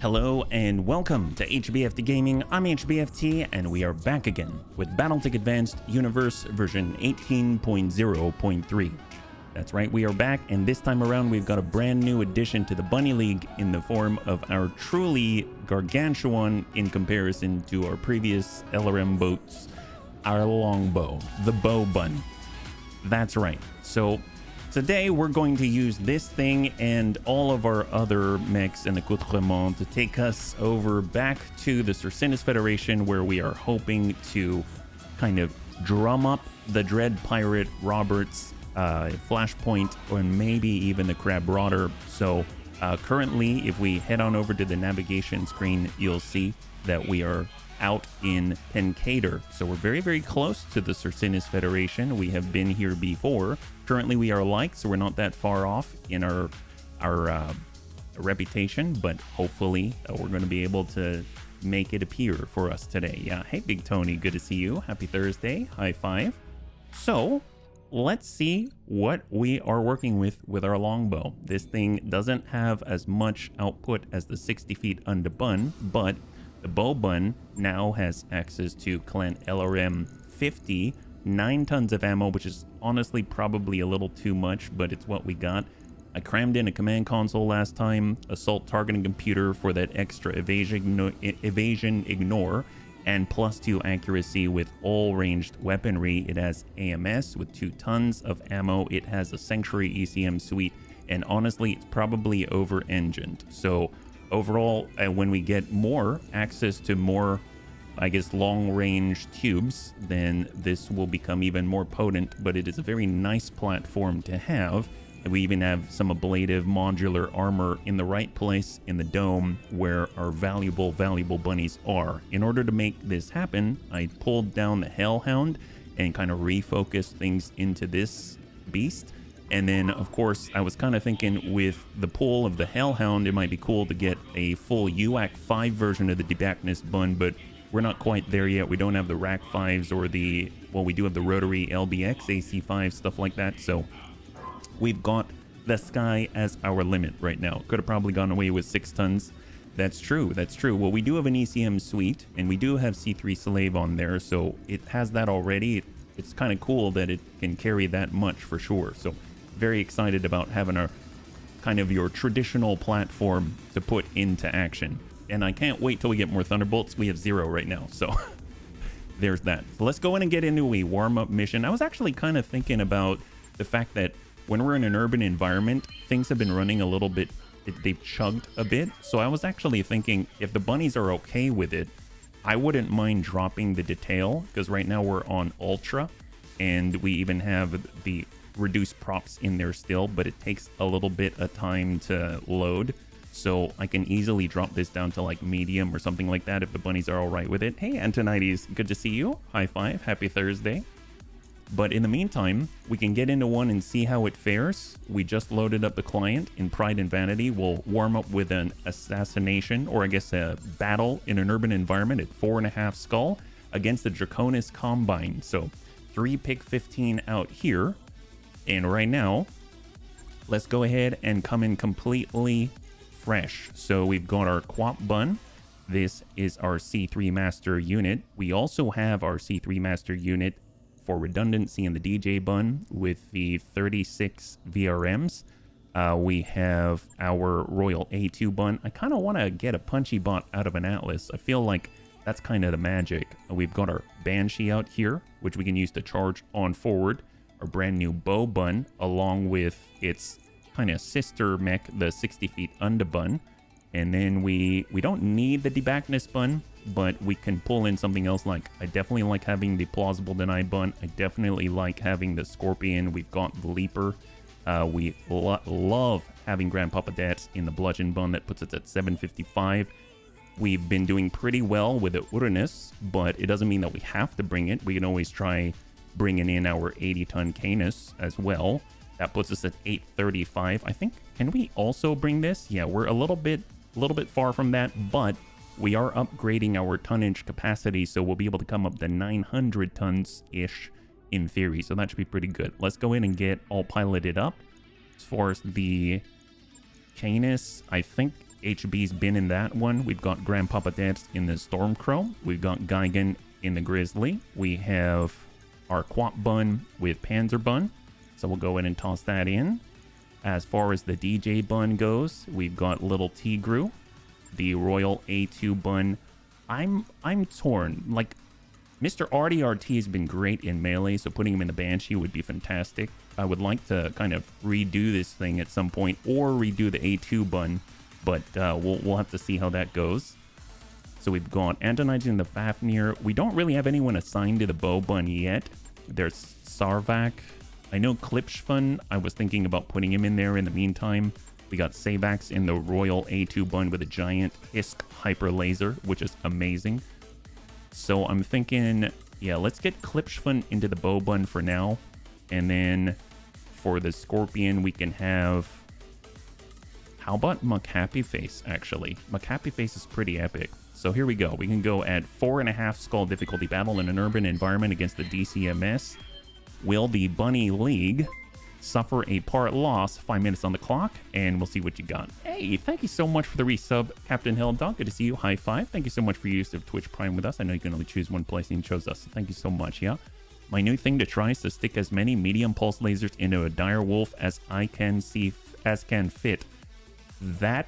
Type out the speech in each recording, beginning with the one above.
Hello and welcome to HBFT Gaming. I'm HBFT and we are back again with Battletech Advanced Universe version 18.0.3. That's right, we are back, and this time around we've got a brand new addition to the Bunny League in the form of our truly gargantuan in comparison to our previous LRM boats, our longbow, the bow bun. That's right. So today we're going to use this thing and all of our other mechs and accoutrements to take us over back to the Circinus Federation, where we are hoping to kind of drum up the Dread Pirate Roberts, Flashpoint, or maybe even the Crab Rotter. So currently, if we head on over to the navigation screen, you'll see that we are out in Pencader. So we're very, very close to the Circinus Federation. We have been here before. Currently we are like, so we're not that far off in our reputation, but hopefully we're going to be able to make it appear for us today. Yeah, hey Big Tony, good to see you. Happy Thursday, high five. So let's see what we are working with our longbow. This thing doesn't have as much output as the 60 feet under bun, but the bow bun now has access to Clan LRM 50, 9 tons of ammo, which is honestly probably a little too much, but it's what we got. I crammed in a command console last time, assault targeting computer for that extra evasion ignore, and +2 accuracy with all ranged weaponry. It has AMS with 2 tons of ammo. It has a Sanctuary ECM suite, and honestly, it's probably over-engined. So overall, when we get more access to more, I guess, long-range tubes, then this will become even more potent, but it is a very nice platform to have. And we even have some ablative modular armor in the right place in the dome where our valuable bunnies are. In order to make this happen, I pulled down the Hellhound and kind of refocused things into this beast. And then, of course, I was kind of thinking with the pull of the Hellhound, it might be cool to get a full UAC 5 version of the Debacnus bun, but we're not quite there yet. We don't have the Rack 5s or the, well, we do have the rotary LBX, AC5, stuff like that. So we've got the sky as our limit right now. Could have probably gone away with 6 tons. That's true. That's true. Well, we do have an ECM suite, and we do have C3 Slave on there, so it has that already. It's kind of cool that it can carry that much for sure. So very excited about having our kind of your traditional platform to put into action. And I can't wait till we get more Thunderbolts. We have 0 right now, so there's that. So let's go in and get into a warm-up mission. I was actually kind of thinking about the fact that when we're in an urban environment, things have been running a little bit, they've chugged a bit. So I was actually thinking if the bunnies are okay with it, I wouldn't mind dropping the detail, because right now we're on Ultra, and we even have the reduced props in there still, but it takes a little bit of time to load. So I can easily drop this down to like medium or something like that if the bunnies are all right with it. Hey, Antonides, good to see you. High five, happy Thursday. But in the meantime, we can get into one and see how it fares. We just loaded up the client in Pride and Vanity. We'll warm up with an assassination, or I guess a battle in an urban environment at 4.5 skull against the Draconis Combine. So 3 pick 15 out here. And right now, let's go ahead and come in completely fresh. So we've got our Quap Bun. This is our C3 Master unit. We also have our C3 Master unit for redundancy in the DJ Bun with the 36 VRMs. We have our Royal A2 Bun. I kind of want to get a Punchy Bot out of an Atlas. I feel like that's kind of the magic. We've got our Banshee out here, which we can use to charge on forward. Our brand new Bow Bun, along with its kind of sister mech, the 60 feet under bun. And then we don't need the Debacnus bun, but we can pull in something else. Like, I definitely like having the Plausible Deny bun. I definitely like having the Scorpion. We've got the Leaper. We love having Grandpapa Dats in the Bludgeon bun. That puts us at 755. We've been doing pretty well with the Uranus, but it doesn't mean that we have to bring it. We can always try bringing in our 80-ton Canis as well. That puts us at 835. I think, can we also bring this? Yeah, we're a little bit far from that, but we are upgrading our tonnage capacity, so we'll be able to come up to 900 tons-ish in theory, so that should be pretty good. Let's go in and get all piloted up. As far as the Canis, I think HB's been in that one. We've got Grandpapa Debs in the Stormcrow. We've got Geigen in the Grizzly. We have our Quap Bun with Panzer Bun. So we'll go ahead and toss that in. As far as the DJ Bun goes, we've got Little Tigru, the Royal A2 Bun. I'm torn. Like, Mr. RDRT has been great in melee, so putting him in the Banshee would be fantastic. I would like to kind of redo this thing at some point, or redo the A2 Bun, but we'll have to see how that goes. So we've got Antonizing the Fafnir. We don't really have anyone assigned to the Bow Bun yet. There's Sarvak. I know Klipschfun, I was thinking about putting him in there in the meantime. We got Savax in the Royal A2 Bun with a giant Hisk Hyper Laser, which is amazing. So I'm thinking, yeah, let's get Klipschfun into the Bow Bun for now. And then for the Scorpion, we can have... How about Muck-Happy Face, actually? Muck-Happy Face is pretty epic. So here we go. We can go at 4.5 skull difficulty battle in an urban environment against the DCMS. Will the Bunny League suffer a part loss? 5 minutes on the clock, and we'll see what you got. Hey, thank you so much for the resub, Captain Helldog. Good to see you. High five. Thank you so much for your use of Twitch Prime with us. I know you can only choose one place, and you chose us. So thank you so much, yeah? My new thing to try is to stick as many medium pulse lasers into a dire wolf as I can see, as can fit. That,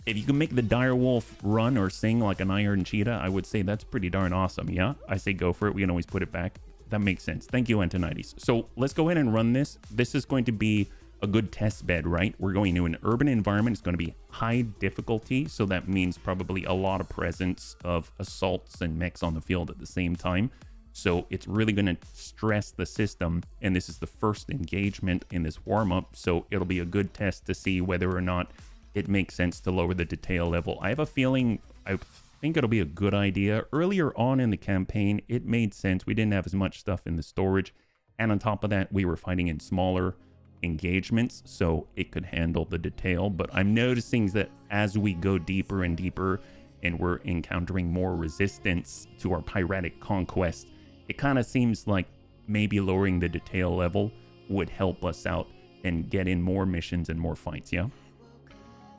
if you can make the dire wolf run or sing like an iron cheetah, I would say that's pretty darn awesome, yeah? I say go for it. We can always put it back. That makes sense. Thank you, Antonides. So let's go ahead and run this. This is going to be a good test bed, right? We're going to an urban environment. It's going to be high difficulty. So that means probably a lot of presence of assaults and mechs on the field at the same time. So it's really going to stress the system. And this is the first engagement in this warm-up. So it'll be a good test to see whether or not it makes sense to lower the detail level. I have a feeling... I think it'll be a good idea. Earlier on in the campaign, it made sense. We didn't have as much stuff in the storage. And on top of that, we were fighting in smaller engagements, so it could handle the detail. But I'm noticing that as we go deeper and deeper and we're encountering more resistance to our piratic conquest, it kind of seems like maybe lowering the detail level would help us out and get in more missions and more fights, yeah?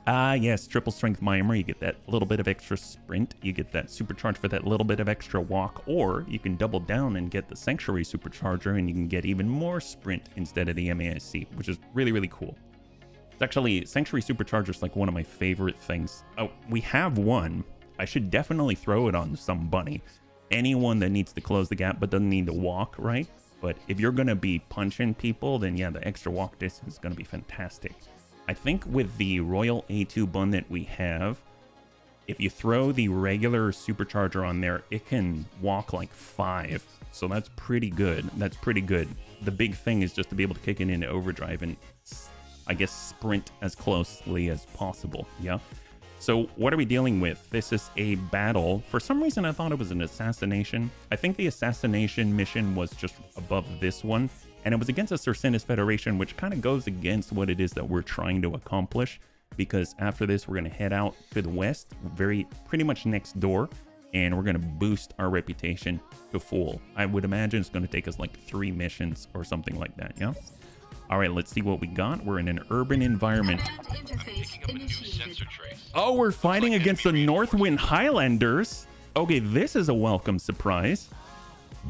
Yes, triple strength mimer, you get that little bit of extra sprint, you get that supercharge for that little bit of extra walk, or you can double down and get the sanctuary supercharger and you can get even more sprint instead of the MAIC, which is really, really cool. It's actually, sanctuary supercharger is like one of my favorite things. Oh, we have one. I should definitely throw it on some bunny. Anyone that needs to close the gap but doesn't need to walk, right? But if you're going to be punching people, then yeah, the extra walk distance is going to be fantastic. I think with the Royal A2 Bun that we have, if you throw the regular supercharger on there, it can walk like 5. So that's pretty good. That's pretty good. The big thing is just to be able to kick it into overdrive and, I guess, sprint as closely as possible. Yeah. So what are we dealing with? This is a battle. For some reason, I thought it was an assassination. I think the assassination mission was just above this one. And it was against a Circinus Federation, which kind of goes against what it is that we're trying to accomplish. Because after this, we're going to head out to the west, pretty much next door. And we're going to boost our reputation to full. I would imagine it's going to take us like 3 missions or something like that, yeah? All right, let's see what we got. We're in an urban environment. Oh, we're fighting against the Northwind Highlanders. Okay, this is a welcome surprise.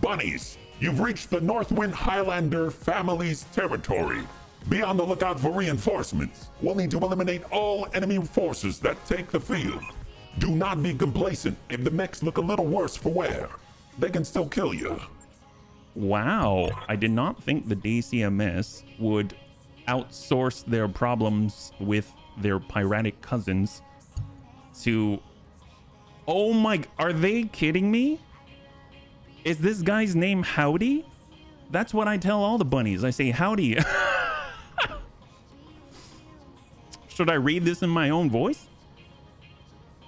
Bunnies! You've reached the Northwind Highlander family's territory. Be on the lookout for reinforcements. We'll need to eliminate all enemy forces that take the field. Do not be complacent. If the mechs look a little worse for wear, they can still kill you. Wow, I did not think the DCMS would outsource their problems with their piratic cousins to... Oh my... Are they kidding me? Is this guy's name Howdy? That's what I tell all the bunnies. I say howdy. Should I read this in my own voice?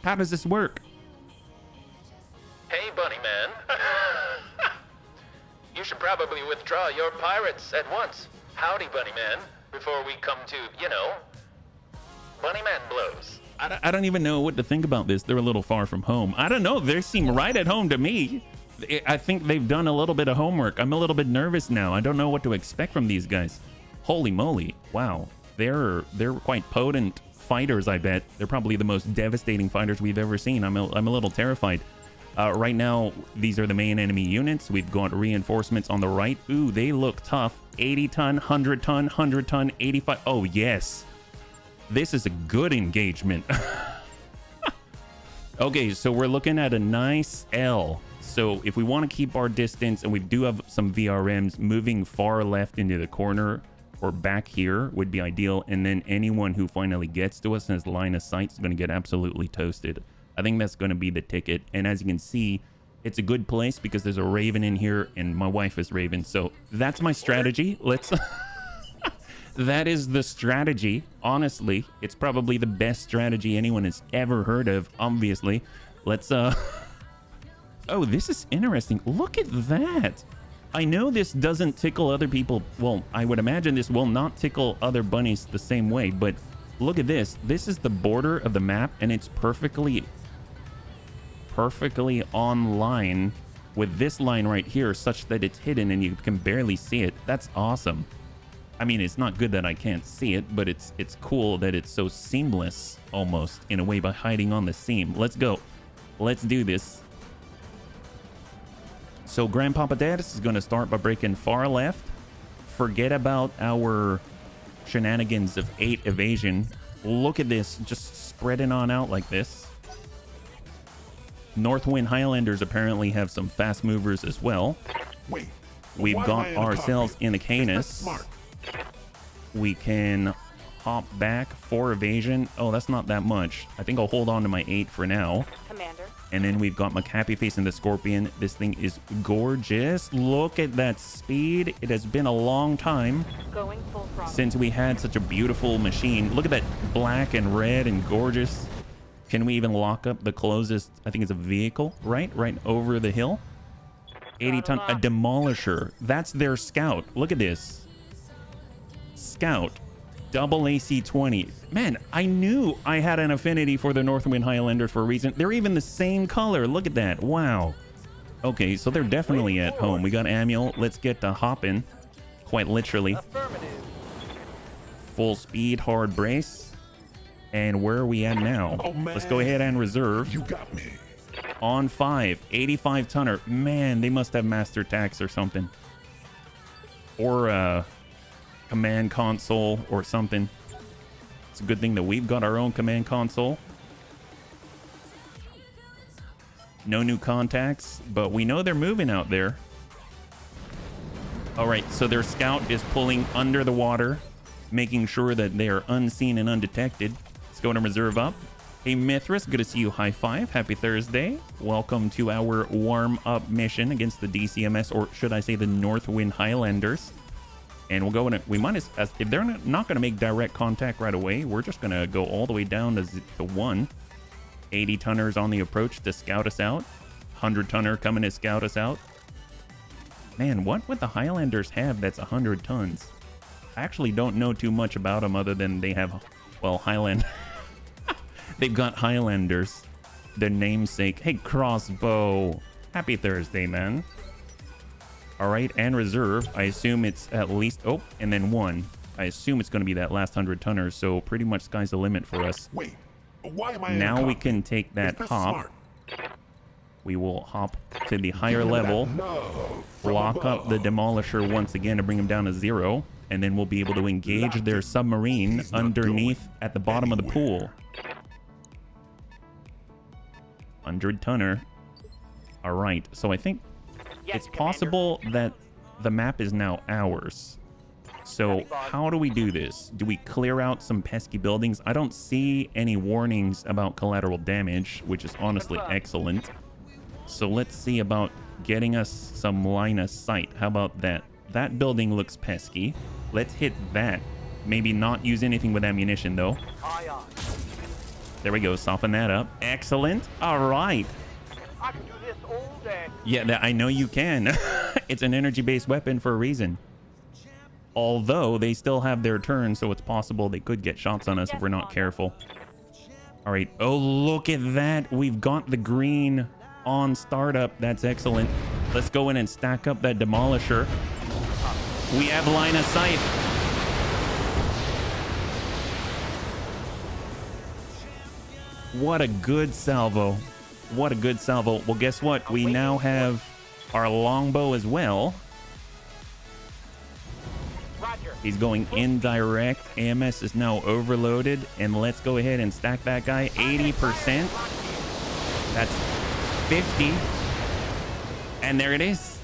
How does this work? Hey, bunny man. You should probably withdraw your pirates at once. Howdy, bunny man. Before we come to, you know, bunny man blows. I don't even know what to think about this. They're a little far from home. I don't know. They seem right at home to me. I think they've done a little bit of homework. I'm a little bit nervous now. I don't know what to expect from these guys. Holy moly. Wow. They're quite potent fighters, I bet. They're probably the most devastating fighters we've ever seen. I'm a little terrified. Right now, these are the main enemy units. We've got reinforcements on the right. Ooh, they look tough. 80 ton, 100 ton, 100 ton, 85. Oh, yes. This is a good engagement. Okay, so we're looking at a nice L. So if we want to keep our distance, and we do have some VRMs, moving far left into the corner or back here would be ideal. And then anyone who finally gets to us and has line of sight is going to get absolutely toasted. I think that's going to be the ticket. And as you can see, it's a good place because there's a Raven in here and my wife is Raven. So that's my strategy. Let's... That is the strategy. Honestly, it's probably the best strategy anyone has ever heard of, obviously. Let's, Oh, this is interesting. Look at that. I know this doesn't tickle other people. Well, I would imagine this will not tickle other bunnies the same way, but look at this. This is the border of the map, and it's perfectly on line with this line right here, such that it's hidden and you can barely see it. That's awesome. I mean, it's not good that I can't see it, but it's cool that it's so seamless almost in a way by hiding on the seam. Let's go. Let's do this. So Grandpapa Dadis is going to start by breaking far left. Forget about our shenanigans of 8 evasion. Look at this, just spreading on out like this. Northwind Highlanders apparently have some fast movers as well. Wait, we've got ourselves in the Canis. We can hop back 4 evasion. Oh, that's not that much. I think I'll hold on to my 8 for now. Commander. And then we've got McCappy facing the Scorpion. This thing is gorgeous. Look at that speed. It has been a long time Going full throttle. since we had such a beautiful machine. Look at that black and red and gorgeous. Can we even lock up the closest, I think it's a vehicle, right over the hill? 80 ton, a demolisher. That's their scout. Look at this. Scout, double AC-20. Man, I knew I had an affinity for the Northwind Highlanders for a reason. They're even the same color. Look at that. Wow. Okay, so they're definitely at home. We got Manuel. Let's get to hopping. Quite literally. Full speed, hard brace. And where are we at now? Oh, let's go ahead and reserve. You got me. On 5, 85 tonner. Man, they must have master tax or something. Or command console or something. It's a good thing that we've got our own command console. No new contacts, but we know they're moving out there. All right, so their scout is pulling under the water, making sure that they are unseen and undetected. Let's go to reserve up. Hey, Mithras, good to see you. High five. Happy Thursday. Welcome to our warm-up mission against the DCMS, or should I say the Northwind Highlanders. And we'll go in it. We might, as if they're not going to make direct contact right away, we're just going to go all the way down to 1. 80 tonners on the approach to scout us out. 100 tonner coming to scout us out. Man, what would the Highlanders have that's 100 tons? I actually don't know too much about them other than they have, well, Highland. They've got Highlanders, their namesake. Hey, Crossbow. Happy Thursday, man. All right, and reserve. I assume it's at least, oh, and then 1. I assume it's going to be that last 100 tonner, so pretty much sky's the limit for us. Wait, why am I now we can take that hop. Smart? We will hop to the higher level, lock up the demolisher once again to bring him down to 0, and then we'll be able to engage their submarine underneath at the bottom of the pool. 100 tonner. All right, so I think it's possible that the map is now ours. So how do we do this? Do we clear out some pesky buildings? I don't see any warnings about collateral damage, which is honestly excellent. So let's see about getting us some line of sight. How about that? That building looks pesky. Let's hit that. Maybe not use anything with ammunition though. There we go, soften that up. Excellent. All right. I can do this all day. Yeah, I know you can. It's an energy-based weapon for a reason. Although they still have their turn, so it's possible they could get shots on us if we're not careful. All right. Oh, look at that. We've got the green on startup. That's excellent. Let's go in and stack up that demolisher. We have line of sight. What a good salvo. What a good salvo. Well, guess what? We now have our longbow as well. Roger. He's going indirect. AMS is now overloaded. And let's go ahead and stack that guy. 80%. That's 50. And there it is.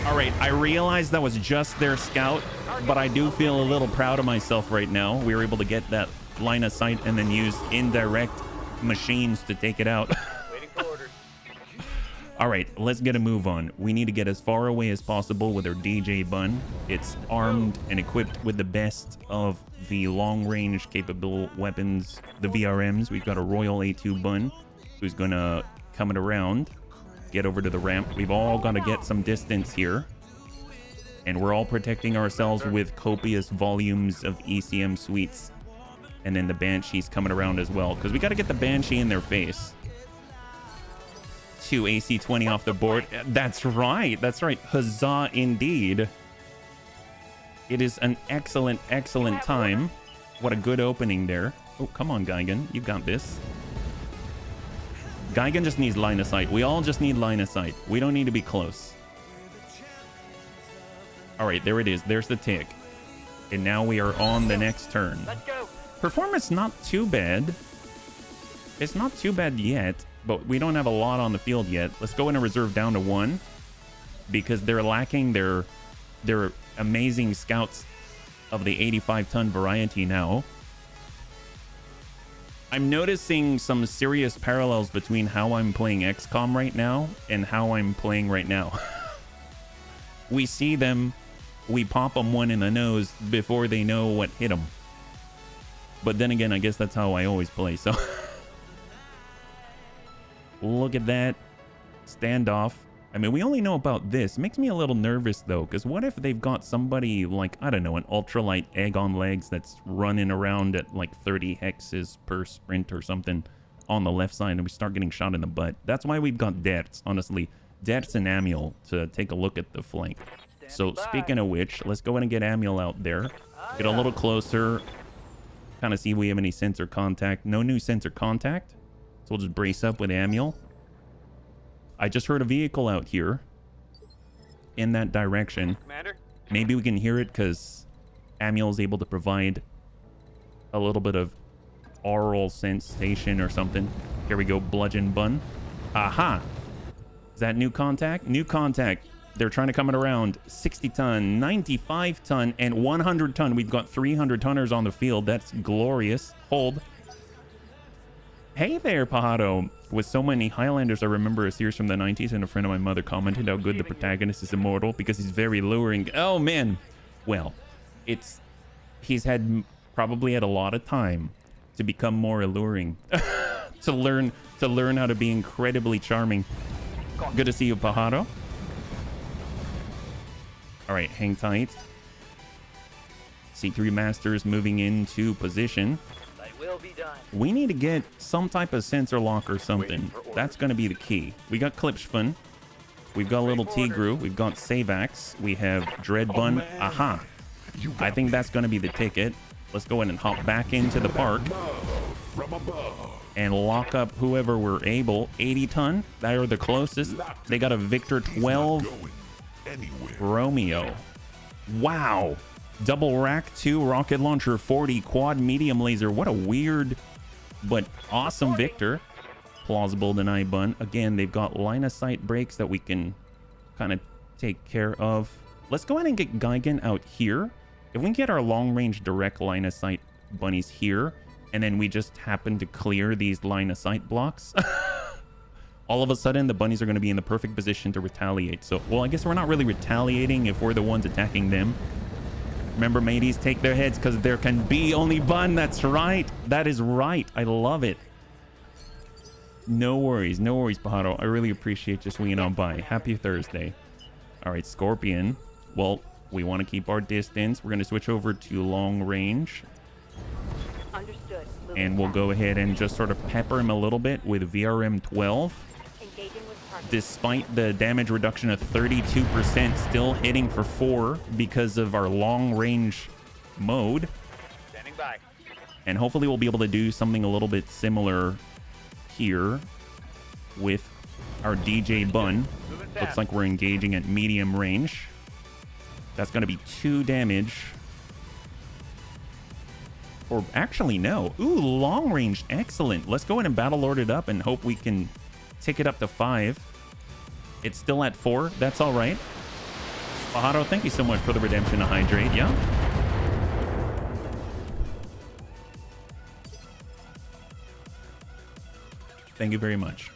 All right, I realized that was just their scout, but I do feel a little proud of myself right now. We were able to get that line of sight and then use indirect machines to take it out. Waiting for orders. All right, let's get a move on. We need to get as far away as possible with our DJ bun. It's armed and equipped with the best of the long-range capable weapons, the VRMs. We've got a Royal A2 bun who's gonna come it around, get over to the ramp. We've all got to get some distance here. And we're all protecting ourselves with copious volumes of ECM suites. And then the Banshee's coming around as well, because we got to get the Banshee in their face. 2 AC-20 off the board. That's right. That's right. Huzzah indeed. It is an excellent, excellent time. What a good opening there. Oh, come on, Gigan. You got this. Gigan just needs line of sight. We all just need line of sight. We don't need to be close. All right, there it is. There's the tick. And now we are on the next turn. Let's go. Performance not too bad. It's not too bad yet, but we don't have a lot on the field yet. Let's go in and reserve down to 1 because they're lacking their amazing scouts of the 85-ton variety now. I'm noticing some serious parallels between how I'm playing XCOM right now and how I'm playing right now. We see them, we pop them one in the nose before they know what hit them. But then again, I guess that's how I always play, so. Look at that. Standoff. I mean, we only know about this. Makes me a little nervous, though, because what if they've got somebody like, I don't know, an ultralight egg on legs that's running around at like 30 hexes per sprint or something on the left side, and we start getting shot in the butt. That's why we've got Dertz, honestly. Dertz and Amiel to take a look at the flank. So, speaking of which, let's go in and get Amiel out there. Get a little closer. Kind of see if we have any sensor contact. No new sensor contact. So we'll just brace up with Amiel. I just heard a vehicle out here in that direction. Commander? Maybe we can hear it because Amiel is able to provide a little bit of aural sensation or something. Here we go, bludgeon bun. Aha! Is that new contact? New contact. They're trying to come it around. 60 ton, 95 ton, and 100 ton. We've got 300 tonners on the field. That's glorious. Hold. Hey there, Pajaro. With so many Highlanders, I remember a series from the 90s, and a friend of my mother commented how good the protagonist is immortal because he's very luring. Oh, man. Well, he's probably had a lot of time to become more alluring. to learn how to be incredibly charming. Good to see you, Pajaro. All right, hang tight. C3 Masters moving into position. Will be done. We need to get some type of sensor lock or something. That's going to be the key. We got Klipschfun. We've got Little Tigru. We've got Savax. We have Dreadbun. Aha. I think that's going to be the ticket. Let's go ahead and hop back into the park and lock up whoever we're able. 80 ton. They are the closest. They got a Victor 12 Romeo. Wow. Double rack 2 rocket launcher 40 quad medium laser. What a weird but awesome Victor. Plausible deny bun. Again, they've got line of sight breaks that we can kind of take care of. Let's go ahead and get Gigan out here. If we can get our long range direct line of sight bunnies here, and then we just happen to clear these line of sight blocks, all of a sudden the bunnies are going to be in the perfect position to retaliate. So, well, I guess we're not really retaliating if we're the ones attacking them. Remember, mateys, take their heads because there can be only bun. That's right. That is right. I love it. No worries. No worries, Pajaro. I really appreciate you swinging on by. Happy Thursday. All right, Scorpion. Well, we want to keep our distance. We're going to switch over to long range. Understood. And we'll go ahead and just sort of pepper him a little bit with VRM 12. Engaging with target. Despite the damage reduction of 32%, still hitting for 4 because of our long range mode. Standing by. And hopefully we'll be able to do something a little bit similar here with our DJ Bun. Looks like we're engaging at medium range. That's going to be 2 damage. Or actually, no. Ooh, long range. Excellent. Let's go in and battle lord it up and hope we can take it up to 5. It's still at 4. That's all right. Pajaro, thank you so much for the redemption to hydrate. Yeah. Thank you very much.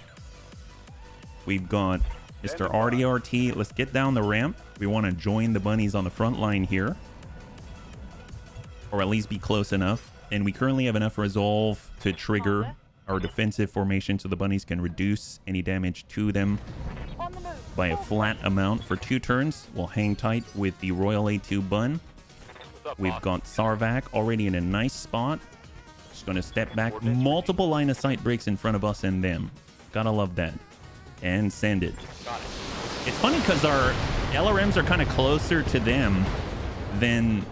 We've got Mr. RDRT. Let's get down the ramp. We want to join the bunnies on the front line here. Or at least be close enough. And we currently have enough resolve to trigger our defensive formation so the bunnies can reduce any damage to them by a flat amount for 2 turns. We'll hang tight with the Royal A2 Bun. We've got Sarvac already in a nice spot. Just going to step back. Multiple line of sight breaks in front of us and them. Gotta love that. And send it. It's funny because our LRMs are kind of closer to them than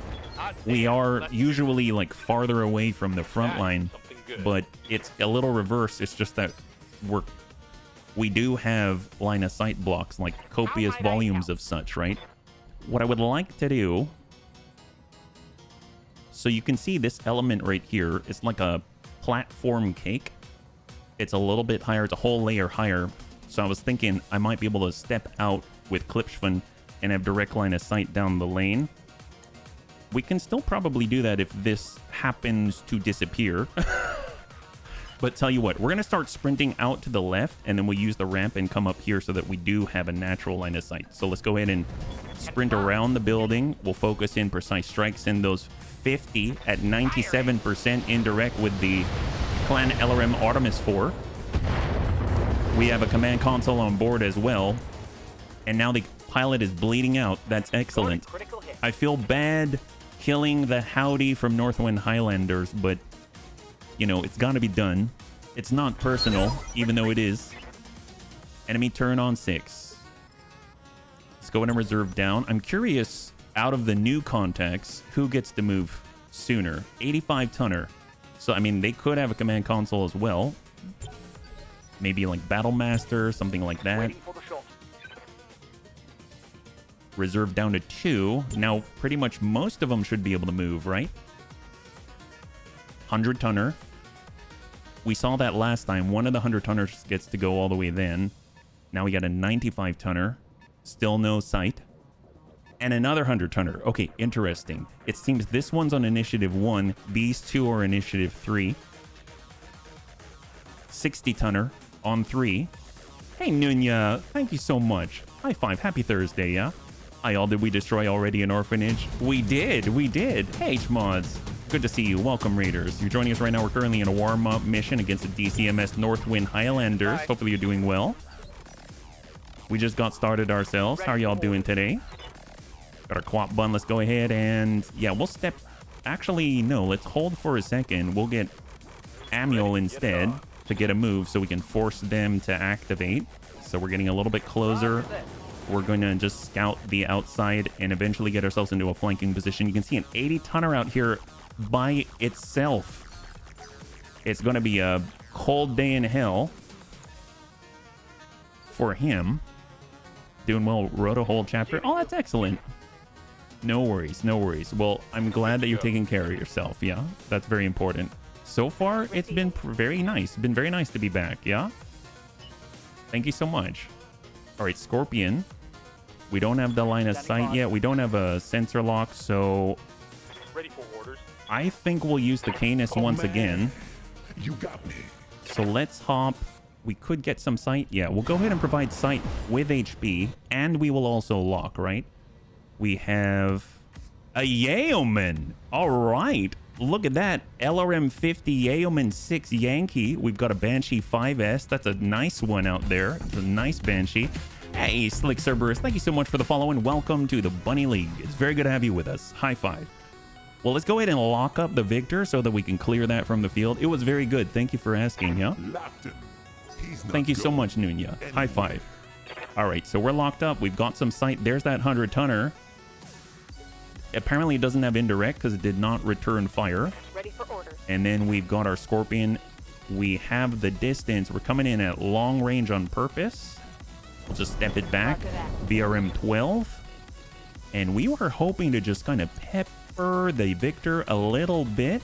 we are usually, like farther away from the front line. But it's a little reverse. It's just that we do have line of sight blocks, like copious volumes of such, right? What I would like to do, so you can see this element right here, it's like a platform cake. It's a little bit higher, it's a whole layer higher. So I was thinking I might be able to step out with Klipschvan and have direct line of sight down the lane. We can still probably do that if this happens to disappear. But tell you what, we're going to start sprinting out to the left, and then we'll use the ramp and come up here so that we do have a natural line of sight. So let's go ahead and sprint around the building. We'll focus in precise strikes in those 50 at 97% indirect with the Clan LRM Artemis 4. We have a command console on board as well. And now the pilot is bleeding out. That's excellent. I feel bad killing the Howdy from Northwind Highlanders, but you know, it's got to be done. It's not personal, even though it is. Enemy turn on 6. Let's go in and reserve down. I'm curious, out of the new contacts, who gets to move sooner? 85 tonner. So, I mean, they could have a command console as well. Maybe like Battle Master, something like that. Reserve down to 2. Now, pretty much most of them should be able to move, right? 100 tonner. We saw that last time. One of the 100 tonners gets to go all the way then. Now we got a 95 tonner. Still no sight. And another 100 tonner. Okay, interesting. It seems this one's on initiative 1. These 2 are initiative 3. 60 tonner on 3. Hey, Nunya. Thank you so much. High five. Happy Thursday, yeah? Hi, all. Did we destroy already an orphanage? We did. We did. Hey, H-Mods. Good to see you. Welcome, Raiders. You're joining us right now. We're currently in a warm-up mission against the DCMS Northwind Highlanders. Hi. Hopefully you're doing well. We just got started ourselves. How are y'all doing today? Got our quap bun. Let's go ahead and... yeah, we'll step... actually, no. Let's hold for a second. We'll get Amiel instead to get a move so we can force them to activate. So we're getting a little bit closer. We're going to just scout the outside and eventually get ourselves into a flanking position. You can see an 80 tonner out here by itself. It's going to be a cold day in hell for him. Doing well. Wrote a whole chapter. Oh, that's excellent. No worries. No worries. Well, I'm glad that you're taking care of yourself. Yeah, that's very important. So far, it's been very nice. Been very nice to be back. Yeah. Thank you so much. All right, Scorpion. We don't have the line of sight yet. We don't have a sensor lock, so Ready for orders. I think we'll use the Canis once again. You got me. So let's hop. We could get some sight. Yeah, we'll go ahead and provide sight with HB, and we will also lock, right? We have a Yeoman. All right. Look at that. LRM 50 Yeoman 6 Yankee. We've got a Banshee 5S. That's a nice one out there. It's a nice Banshee. Hey, Slick Cerberus, thank you so much for the follow and welcome to the Bunny League. It's very good to have you with us. High five. Well, let's go ahead and lock up the Victor so that we can clear that from the field. It was very good. Thank you for asking, yeah? Thank you so much, Nunya. High five. All right, so we're locked up. We've got some sight. There's that 100 tonner. Apparently it doesn't have indirect because it did not return fire. Ready for orders. And then we've got our Scorpion. We have the distance. We're coming in at long range on purpose. We'll just step it back. VRM 12. And we were hoping to just kind of pepper the Victor a little bit.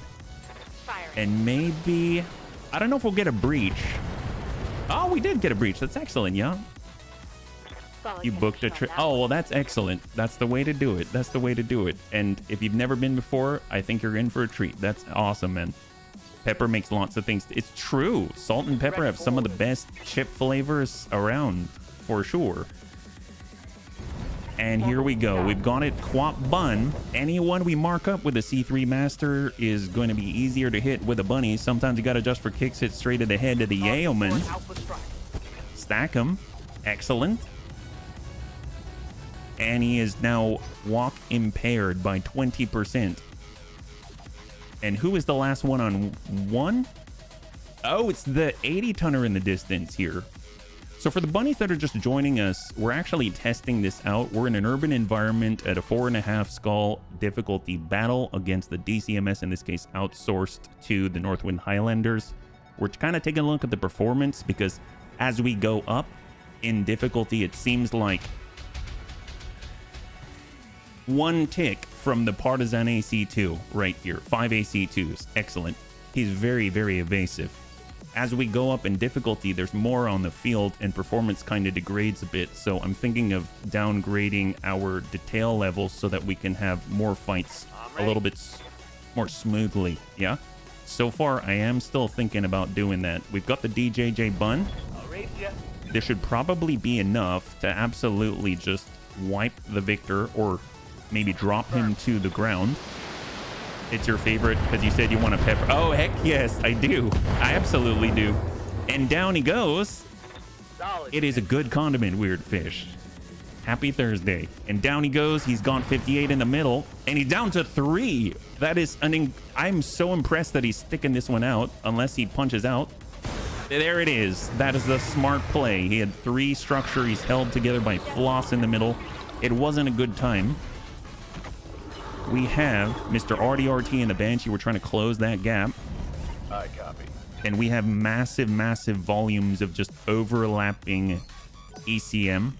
Firing. And maybe... I don't know if we'll get a breach. Oh, we did get a breach. That's excellent, yeah. You booked a trip. Oh, well, that's excellent. That's the way to do it. That's the way to do it. And if you've never been before, I think you're in for a treat. That's awesome, man. Pepper makes lots of things. It's true. Salt and pepper have some of the best chip flavors around, for sure. And here we go. We've got it quap bun. Anyone we mark up with a C3 master is going to be easier to hit with a bunny. Sometimes you got to adjust for kicks, hit straight to the head of the yeoman. Stack him. Excellent. And he is now walk impaired by 20%. And who is the last one on one? Oh, it's the 80 tonner in the distance here. So for the bunnies that are just joining us, we're actually testing this out. We're in an urban environment at a 4.5 skull difficulty battle against the DCMS, in this case outsourced to the Northwind Highlanders. We're kind of taking a look at the performance because as we go up in difficulty, it seems like one tick from the Partisan AC2 right here. 5 AC2s. Excellent. He's very, very evasive. As we go up in difficulty, there's more on the field and performance kind of degrades a bit. So I'm thinking of downgrading our detail levels so that we can have more fights a little bit more smoothly. Yeah. So far, I am still thinking about doing that. We've got the DJJ bun. This should probably be enough to absolutely just wipe the Victor or maybe drop him to the ground. It's your favorite because you said you want a pepper. Oh, heck yes, I do. I absolutely do. And down he goes. It is a good condiment, weird fish. Happy Thursday. And down he goes. He's gone 58 in the middle. And he's down to 3. That is I'm so impressed that he's sticking this one out unless he punches out. There it is. That is the smart play. He had 3 structure. He's held together by floss in the middle. It wasn't a good time. We have Mr. RDRT and the Banshee. We're trying to close that gap. I copy. And we have massive, massive volumes of just overlapping ECM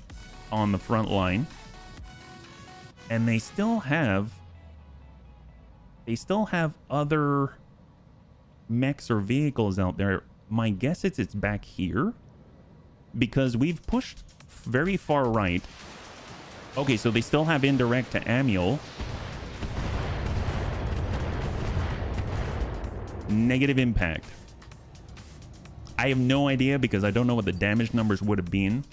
on the front line. And they still have other mechs or vehicles out there. My guess is it's back here because we've pushed very far right. Okay, so they still have indirect to Amiel. Negative impact. I have no idea because I don't know what the damage numbers would have been.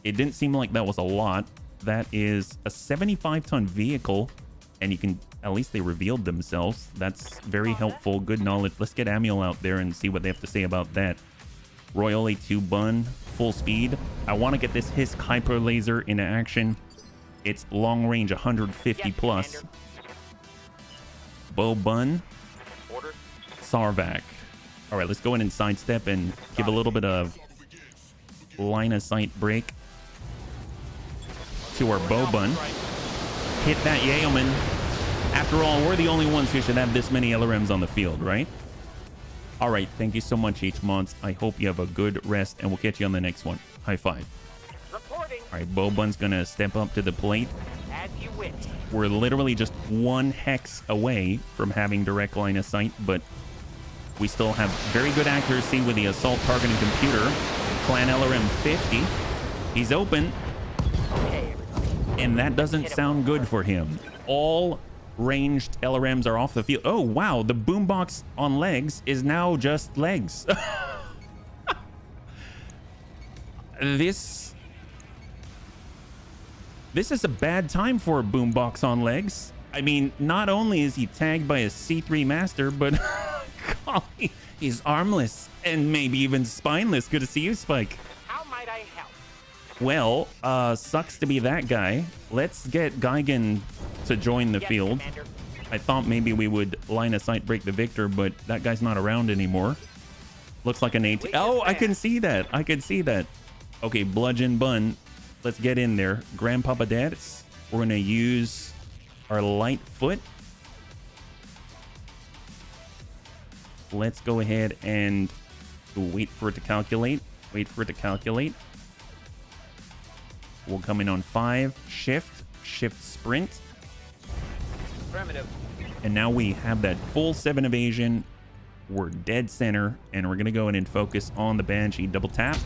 It didn't seem like that was a lot. That is a 75-ton vehicle, and you can, at least they revealed themselves. That's very helpful. Good knowledge. Let's get Amiel out there and see what they have to say about that. Royal A2 bun, full speed. I want to get this Hisk hyper laser into action. It's long range 150 plus. Commander. Bow bun. Order. Sarvac. All right, let's go in and sidestep and give a little bit of line of sight break to our bow bun. Hit that yeoman. After all, we're the only ones who should have this many LRMs on the field, right? All right, thank you so much, H-Mods. I hope you have a good rest, and we'll catch you on the next one. High five. Reporting. All right, bow bun's gonna step up to the plate. As you wish. We're literally just 1 hex away from having direct line of sight, but we still have very good accuracy with the assault targeting computer. Clan LRM 50. He's open. Okay, everybody. And that doesn't sound good for him. All ranged LRMs are off the field. Oh, wow. The boombox on legs is now just legs. This is a bad time for a boombox on legs. I mean, not only is he tagged by a C3 master, but golly, he's armless and maybe even spineless. Good to see you, Spike. How might I help? Well, sucks to be that guy. Let's get Geigen to join the Yes, field. Commander. I thought maybe we would line of sight break the Victor, but that guy's not around anymore. Looks like an 18. Oh, I can see that. I can see that. Okay, bludgeon bun. Let's get in there. Grandpapa Dads. We're going to use our light foot. Let's go ahead and wait for it to calculate. Wait for it to calculate. We'll come in on 5. Shift sprint. Affirmative. And now we have that full 7 evasion. We're dead center, and we're going to go in and focus on the Banshee. Double tap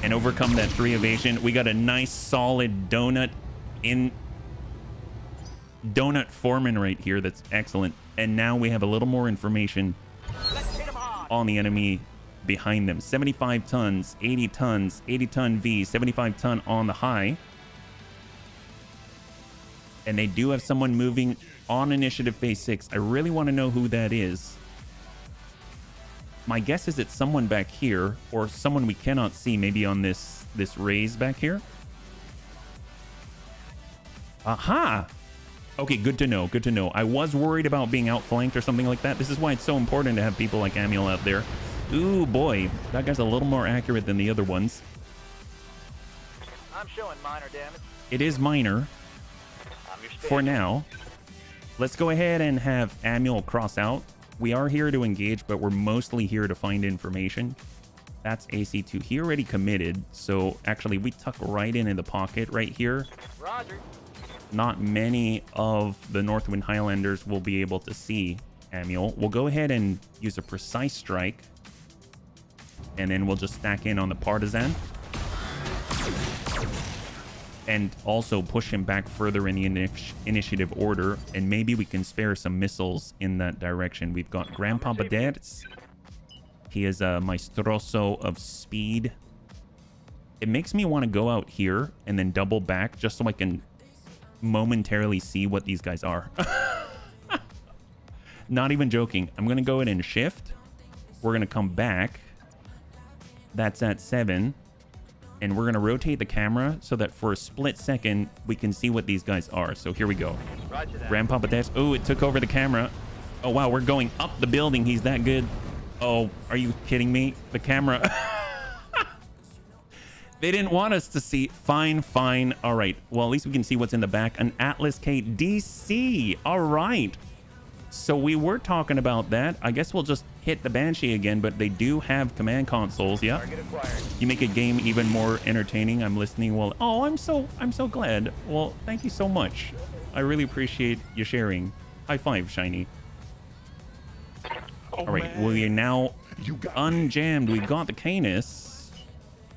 and overcome that 3 evasion. We got a nice solid donut foreman right here. That's excellent. And now we have a little more information Let's hit 'em hard. on the enemy behind them. 75 tons, 80 tons, 80 ton V, 75 ton on the high. And they do have someone moving on initiative phase 6. I really want to know who that is. My guess is it's someone back here, or someone we cannot see, maybe on this raise back here. Aha! Okay, good to know, good to know. I was worried about being outflanked or something like that. This is why it's so important to have people like Manuel out there. Ooh, boy, that guy's a little more accurate than the other ones. I'm showing minor damage. It is minor I'm your for now. Let's go ahead and have Manuel cross out. We are here to engage, but we're mostly here to find information. That's AC2. He already committed, so actually we tuck right in the pocket right here. Roger. Not many of the Northwind Highlanders will be able to see Manuel. We'll go ahead and use a precise strike, and then we'll just stack in on the Partisan. And also push him back further in the initiative order, and maybe we can spare some missiles in that direction. We've got Grandpapa Dertz. He is a maestroso of speed. It makes me want to go out here and then double back just so I can momentarily see what these guys are. Not even joking. I'm going to go in and shift. We're going to come back. That's at 7. And we're going to rotate the camera so that for a split second, we can see what these guys are. So here we go. Roger that. Grandpapa Dash. Oh, it took over the camera. Oh, wow. We're going up the building. He's that good. Oh, are you kidding me? The camera. They didn't want us to see. Fine, fine. All right. Well, at least we can see what's in the back. An Atlas K DC. All right. So we were talking about that. I guess we'll just hit the Banshee again, but they do have command consoles. Yeah. Target acquired. You make a game even more entertaining. I'm listening. Well, oh, I'm so glad. Well, thank you so much. I really appreciate you sharing. High five, Shiny. Oh, All right, man. we are now You got unjammed. We've got the Canis.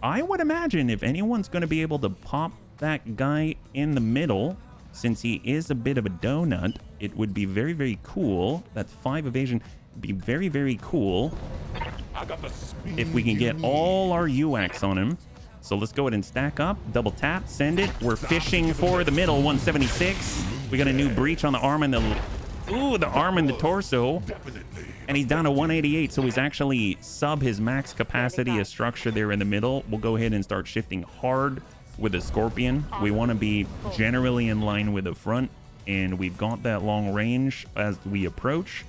I would imagine if anyone's going to be able to pop that guy in the middle, since he is a bit of a donut, it would be very, very cool. That's 5 evasion. Be very, very cool I got the speed if we can you get need. all our UX on him. So let's go ahead and stack up, double tap, send it. We're fishing for the middle, 176. We got a new breach on the arm and the arm and the torso. Definitely. And he's down to 188, so he's actually sub his max capacity of structure there in the middle. We'll go ahead and start shifting hard with the Scorpion. We want to be generally in line with the front, and we've got that long range as we approach.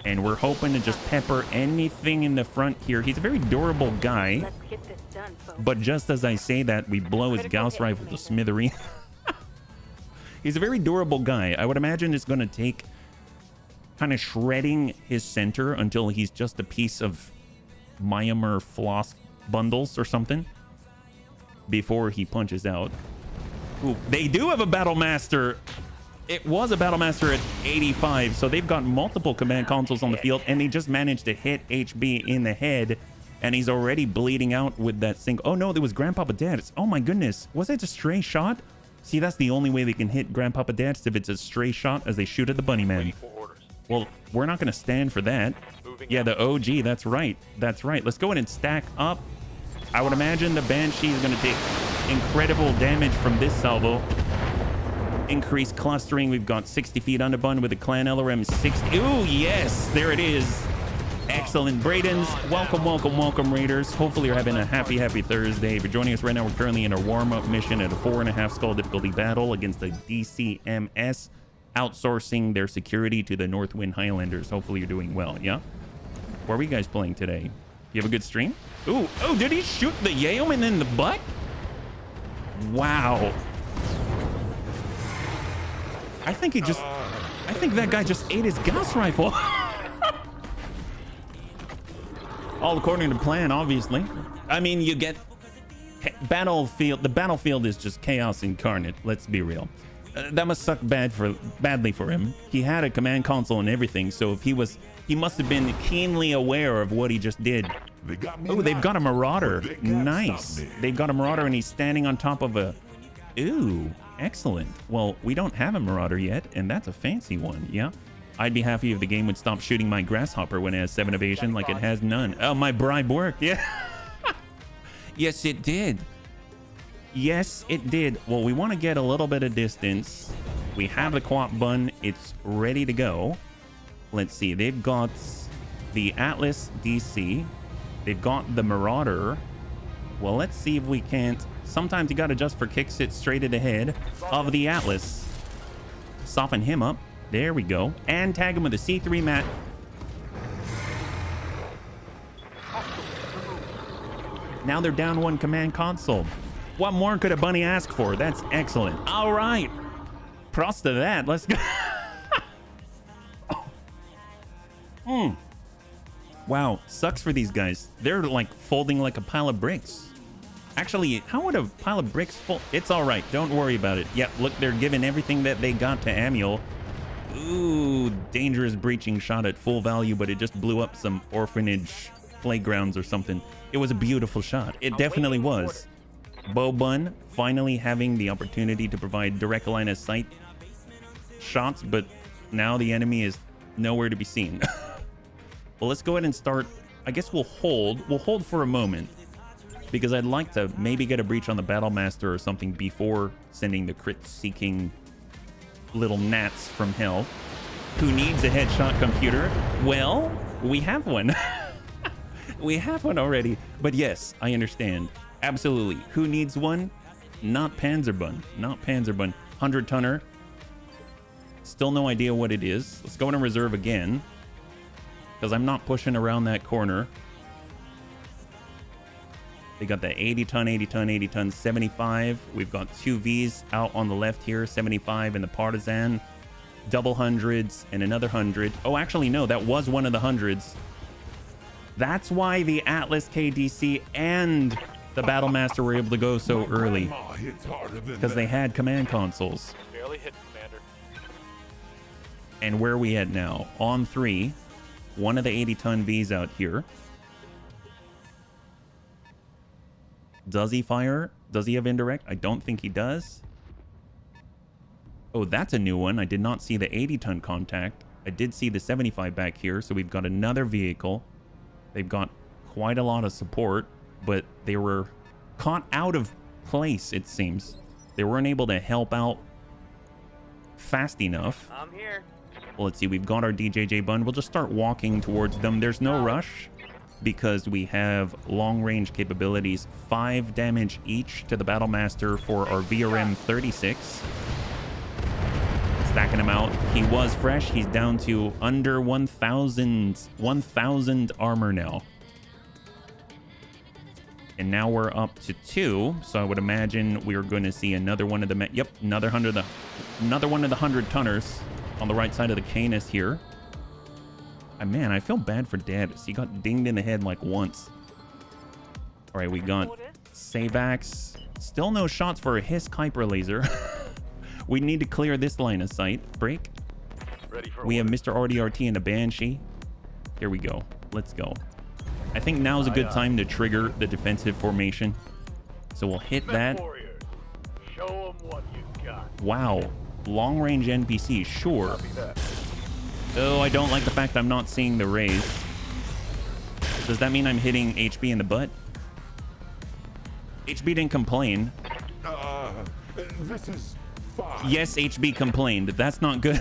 And we're hoping to just pepper anything in the front here. He's a very durable guy, Let's get this done, folks. but just as I say that, we blow his Gauss rifle to smithereens. He's a very durable guy. I would imagine it's going to take kind of shredding his center until he's just a piece of Myanmar floss bundles or something before he punches out. Ooh, they do have a Battle Master. It was a Battle Master at 85, so they've got multiple command consoles on the field, and they just managed to hit HB in the head, and he's already bleeding out with that single. Oh no, there was Grandpapa Dad's. Oh my goodness, was it a stray shot? See, that's the only way they can hit Grandpapa Dad's, if it's a stray shot as they shoot at the Bunny Man. For orders. Well, we're not going to stand for that. Moving Yeah, out. the OG, that's right. That's right. Let's go in and stack up. I would imagine the Banshee is going to take incredible damage from this salvo. Increased clustering. We've got 60 feet underbun with the Clan LRM 60. Ooh, yes, there it is. Excellent. Braden's, welcome, welcome, welcome, Raiders. Hopefully you're having a happy, happy Thursday. If you're joining us right now, we're currently in a warm-up mission at a 4.5 skull difficulty battle against the DCMS, outsourcing their security to the Northwind Highlanders. Hopefully you're doing well, yeah? Where are you guys playing today? You have a good stream? Ooh, oh, did he shoot the Yeoman in the butt? Wow. I think that guy just ate his Gauss rifle. All according to plan, obviously. I mean, you get battlefield. The battlefield is just chaos incarnate. Let's be real. That must suck badly for him. He had a command console and everything, so if he must have been keenly aware of what he just did. Oh, they've got a Marauder. Nice. They've got a Marauder, and he's standing on top of a. Ooh, excellent. Well, we don't have a Marauder yet, and that's a fancy one. Yeah. I'd be happy if the game would stop shooting my grasshopper when it has 7 evasion like it has none. Oh, my bribe worked. Yeah. Yes, it did. Yes, it did. Well, we want to get a little bit of distance. We have the quad bun. It's ready to go. Let's see. They've got the Atlas DC. They've got the Marauder. Well, let's see if we can't. Sometimes you got to just for kicks it straight ahead of the Atlas. Soften him up. There we go. And tag him with a C3 mat. Now they're down 1 command console. What more could a bunny ask for? That's excellent. All right. Props to that. Let's go. Wow. Sucks for these guys. They're like folding like a pile of bricks. Actually, how would a pile of bricks fold? It's all right. Don't worry about it. Yep. Look, they're giving everything that they got to Amiel. Ooh, dangerous breaching shot at full value, but it just blew up some orphanage playgrounds or something. It was a beautiful shot. It definitely was. Bow Bun finally having the opportunity to provide direct line of sight shots, but now the enemy is nowhere to be seen. Well, let's go ahead and start. I guess we'll hold. We'll hold for a moment because I'd like to maybe get a breach on the Battlemaster or something before sending the crit-seeking little gnats from hell. Who needs a headshot computer? Well, we have one. We have one already. But yes, I understand. Absolutely. Who needs one? Not Panzerbun. Not Panzerbun. 100-tonner. Still no idea what it is. Let's go into reserve again, because I'm not pushing around that corner. They got the 80-ton, 80-ton, 80-ton, 75. We've got 2 Vs out on the left here, 75 and the Partisan. Double hundreds and another 100. Oh, actually, no, that was one of the hundreds. That's why the Atlas KDC and the Battlemaster were able to go so early, because they had command consoles. Barely hit, Commander. And where are we at now? On 3. One of the 80-ton Vs out here. Does he fire? Does he have indirect? I don't think he does. Oh, that's a new one. I did not see the 80-ton contact. I did see the 75 back here, so we've got another vehicle. They've got quite a lot of support, but they were caught out of place, it seems. They weren't able to help out fast enough. I'm here. Well, let's see. We've got our DJJ bun. We'll just start walking towards them. There's no rush because we have long-range capabilities. 5 damage each to the Battlemaster for our VRM 36. Stacking him out. He was fresh. He's down to under 1,000 armor now. And now we're up to 2. So I would imagine we're going to see another one of the... Yep, another one of the 100-tonners on the right side of the Canis here. Man, I feel bad for Dad. He got dinged in the head like once. All right, we got Savax. Still no shots for a Hiss Kuiper laser. We need to clear this line of sight. Break. We have Mr. RDRT and a Banshee. Here we go. Let's go. I think now's a good time to trigger the defensive formation. So we'll hit that. Show them what you got. Wow. Long range NPC, sure. Oh, I don't like the fact I'm not seeing the rays. Does that mean I'm hitting HB in the butt? HB didn't complain. This is fine. Yes, HB complained. That's not good.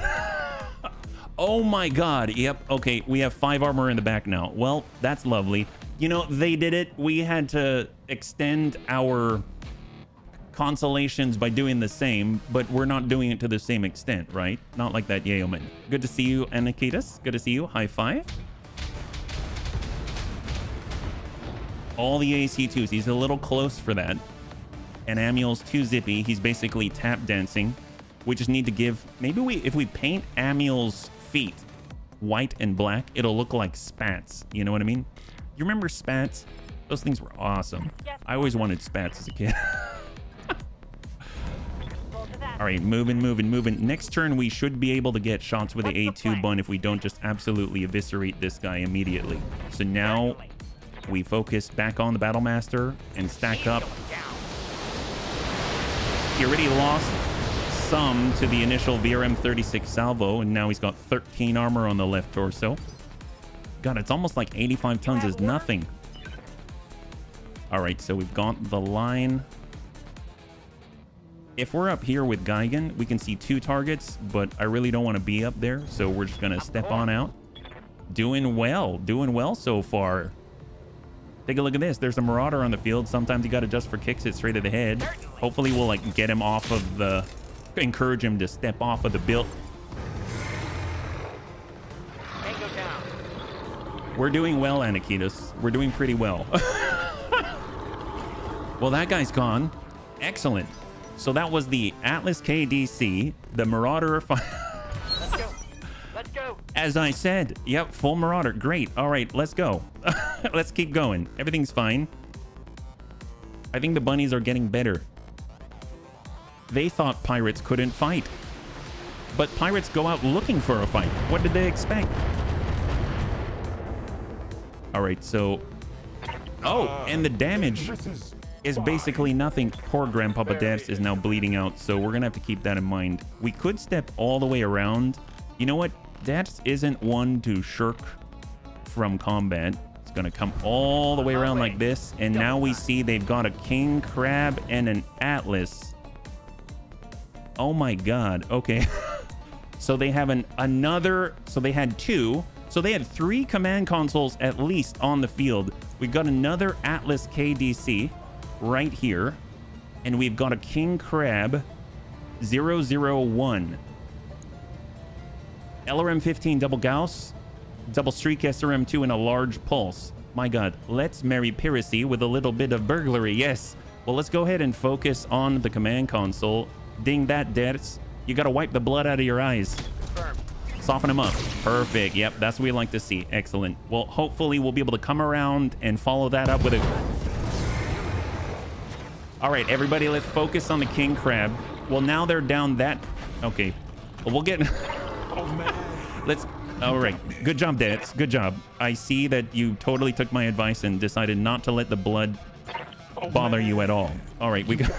Oh my god. Yep. Okay, we have 5 armor in the back now. Well, that's lovely. You know, they did it. We had to extend our consolations by doing the same, but we're not doing it to the same extent, right? Not like that, Yeoman. Good to see you, Anakitas. Good to see you. High five. All the AC2s. He's a little close for that. And Amiel's too zippy. He's basically tap dancing. We just need to give... Maybe if we paint Amiel's feet white and black, it'll look like spats. You know what I mean? You remember spats? Those things were awesome. I always wanted spats as a kid. All right, moving. Next turn, we should be able to get shots with the A2 bun if we don't just absolutely eviscerate this guy immediately. So now we focus back on the Battle Master and stack up. He already lost some to the initial VRM-36 salvo, and now he's got 13 armor on the left torso. God, it's almost like 85 tons is nothing. All right, so we've got the line. If we're up here with Geigen, we can see 2 targets, but I really don't want to be up there, so we're just going to step on out. Doing well so far. Take a look at this. There's a Marauder on the field. Sometimes you got to just for kicks it straight to the head. Hopefully we'll like get him off of the... encourage him to step off of the build. We're doing well, Anakitos. We're doing pretty well. Well, that guy's gone. Excellent. So that was the Atlas KDC, the Marauder. Let's go. As I said, yep, full Marauder. Great. All right, let's go. Let's keep going. Everything's fine. I think the bunnies are getting better. They thought pirates couldn't fight. But pirates go out looking for a fight. What did they expect? All right, so... Oh, and the damage is basically nothing. Poor Grandpapa Dance is now bleeding out, so we're gonna have to keep that in mind. We could step all the way around. You know what? Dance isn't one to shirk from combat. It's gonna come all the way around like this, and now we see they've got a King Crab and an Atlas. Oh my God. Okay. So they have another. So they had 2. So they had 3 command consoles at least on the field. We've got another Atlas KDC right here. And we've got a King Crab 001. LRM-15 double Gauss, double Streak SRM-2, and a large pulse. My God. Let's marry piracy with a little bit of burglary. Yes. Well, let's go ahead and focus on the command console. Ding that, Dets. You gotta wipe the blood out of your eyes. Soften them up. Perfect. Yep, that's what we like to see. Excellent. Well, hopefully we'll be able to come around and follow that up with a... All right, everybody, let's focus on the King Crab. Well, now they're down that... Okay. Well, we'll get... Oh, man. Let's... All right. Good job, Dets. Good job. I see that you totally took my advice and decided not to let the blood bother you at all. All right, we got...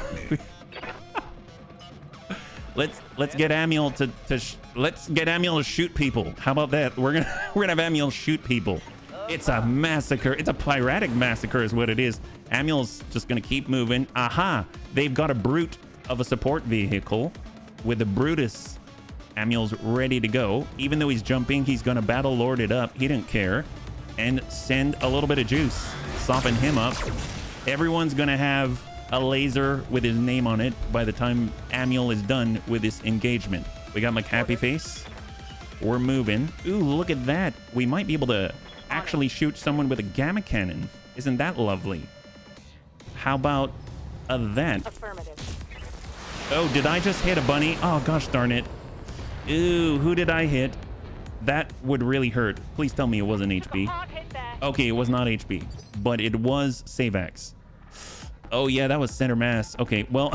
Let's get Amiel let's get Amiel to shoot people. How about that? We're gonna have Amiel shoot people. It's a massacre. It's a piratic massacre is what it is. Amiel's just gonna keep moving. Aha! They've got a brute of a support vehicle with a Brutus. Amiel's ready to go. Even though he's jumping, he's gonna battle lord it up. He didn't care. And send a little bit of juice. Soften him up. Everyone's gonna have a laser with his name on it by the time Amiel is done with this engagement. We got McHappy Face. We're moving. Ooh, look at that. We might be able to actually shoot someone with a gamma cannon. Isn't that lovely? How about that? Affirmative. Oh, did I just hit a bunny? Oh, gosh darn it. Ooh, who did I hit? That would really hurt. Please tell me it wasn't HB. Okay, it was not HB, but it was Savax. Oh yeah, that was center mass. Okay, well,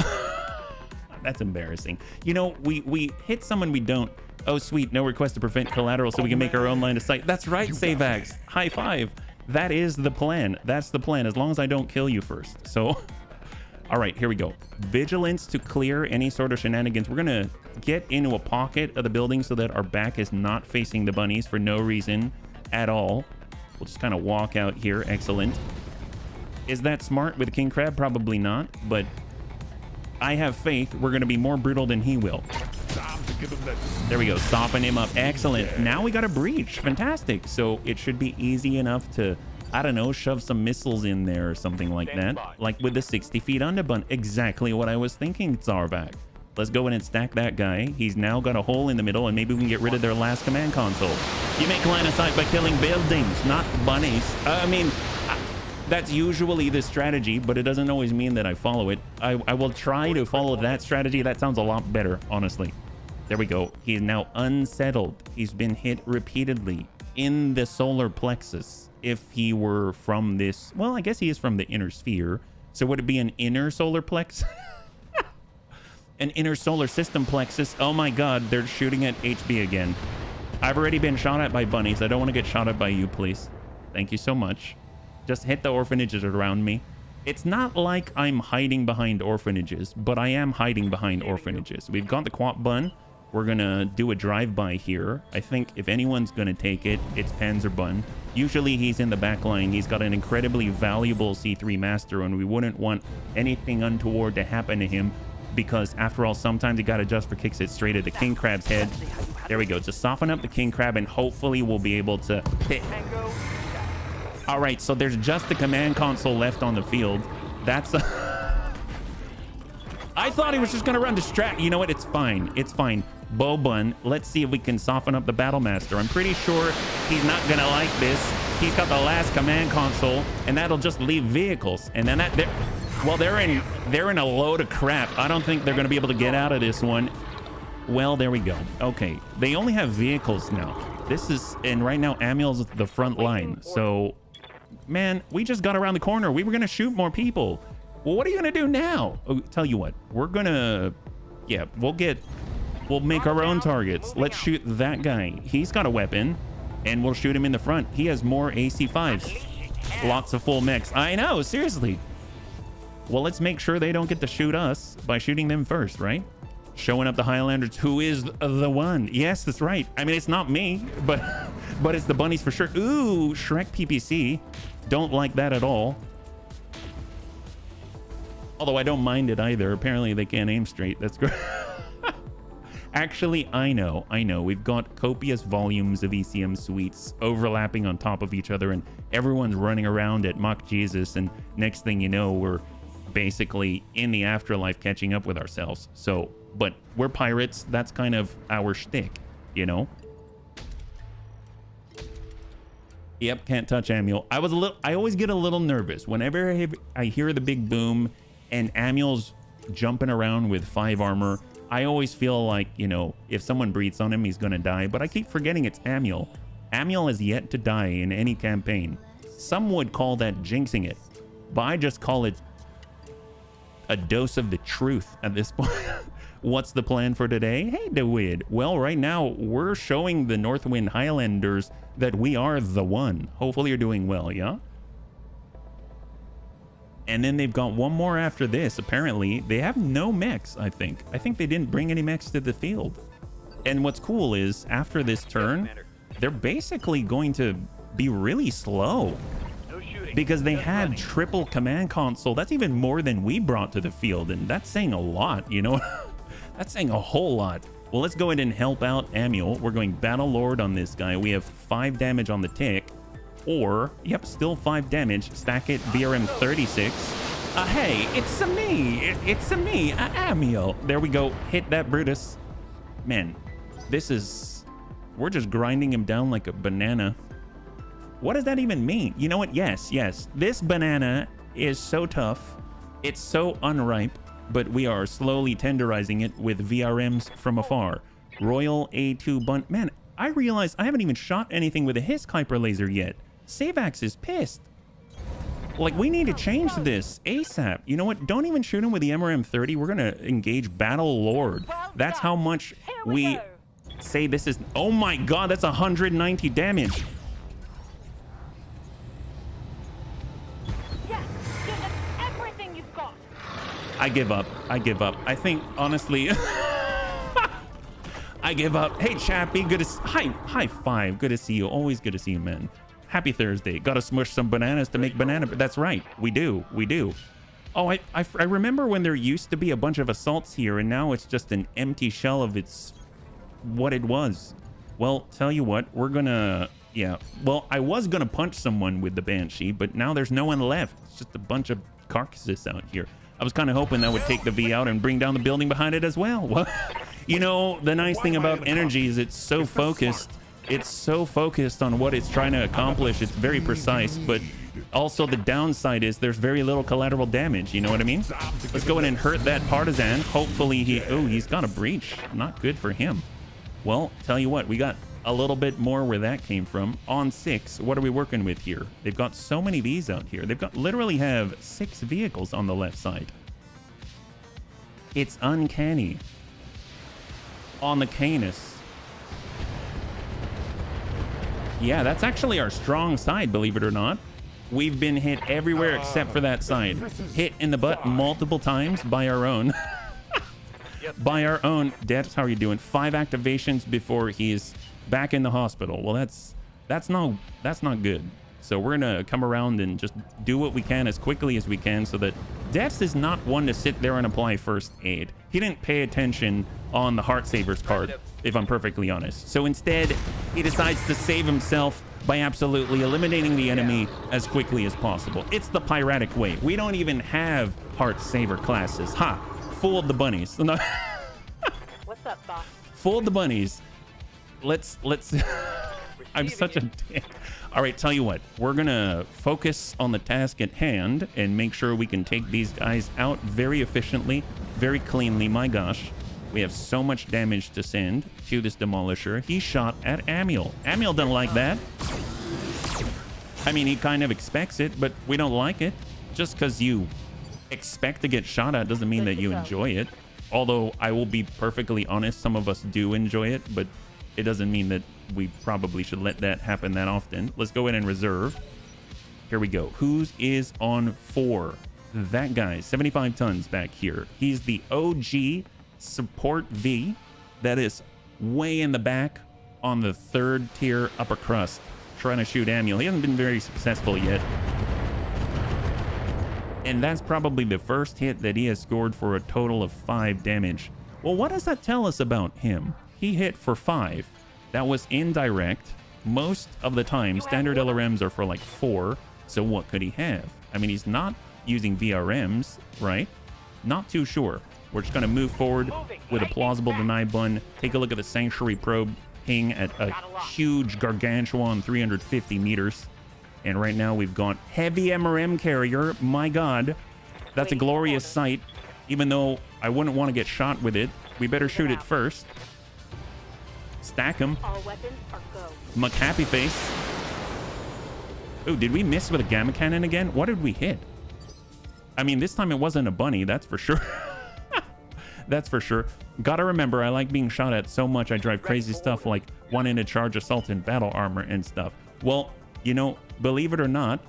that's embarrassing. You know, we hit someone we don't. Oh sweet, no request to prevent collateral so we can make our own line of sight. That's right, Savax. High five. That is the plan. That's the plan, as long as I don't kill you first. So, all right, here we go. Vigilance to clear any sort of shenanigans. We're gonna get into a pocket of the building so that our back is not facing the bunnies for no reason at all. We'll just kind of walk out here. Excellent. Is that smart with King Crab? Probably not, but I have faith we're going to be more brutal than he will. There we go. Soften him up. Excellent. Now we got a breach. Fantastic. So it should be easy enough to, I don't know, shove some missiles in there or something like that. Like with the 60 feet underbun. Exactly what I was thinking, Zarvac. Let's go in and stack that guy. He's now got a hole in the middle, and maybe we can get rid of their last command console. You make line of sight by killing buildings, not bunnies. I mean... That's usually the strategy, but it doesn't always mean that I follow it. I will try to follow that strategy. That sounds a lot better, honestly. There we go. He's now unsettled. He's been hit repeatedly in the solar plexus. if he were from this. Well, I guess he is from the inner sphere. So would it be an inner solar plex? An inner solar system plexus. Oh my god, they're shooting at HB again. I've already been shot at by bunnies. I don't want to get shot at by you, please. Thank you so much. Just hit the orphanages around me. It's not like I'm hiding behind orphanages, but I am hiding behind orphanages. We've got the Quap Bun. We're gonna do a drive-by here. I think if anyone's gonna take it, it's Panzer Bun. Usually he's in the back line. He's got an incredibly valuable C3 Master, and we wouldn't want anything untoward to happen to him, because after all, sometimes you gotta just for kicks it straight at the King Crab's head. There we go. Just soften up the King Crab, and hopefully we'll be able to hit. All right, so there's just the command console left on the field. That's I thought he was just gonna run distract. You know what? It's fine. It's fine. Bow Bun, let's see if we can soften up the Battle Master. I'm pretty sure he's not gonna like this. He's got the last command console, and that'll just leave vehicles. And then they're in a load of crap. I don't think they're gonna be able to get out of this one. Well, there we go. Okay, they only have vehicles now. And right now Amiel's the front line. So, man, we just got around the corner. We were gonna shoot more people. Well, what are you gonna do now? Oh, tell you what, we're gonna, yeah, we'll make our own targets. Let's shoot that guy. He's got a weapon, and we'll shoot him in the front. He has more AC5s. Lots of full mechs. I know, seriously. Well, let's make sure they don't get to shoot us by shooting them first, right? Showing up the Highlanders, who is the one. Yes, that's right. I mean, it's not me, but it's the bunnies for sure. Ooh, Shrek PPC. Don't like that at all. Although I don't mind it either. Apparently they can't aim straight. That's great. Actually, I know. We've got copious volumes of ECM suites overlapping on top of each other, and everyone's running around at Mach Jesus, and next thing you know, we're basically in the afterlife catching up with ourselves. So, but we're pirates. That's kind of our shtick, you know? Yep, can't touch Amiel. I always get a little nervous whenever I hear the big boom and Amiel's jumping around with 5 armor. I always feel like, you know, if someone breathes on him, he's gonna die. But I keep forgetting it's Amiel. Amiel has yet to die in any campaign. Some would call that jinxing it, but I just call it a dose of the truth at this point. What's the plan for today? Hey, DeWid. Well, right now, we're showing the Northwind Highlanders that we are the one. Hopefully you're doing well, yeah? And then they've got one more after this. Apparently, they have no mechs, I think. I think they didn't bring any mechs to the field. And what's cool is, after this turn, they're basically going to be really slow. Because they had triple command console. That's even more than we brought to the field. And that's saying a lot, you know? That's saying a whole lot. Well, let's go ahead and help out Amiel. We're going Battle Lord on this guy. We have 5 damage on the tick. Or, yep, still 5 damage. Stack it, VRM 36. Hey, it's a me. It's a me, Amiel. There we go. Hit that Brutus. Man, we're just grinding him down like a banana. What does that even mean? You know what? Yes. This banana is so tough. It's so unripe, but we are slowly tenderizing it with VRMs from afar. Royal A2 Bun. Man, I realize I haven't even shot anything with a Hiss Kuiper laser yet. Savax is pissed. Like, we need to change this ASAP. You know what? Don't even shoot him with the MRM-30. We're going to engage Battle Lord. That's how much we say this is. Oh my god, that's 190 damage. Yes, give us everything you've got. I give up. I think, honestly, I give up. Hey, Chappie, good to high five. Good to see you. Always good to see you, man. Happy Thursday. Got to smush some bananas to make banana. That's right. We do. Oh, I remember when there used to be a bunch of assaults here, and now it's just an empty shell of what it was. Well, tell you what, we're gonna, yeah. Well, I was gonna punch someone with the Banshee, but now there's no one left. It's just a bunch of carcasses out here. I was kind of hoping that would take the V out and bring down the building behind it as well. Well, you know, the nice thing about energy is it's so focused. It's so focused on what it's trying to accomplish. It's very precise, but also the downside is there's very little collateral damage. You know what I mean? Let's go in and hurt that partisan. Hopefully he's got a breach. Not good for him. Well, tell you what, we got a little bit more where that came from. On 6, what are we working with here? They've got so many Vs out here. They've got literally have 6 vehicles on the left side. It's uncanny. On the Canis. Yeah, that's actually our strong side, believe it or not. We've been hit everywhere except for that side. Hit in the butt multiple times by our own. By our own. Debs, how are you doing? 5 activations before he's back in the hospital. Well, that's not good. So we're gonna come around and just do what we can as quickly as we can so that Debs is not one to sit there and apply first aid. He didn't pay attention on the Heart Savers card, if I'm perfectly honest. So instead, he decides to save himself by absolutely eliminating the enemy as quickly as possible. It's the Piratic way. We don't even have Heart Saver classes. Ha! Fooled the bunnies. No. What's up, boss? Fooled the bunnies. Let's I'm such a dick. All right, tell you what, we're gonna focus on the task at hand and make sure we can take these guys out very efficiently, very cleanly. My gosh, we have so much damage to send to this demolisher. He shot at Amiel. Amiel doesn't like that. I mean, he kind of expects it, but we don't like it. Just because you expect to get shot at doesn't mean that you enjoy it. Although I will be perfectly honest, some of us do enjoy it, but it doesn't mean that we probably should let that happen that often. Let's go in and reserve. Here we go. Who's is on 4? That guy, 75 tons back here. He's the OG support V. That is way in the back on the 3rd tier upper crust, trying to shoot Amiel. He hasn't been very successful yet. And that's probably the first hit that he has scored for a total of 5 damage. Well, what does that tell us about him? He hit for 5. That was indirect. Most of the time, standard LRMs are for like 4. So what could he have? I mean, he's not using VRMs, right? Not too sure. We're just going to move forward with a plausible deny bun. Take a look at the Sanctuary probe ping at a huge gargantuan 350 meters. And right now we've got heavy MRM carrier. My God, that's a glorious sight. Even though I wouldn't want to get shot with it, we better shoot it first. Stack him. All weapons are go. McHappy face. Oh, did we miss with a gamma cannon again? What did we hit? I mean, this time it wasn't a bunny, that's for sure. That's for sure. Gotta remember, I like being shot at so much I drive crazy stuff like wanting to charge assault and battle armor and stuff. Well, you know, believe it or not,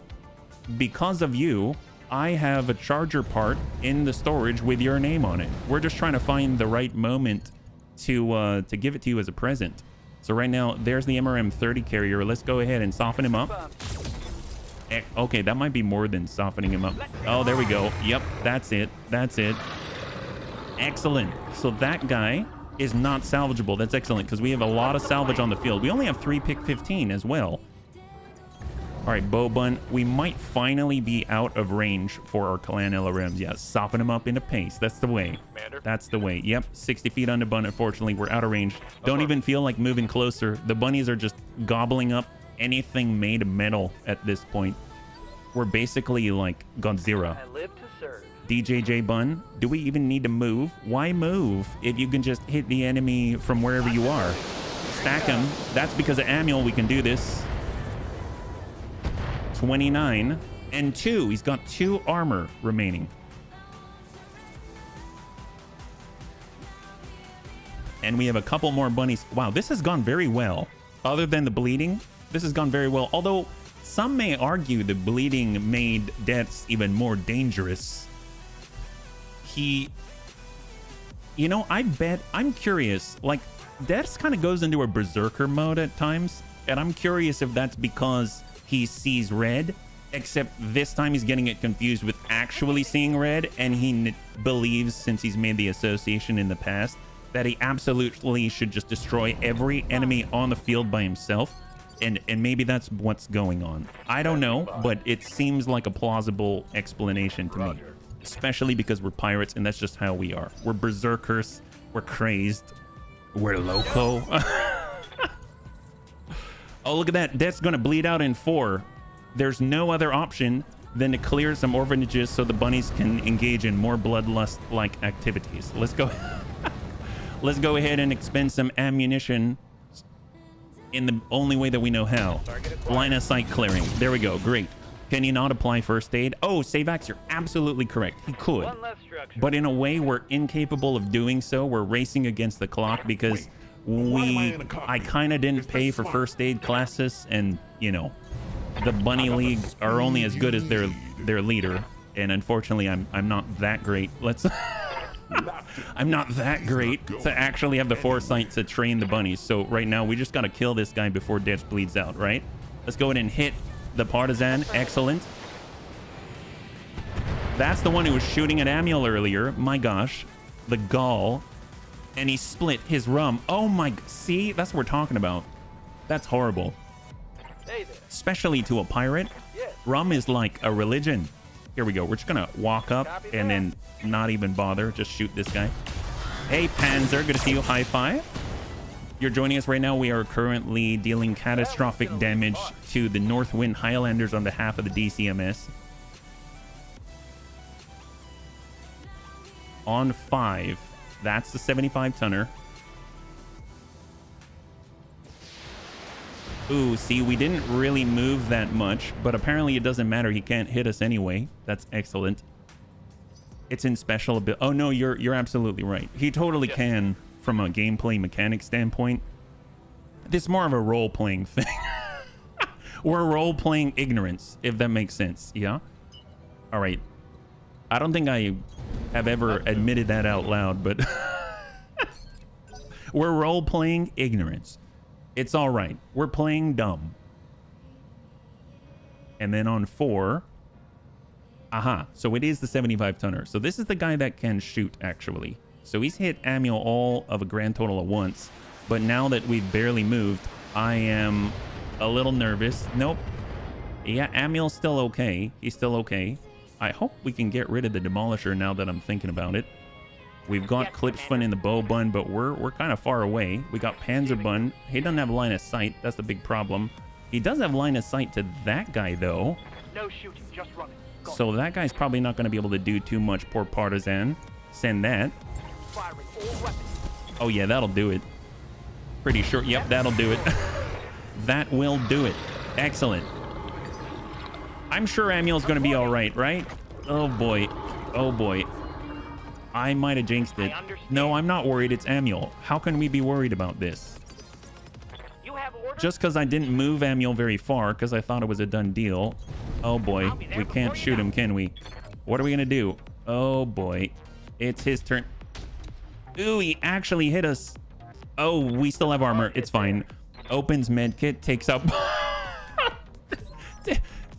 because of you, I have a charger part in the storage with your name on it. We're just trying to find the right moment to give it to you as a present. So right now, there's the MRM 30 carrier. Let's go ahead and soften him up. Okay, that might be more than softening him up. Oh, there we go. Yep, that's it. That's it. Excellent. So that guy is not salvageable. That's excellent because we have a lot of salvage on the field. We only have 3 pick 15 as well. All right, Bobun, we might finally be out of range for our clan LRMs. Yeah, soften them up into pace. That's the way. That's the way. Yep, 60 feet under bun. Unfortunately, we're out of range. Don't even feel like moving closer. The bunnies are just gobbling up anything made of metal at this point. We're basically like Godzilla. I live to serve. DJJ Bun, do we even need to move? Why move if you can just hit the enemy from wherever you are? Stack him. That's because of Amiel we can do this. 29 and 2. He's got 2 armor remaining. And we have a couple more bunnies. Wow, this has gone very well. Other than the bleeding, this has gone very well. Although some may argue the bleeding made deaths even more dangerous. You know, I bet, I'm curious, like, deaths kind of goes into a berserker mode at times. And I'm curious if that's because he sees red, except this time he's getting it confused with actually seeing red, and he believes, since he's made the association in the past, that he absolutely should just destroy every enemy on the field by himself, and maybe that's what's going on. I don't know, but it seems like a plausible explanation to me, especially because we're pirates, and that's just how we are. We're berserkers, we're crazed, we're loco. Oh, look at that. That's going to bleed out in 4. There's no other option than to clear some orphanages so the bunnies can engage in more bloodlust-like activities. Let's go. Let's go ahead and expend some ammunition. in the only way that we know how. Line of sight clearing. There we go. Great. Can he not apply first aid? Oh, Savax, you're absolutely correct. He could. One less structure. But in a way, we're incapable of doing so. We're racing against the clock because I kind of didn't pay for first aid classes, and you know, the bunny league are only as good as their leader, and unfortunately, I'm not that great. I'm not that great to actually have the foresight to train the bunnies. So right now, we just got to kill this guy before Ditch bleeds out, right? Let's go ahead and hit the partisan. Excellent. That's the one who was shooting at Amiel earlier. My gosh. The gall. And he split his rum. Oh my... See? That's what we're talking about. That's horrible. Hey there. Especially to a pirate. Yes. Rum is like a religion. Here we go. We're just gonna walk up and then not even bother. Just shoot this guy. Hey, Panzer. Good to see you. High five. You're joining us right now. We are currently dealing catastrophic damage to the Northwind Highlanders on behalf of the DCMS. On 5. That's the 75-tonner. Ooh, see, we didn't really move that much, but apparently it doesn't matter. He can't hit us anyway. That's excellent. It's in special ability. Oh, no, you're absolutely right. He totally can from a gameplay mechanic standpoint. This is more of a role-playing thing. We're role-playing ignorance, if that makes sense. Yeah? All right. I don't think I have ever admitted that out loud, but we're role-playing ignorance. It's all right. We're playing dumb. And then on 4. Aha. So it is the 75-tonner. So this is the guy that can shoot, actually. So he's hit Amiel all of a grand total of once. But now that we've barely moved, I am a little nervous. Nope. Yeah, Amiel's still okay. He's still okay. I hope we can get rid of the Demolisher now that I'm thinking about it. We've got Clipsfun in the bow bun, but we're kind of far away. We got Panzer bun. He doesn't have line of sight. That's the big problem. He does have line of sight to that guy, though. No shooting, just running. So that guy's probably not going to be able to do too much. Poor partisan. Send that. Firing all weapons. Oh, yeah, that'll do it. Pretty sure. Yep, that'll do it. That will do it. Excellent. I'm sure Amiel's going to be all right, right? Oh, boy. Oh, boy. I might have jinxed it. No, I'm not worried. It's Amiel. How can we be worried about this? You have orders? Just because I didn't move Amiel very far because I thought it was a done deal. Oh, boy. We can't shoot him, can we? What are we going to do? Oh, boy. It's his turn. Ooh, he actually hit us. Oh, we still have armor. It's fine. Opens medkit, takes up...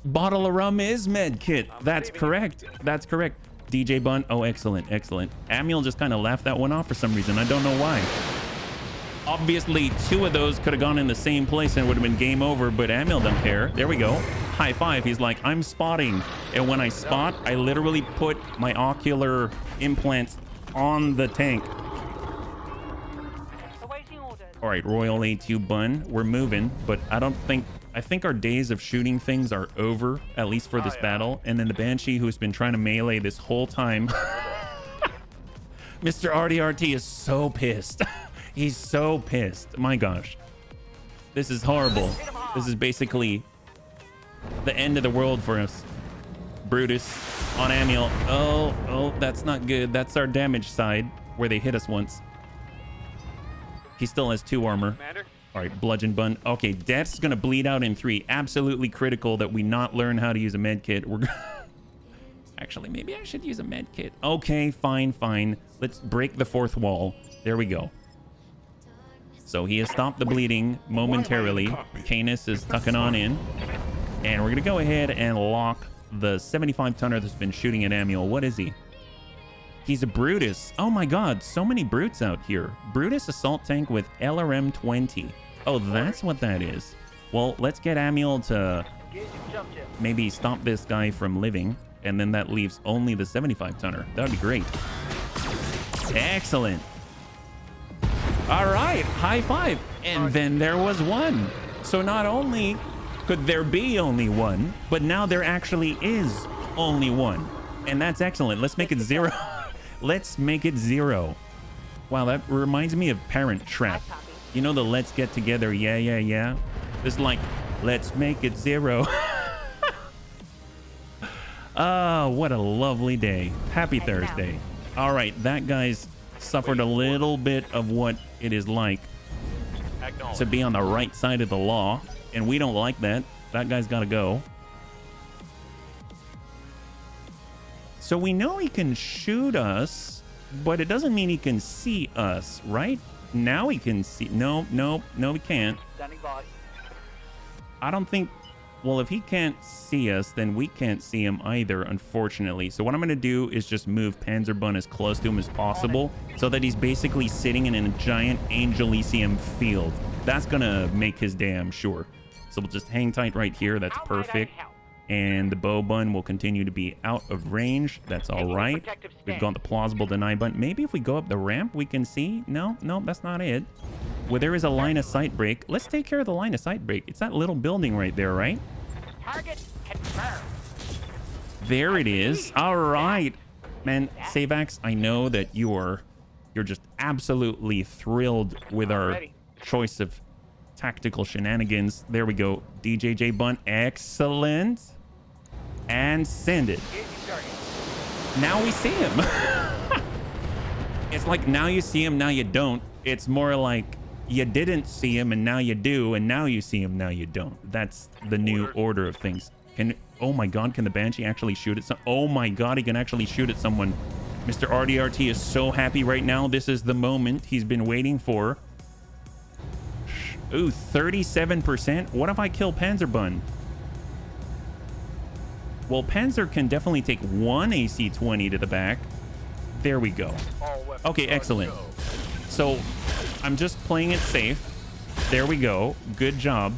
Bottle of rum is medkit. That's correct. That's correct. DJ Bun. Oh, excellent. Excellent. Amiel just kind of laughed that one off for some reason. I don't know why. Obviously, 2 of those could have gone in the same place and it would have been game over, but Amiel don't care. There we go. High five. He's like, I'm spotting. And when I spot, I literally put my ocular implants on the tank. Awaiting orders. All right, Royal A2 Bun. We're moving, but I think our days of shooting things are over, at least for this battle. And then the Banshee, who's been trying to melee this whole time. Mr. RDRT is so pissed. He's so pissed. My gosh. This is horrible. This is basically the end of the world for us. Brutus on Amiel. Oh, that's not good. That's our damage side, where they hit us once. He still has 2 armor. Commander? All right, bludgeon bun. Okay, Death's gonna bleed out in 3. Absolutely critical that we not learn how to use a med kit. We're actually, maybe I should use a med kit. Okay, fine. Let's break the 4th wall. There we go. So he has stopped the bleeding momentarily. Canis is tucking on in, and we're gonna go ahead and lock the 75-tonner that's been shooting at Amiel. What is he? He's a Brutus. Oh my god, so many brutes out here. Brutus assault tank with LRM 20. Oh, that's what that is. Well, let's get Amiel to maybe stop this guy from living, and then that leaves only the 75-tonner. That would be great. Excellent. All right, high five. And then there was 1. So not only could there be only 1, but now there actually is only 1. And that's excellent. Let's make it 0. Let's make it 0. Wow, that reminds me of Parent Trap. You know the let's get together, yeah, yeah, yeah? It's like, let's make it 0. Oh, what a lovely day. Happy Thursday. All right, that guy's suffered a little bit of what it is like to be on the right side of the law, and we don't like that. That guy's got to go. So we know he can shoot us, but it doesn't mean he can see us, right? Now he can see. No, he can't. Standing by. I don't think... Well, if he can't see us, then we can't see him either, unfortunately. So what I'm going to do is just move Panzerbun as close to him as possible so that he's basically sitting in a giant Angel Elysium field. That's going to make his day, I'm sure. So we'll just hang tight right here. That's perfect. And the bow bun will continue to be out of range. That's all right. We've got the plausible deny button. Maybe if we go up the ramp, we can see. No, that's not it. Well, there is a line of sight break. Let's take care of the line of sight break. It's that little building right there, right? Target confirmed. There it is. All right. Man, Savax, I know that you're just absolutely thrilled with our choice of tactical shenanigans. There we go. DJJ Bun. Excellent. And send it. Now we see him. It's like now you see him, now you don't. It's more like you didn't see him and now you do, and now you see him, now you don't. That's the new order of things. Oh my god, can the Banshee actually shoot at oh my god, he can actually shoot at someone. Mr. RDRT is so happy right now. This is the moment he's been waiting for. Ooh, 37%. What if I kill Panzerbun? Well, Panzer can definitely take one AC-20 to the back. There we go. Okay, excellent. So I'm just playing it safe. There we go. Good job.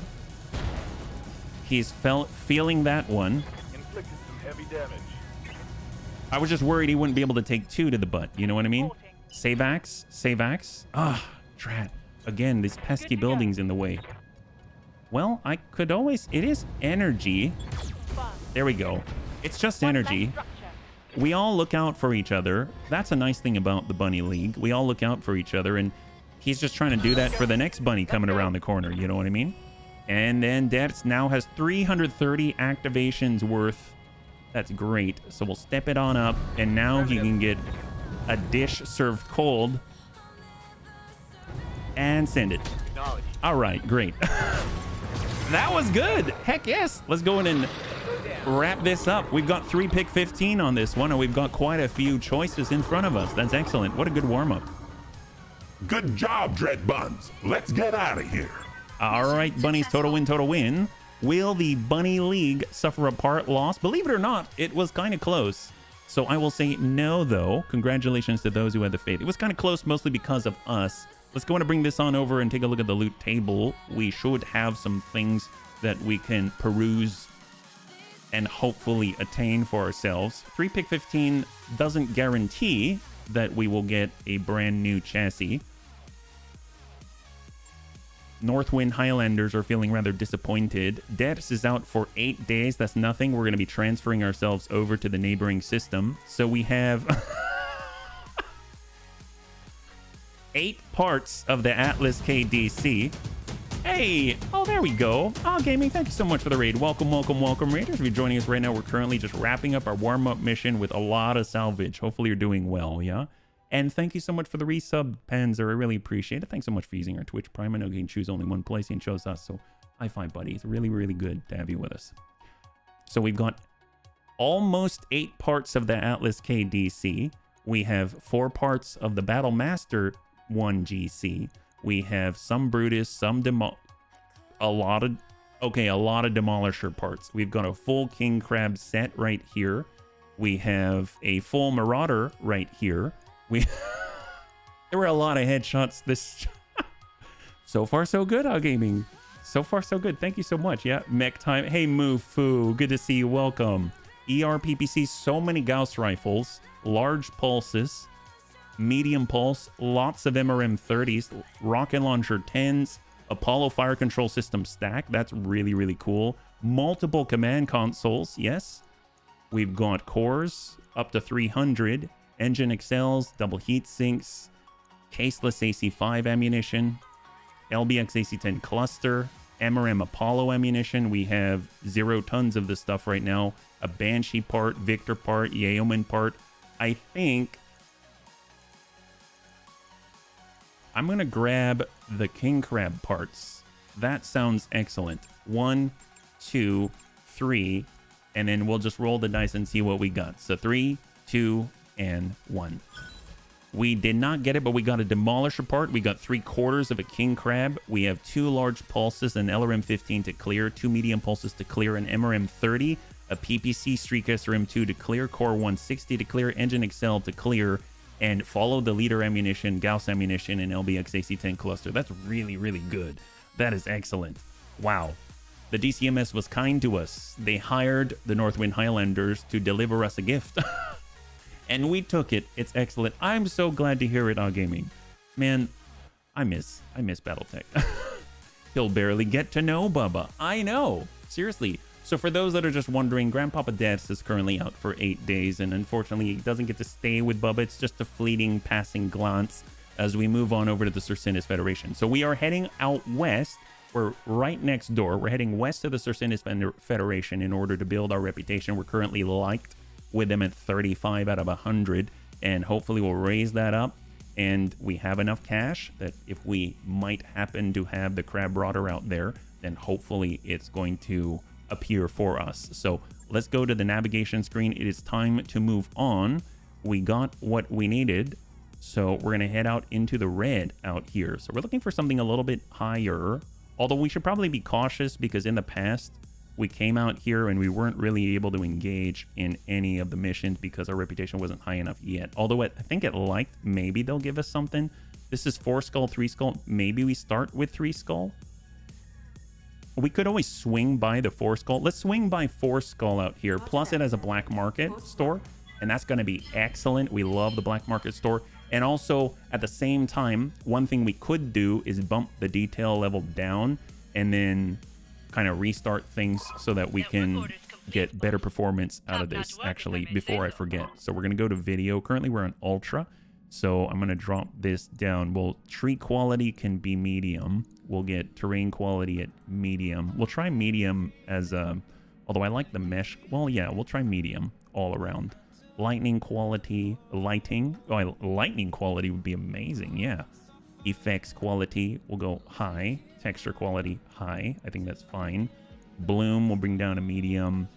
He's feeling that one. Inflicted some heavy damage. I was just worried he wouldn't be able to take 2 to the butt. You know what I mean? Savax. Ah, drat. Again, these pesky buildings in the way. Well, I could always... It is energy. There we go. It's just energy. We all look out for each other. That's a nice thing about the Bunny League. We all look out for each other, and he's just trying to do that for the next bunny coming around the corner. You know what I mean? And then Debs now has 330 activations worth. That's great. So we'll step it on up, and now he can get a dish served cold and send it. All right, great. That was good. Heck yes. Let's go in and wrap this up. We've got 3 pick 15 on this one, and we've got quite a few choices in front of us. That's excellent. What a good warm-up. Good job, Dread Buns. Let's get out of here. All right, bunnies, total win, total win. Will the Bunny League suffer a part loss? Believe it or not, it was kind of close. So I will say no, though. Congratulations to those who had the faith. It was kind of close, mostly because of us. Let's go and bring this on over and take a look at the loot table. We should have some things that we can peruse and hopefully attain for ourselves. 3 pick 15 doesn't guarantee that we will get a brand new chassis. Northwind Highlanders are feeling rather disappointed. Debs is out for 8 days. That's nothing. We're going to be transferring ourselves over to the neighboring system. So we have 8 parts of the Atlas KDC. Hey, oh, there we go. Oh, Gaming, thank you so much for the raid. Welcome, Raiders. If you're joining us right now, we're currently just wrapping up our warm-up mission with a lot of salvage. Hopefully you're doing well, yeah? And thank you so much for the resub, Panzer. I really appreciate it. Thanks so much for using our Twitch Prime. I know you can choose only one place and chose us, so high five, buddy. It's really, really good to have you with us. So we've got almost 8 parts of the Atlas KDC. We have 4 parts of the Battle Master 1GC. We have some Brutus, a lot of Demolisher parts. We've got a full King Crab set right here. We have a full Marauder right here. There were a lot of headshots this so far so good, Gaming. So far so good. Thank you so much. Yeah, mech time. Hey Mufu, good to see you. Welcome. ERPPC, so many Gauss rifles, large pulses, medium pulse, lots of MRM 30s, rocket launcher 10s, Apollo fire control system stack. That's really, really cool. Multiple command consoles. Yes. We've got cores up to 300. Engine excels, double heat sinks, caseless AC5 ammunition. LBX AC-10 cluster, MRM Apollo ammunition. We have 0 tons of this stuff right now. A Banshee part, Victor part, Yeoman part. I think I'm going to grab the King Crab parts. That sounds excellent. 1, 2, 3, and then we'll just roll the dice and see what we got. So 3, 2, and 1. We did not get it, but we got a Demolisher part. We got 3/4 of a King Crab. We have 2 large pulses, an LRM-15 to clear, 2 medium pulses to clear, an MRM-30, a PPC Streak SRM-2 to clear, Core 160 to clear, Engine Excel to clear, and follow the leader ammunition, Gauss ammunition, and LBX AC-10 cluster. That's really, really good. That is excellent. Wow. The DCMS was kind to us. They hired the Northwind Highlanders to deliver us a gift. And we took it. It's excellent. I'm so glad to hear it on gaming. Man, I miss Battletech. He'll barely get to know Bubba. I know. Seriously. So for those that are just wondering, Grandpapa Deaths is currently out for 8 days, and unfortunately he doesn't get to stay with Bubba. It's just a fleeting passing glance as we move on over to the Circinus Federation. So we are heading out west. We're right next door. We're heading west to the Circinus Federation in order to build our reputation. We're currently liked with them at 35 out of 100, and hopefully we'll raise that up, and we have enough cash that if we might happen to have the crab rotter out there, then hopefully it's going to appear for us. So let's go to the navigation screen. It is time to move on. We got what we needed, so we're gonna head out into the red out here. So we're looking for something a little bit higher, although we should probably be cautious because in the past we came out here and we weren't really able to engage in any of the missions because our reputation wasn't high enough yet. Although I think it liked, maybe they'll give us something. This is 4 skull, 3 skull. Maybe we start with 3 skull. We could always swing by the 4 skull. Let's swing by 4 skull out here. Plus it has a black market store, and that's going to be excellent. We love the black market store. And also at the same time, one thing we could do is bump the detail level down and then kind of restart things so that we can get better performance out of this actually before I forget. So we're going to go to video. Currently we're on ultra, so I'm going to drop this down. Well, tree quality can be medium. We'll get terrain quality at medium. We'll try medium as although I like the mesh. Well, yeah, we'll try medium all around. Lightning quality, lightning quality would be amazing. Yeah. Effects quality will go high. Texture quality high. I think that's fine. Bloom will bring down a medium,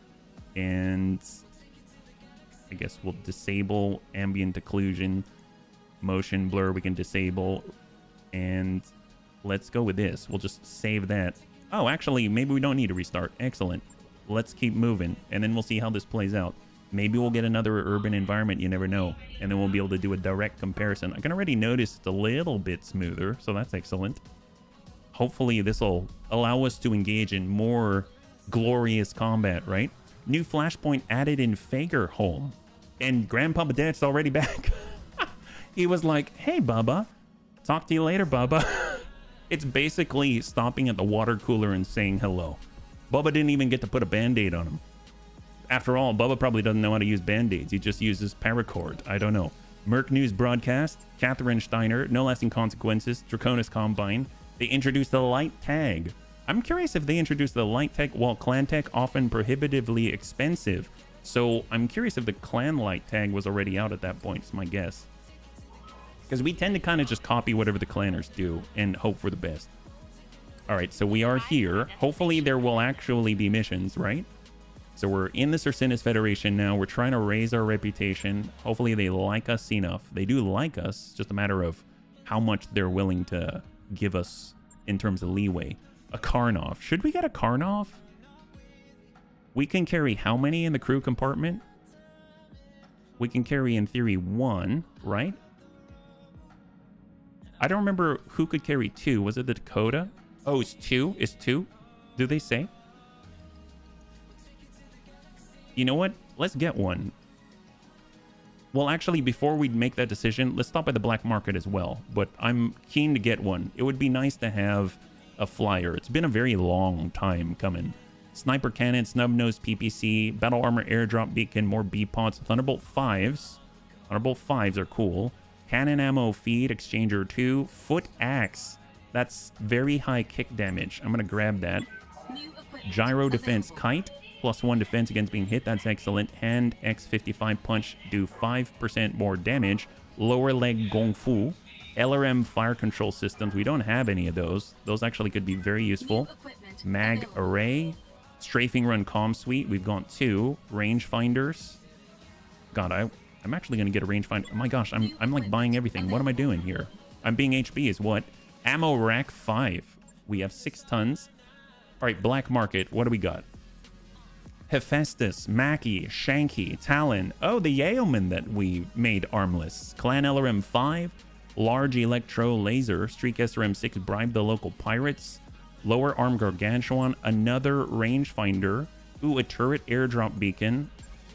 and I guess we'll disable ambient occlusion. Motion blur we can disable, and let's go with this. We'll just save that. Oh, actually, maybe we don't need to restart. Excellent. Let's keep moving, and then we'll see how this plays out. Maybe we'll get another urban environment, you never know. And then we'll be able to do a direct comparison. I can already notice it's a little bit smoother, so that's excellent. Hopefully this will allow us to engage in more glorious combat, right? New flashpoint added in Fagerholm. And Grandpapa Dad's already back. He was like, hey, Bubba. Talk to you later, Bubba. It's basically stopping at the water cooler and saying hello. Bubba didn't even get to put a band-aid on him. After all, Bubba probably doesn't know how to use band-aids. He just uses paracord. I don't know. Merc News Broadcast, Catherine Steiner, No Lasting Consequences, Draconis Combine. They introduced the light tag. I'm curious if they introduced the light tag. Well, clan tech often prohibitively expensive. So I'm curious if the clan light tag was already out at that point. It's my guess. Because we tend to kind of just copy whatever the clanners do and hope for the best. All right, so we are here. Hopefully there will actually be missions, right? So we're in the Circinus Federation now. We're trying to raise our reputation. Hopefully they like us enough. They do like us. It's just a matter of how much they're willing to give us in terms of leeway. A Karnov. Should we get a Karnov? We can carry how many in the crew compartment? We can carry, in theory, 1, right? I don't remember who could carry 2. Was it the Dakota? Oh, it's 2? It's 2? Do they say? You know what? Let's get one. Well, actually, before we make that decision, let's stop at the black market as well. But I'm keen to get one. It would be nice to have a flyer. It's been a very long time coming. Sniper cannon, snub-nosed PPC, battle armor airdrop beacon, more B-pods, Thunderbolt 5s. Thunderbolt 5s are cool. Cannon ammo feed, exchanger 2, foot axe. That's very high kick damage. I'm going to grab that. Gyro defense kite, +1 defense against being hit. That's excellent. Hand X55 punch, do 5% more damage. Lower leg gong fu. LRM fire control systems. We don't have any of those. Those actually could be very useful. Mag array. Strafing run comm suite. We've got 2. Rangefinders. God, I'm actually going to get a rangefinder. Oh my gosh, I'm like buying everything. What am I doing here? I'm being HB is what? Ammo rack 5. We have 6 tons. All right, black market. What do we got? Hephaestus, Mackie, Shanky, Talon. Oh, the Yeoman that we made armless. Clan LRM 5. Large Electro Laser. Streak SRM 6. Bribe the local pirates. Lower Arm Gargantuan. Another rangefinder. Ooh, a turret airdrop beacon.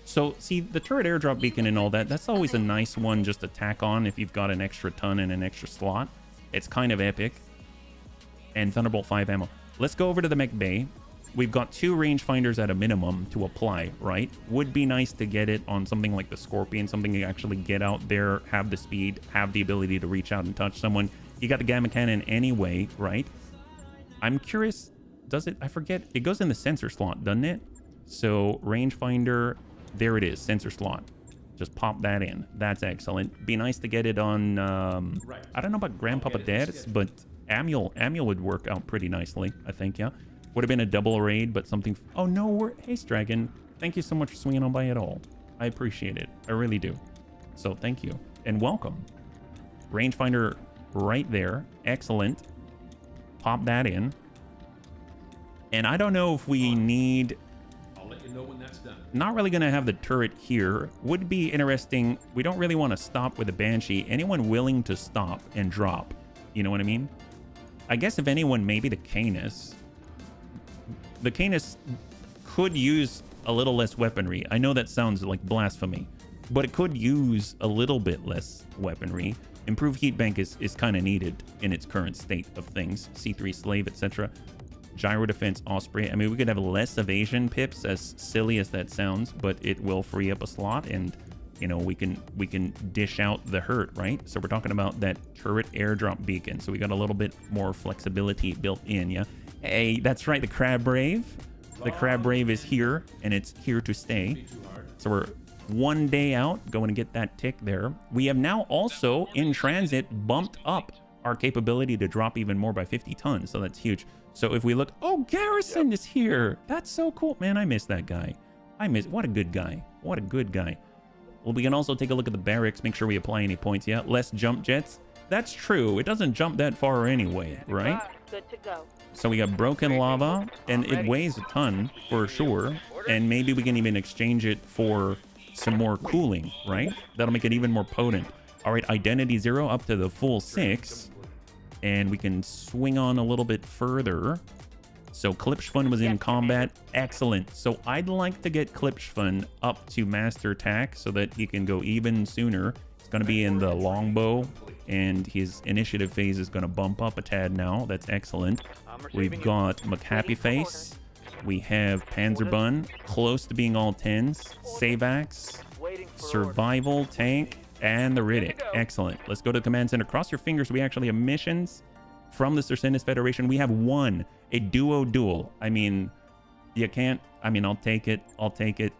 So, see, the turret airdrop beacon and all that, that's always a nice one just to tack on if you've got an extra ton and an extra slot. It's kind of epic. And Thunderbolt 5 ammo. Let's go over to the mech bay. We've got 2 rangefinders at a minimum to apply, right? Would be nice to get it on something like the Scorpion, something you actually get out there, have the speed, have the ability to reach out and touch someone. You got the Gamma Cannon anyway, right? I'm curious, does it? I forget. It goes in the sensor slot, doesn't it? So, rangefinder, there it is, sensor slot. Just pop that in. That's excellent. Be nice to get it on, I don't know about Grandpapa Dad's, but Amuel would work out pretty nicely, I think, yeah. Would have been a double raid, but something... Oh, no, we're... Haste Dragon, thank you so much for swinging on by at all. I appreciate it. I really do. So, thank you. And welcome. Rangefinder right there. Excellent. Pop that in. And I don't know if we need... I'll let you know when that's done. Not really going to have the turret here. Would be interesting. We don't really want to stop with a Banshee. Anyone willing to stop and drop? You know what I mean? I guess if anyone, maybe the Canis. The Canis could use a little less weaponry. I know that sounds like blasphemy, but it could use a little bit less weaponry. Improved heat bank is kind of needed in its current state of things. C3 slave, etc. Gyro defense Osprey. I mean, we could have less evasion pips, as silly as that sounds, but it will free up a slot, and you know, we can dish out the hurt, right? So we're talking about that turret airdrop beacon. So we got a little bit more flexibility built in, yeah. Hey, that's right, the Crab Brave. The Crab Brave is here, and it's here to stay. So we're 1 day out, going to get that tick there. We have now also, in transit, bumped up our capability to drop even more by 50 tons, so that's huge. So if we look... Oh, Garrison is here! That's so cool. Man, I miss that guy. What a good guy. What a good guy. Well, we can also take a look at the barracks, make sure we apply any points. Yeah, less jump jets. That's true. It doesn't jump that far anyway, right? Good to go. So we got broken lava, and it weighs a ton for sure. And maybe we can even exchange it for some more cooling, right? That'll make it even more potent. All right, Identity 0 up to the full 6. And we can swing on a little bit further. So Klipschfun was in combat. Excellent. So I'd like to get Klipschfun up to Master Attack so that he can go even sooner. He's going to be in the longbow, and his initiative phase is going to bump up a tad now. That's excellent. We've got McHappy Face. We have Panzerbun, close to being all 10s. Savax, Survival Tank, and the Riddick. Excellent. Let's go to the command center. Cross your fingers. We actually have missions from the Circinus Federation. We have one, a duo duel. I mean, you can't... I mean, I'll take it. I'll take it.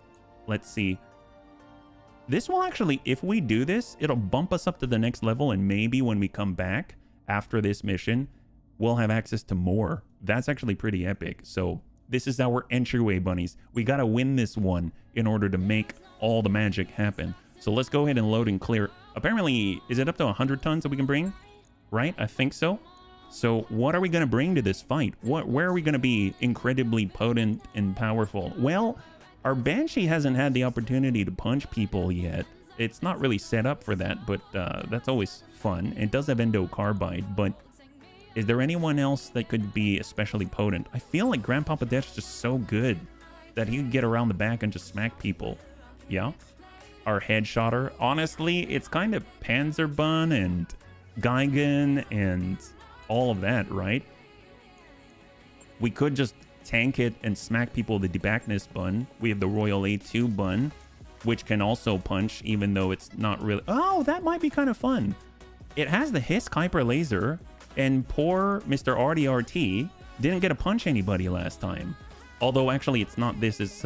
Let's see. This will actually, if we do this, it'll bump us up to the next level, and maybe when we come back after this mission, we'll have access to more. That's actually pretty epic. So this is our entryway, bunnies. We got to win this one in order to make all the magic happen. So let's go ahead and load and clear. Apparently, is it up to 100 tons that we can bring? Right? I think so. So what are we going to bring to this fight? Where are we going to be incredibly potent and powerful? Well, our Banshee hasn't had the opportunity to punch people yet. It's not really set up for that, but that's always fun. It does have endo carbide, but is there anyone else that could be especially potent? I feel like Grandpapa Death's just so good that he could get around the back and just smack people. Yeah? Our headshotter. Honestly, it's kind of Panzerbun and Geigen and all of that, right? We could just tank it and smack people with the Debacnus bun. We have the Royal A2 bun, which can also punch, even though it's not really... Oh, that might be kind of fun. It has the Hiss Kuiper laser. And poor Mr. RDRT didn't get to punch anybody last time. Although actually it's not this, it's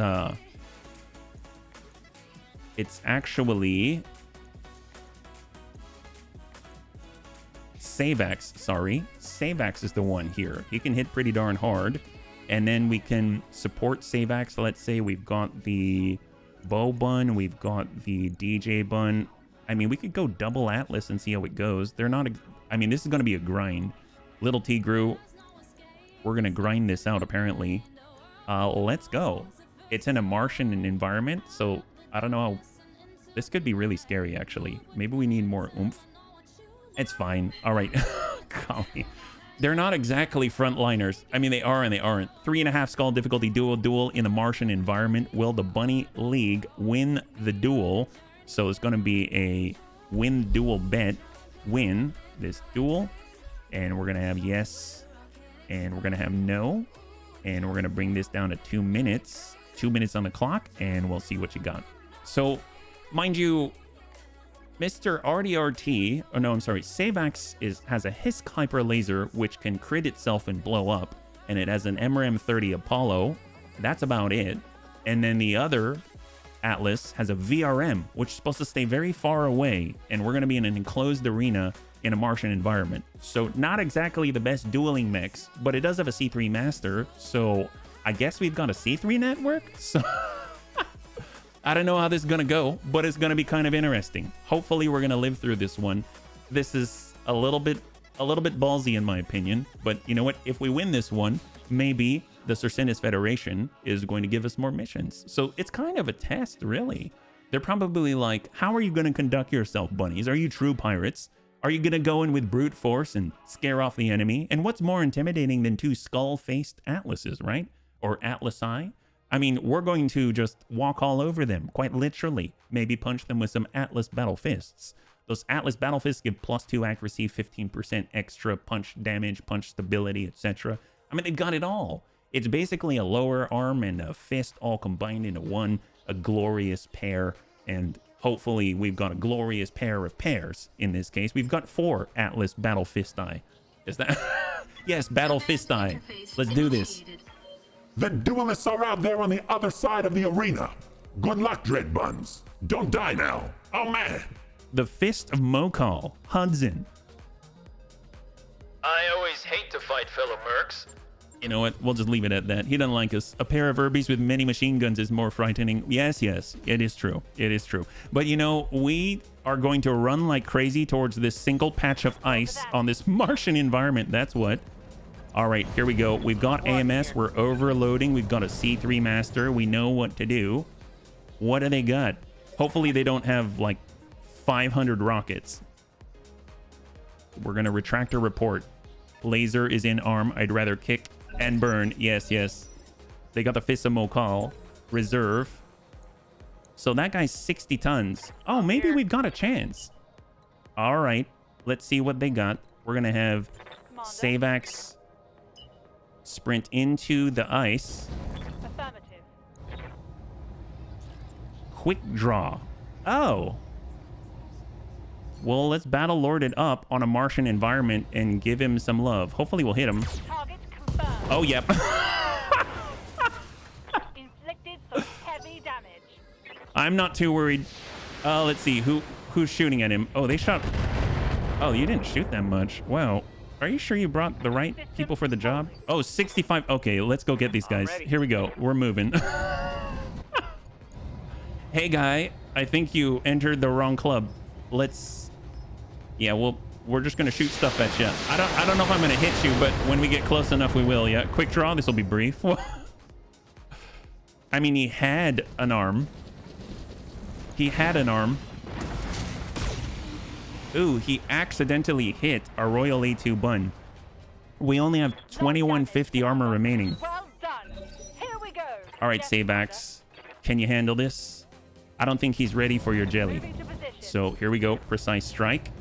actually Savax, sorry. Savax is the one here. He can hit pretty darn hard. And then we can support Savax. Let's say we've got the bow bun, we've got the DJ bun. I mean, we could go double Atlas and see how it goes. They're not, I mean, this is going to be a grind. Little Tigru, we're going to grind this out apparently. Let's go. It's in a Martian environment, so I don't know how... This could be really scary, actually. Maybe we need more oomph. It's fine. All right. Golly. They're not exactly frontliners. I mean, they are and they aren't. 3.5 skull difficulty duel in the Martian environment. Will the Bunny League win the duel? So it's going to be a win duel bet. Win this duel. And we're going to have yes. And we're going to have no. And we're going to bring this down to 2 minutes. 2 minutes on the clock. And we'll see what you got. So, mind you, Mr. RDRT, oh no, I'm sorry, Savax has a Hisk Hyper Laser, which can crit itself and blow up, and it has an MRM-30 Apollo. That's about it. And then the other Atlas has a VRM, which is supposed to stay very far away, and we're going to be in an enclosed arena in a Martian environment. So not exactly the best dueling mechs, but it does have a C3 Master, so I guess we've got a C3 network? So... I don't know how this is going to go, but it's going to be kind of interesting. Hopefully we're going to live through this one. This is a little bit ballsy in my opinion, but you know what? If we win this one, maybe the Circinus Federation is going to give us more missions. So it's kind of a test, really. They're probably like, how are you going to conduct yourself, bunnies? Are you true pirates? Are you going to go in with brute force and scare off the enemy? And what's more intimidating than 2 skull-faced Atlases, right? Or Atlas-I? I mean, we're going to just walk all over them, quite literally. Maybe punch them with some Atlas Battle Fists. Those Atlas Battle Fists give +2 accuracy, 15% extra punch damage, punch stability, etc. I mean, they've got it all. It's basically a lower arm and a fist all combined into one, a glorious pair. And hopefully we've got a glorious pair of pairs in this case. We've got 4 Atlas Battle Fisti. Is that... Yes, Battle Fisti. Let's do this. The duelists are out there on the other side of the arena. Good luck, Dread Buns. Don't die now. Oh, man. The Fist of Mokal, Hudson. I always hate to fight fellow mercs. You know what? We'll just leave it at that. He doesn't like us. A pair of Urbies with many machine guns is more frightening. Yes, yes, it is true. It is true. But you know, we are going to run like crazy towards this single patch of ice on this Martian environment. That's what. All right, here we go. We've got AMS. We're overloading. We've got a C3 Master. We know what to do. What do they got? Hopefully they don't have like 500 rockets. We're going to retractor report. Laser is in arm. I'd rather kick and burn. Yes, yes. They got the Fist of Mokal. Reserve. So that guy's 60 tons. Oh, maybe we've got a chance. All right. Let's see what they got. We're going to have Savax sprint into the ice. Affirmative. Quick draw. Oh. Well, let's Battle Lord it up on a Martian environment and give him some love. Hopefully we'll hit him. Target confirmed. Oh, yep. Inflicted some heavy damage. I'm not too worried. Let's see. Who's shooting at him? Oh, they shot... Oh, you didn't shoot that much. Wow. Are you sure you brought the right people for the job? Oh, 65. Okay, let's go get these guys. Here we go. We're moving. Hey, guy. I think you entered the wrong club. Let's... Yeah, well, we're just going to shoot stuff at you. I don't know if I'm going to hit you, but when we get close enough, we will. Yeah, quick draw. This will be brief. I mean, he had an arm. He had an arm. Ooh, he accidentally hit our Royal A2 bun. We only have 2150 armor remaining. Well done. Here we go. All right, Savax. Can you handle this? I don't think he's ready for your jelly. Moving to position. So here we go. Precise strike.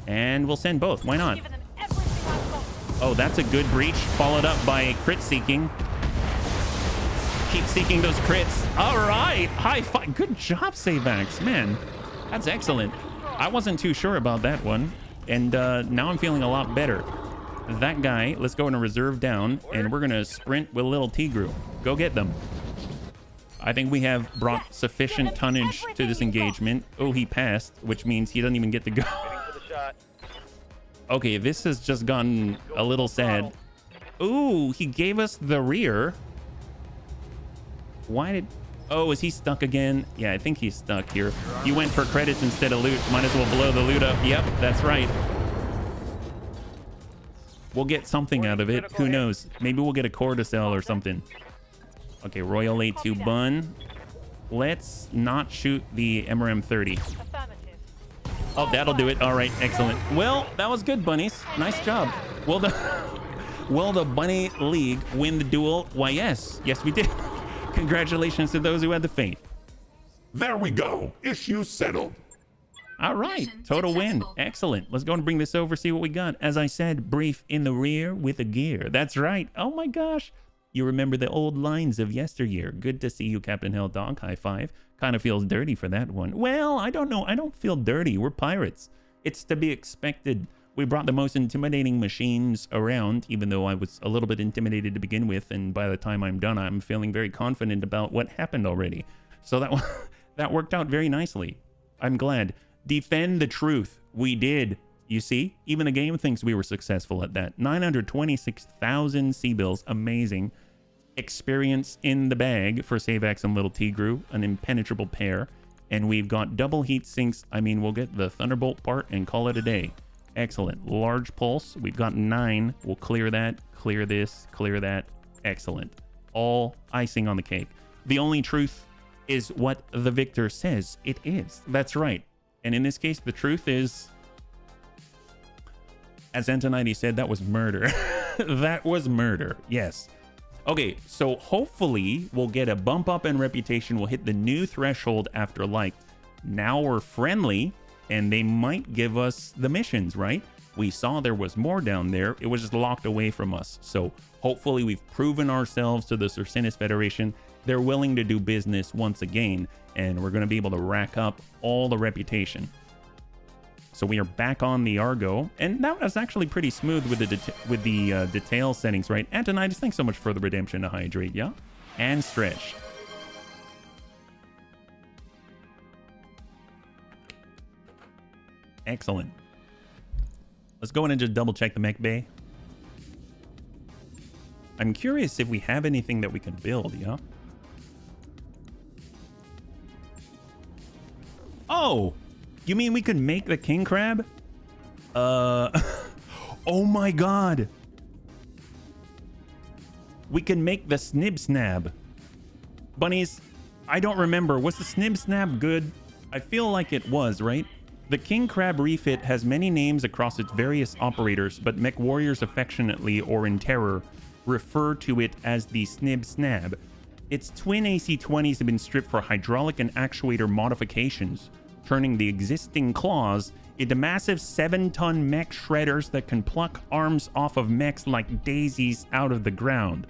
And we'll send both. Why not? Giving them everything I've got. Oh, that's a good breach. Followed up by crit seeking. Keep seeking those crits. All right. High five. Good job, Savax. Man, that's excellent. I wasn't too sure about that one. And now I'm feeling a lot better. That guy, let's go in a reserve down, and we're going to sprint with a little Tigru. Go get them. I think we have brought sufficient tonnage to this engagement. Oh, he passed, which means he doesn't even get to go. Okay, this has just gotten a little sad. Ooh, he gave us the rear. Why did... Oh, is he stuck again? Yeah, I think he's stuck here. He went for credits instead of loot. Might as well blow the loot up. Yep, that's right. We'll get something out of it. Who knows? Maybe we'll get a core to sell or something. Okay, Royal A2 Bun. Let's not shoot the MRM 30. Affirmative. Oh, that'll do it. All right, excellent. Well, that was good, bunnies. Nice job. Will the Bunny League win the duel? Why, yes. Yes, we did. Congratulations to those who had the faith. There we go. Issue settled. All right, total win. Excellent. Let's go and bring this over, see what we got. As I said, brief in the rear with a gear. That's right. Oh my gosh. You remember the old lines of yesteryear. Good to see you, Captain Hell Dog. High five. Kind of feels dirty for that one. Well, I don't know. I don't feel dirty. We're pirates. It's to be expected. We brought the most intimidating machines around, even though I was a little bit intimidated to begin with. And by the time I'm done, I'm feeling very confident about what happened already. So that worked out very nicely. I'm glad. Defend the truth. We did. You see, even the game thinks we were successful at that. 926,000 C-bills. Amazing. Experience in the bag for Savex and Little Tigru. An impenetrable pair. And we've got double heat sinks. I mean, we'll get the Thunderbolt part and call it a day. Excellent. Large pulse. We've got 9. We'll clear that. Clear this. Clear that. Excellent. All icing on the cake. The only truth is what the victor says it is. That's right. And in this case, the truth is, as Antonite said, that was murder. That was murder. Yes. Okay, so hopefully we'll get a bump up in reputation. We'll hit the new threshold after, like, now we're friendly, and they might give us the missions, right? We saw there was more down there. It was just locked away from us. So hopefully we've proven ourselves to the Circinus Federation. They're willing to do business once again, and we're going to be able to rack up all the reputation. So we are back on the Argo, and that was actually pretty smooth with the detail settings, right? Antonitis, thanks so much for the redemption to hydrate, yeah? And stretch. Excellent. Let's go in and just double check the mech bay. I'm curious if we have anything that we can build, yeah? Oh! You mean we could make the king crab? Oh my god! We can make the snib snab. Bunnies, I don't remember. Was the snib snab good? I feel like it was, right? The king crab refit has many names across its various operators, but mech warriors affectionately or in terror refer to it as the snib snab. Its twin AC-20s have been stripped for hydraulic and actuator modifications, turning the existing claws into massive 7-ton mech shredders that can pluck arms off of mechs like daisies out of the ground.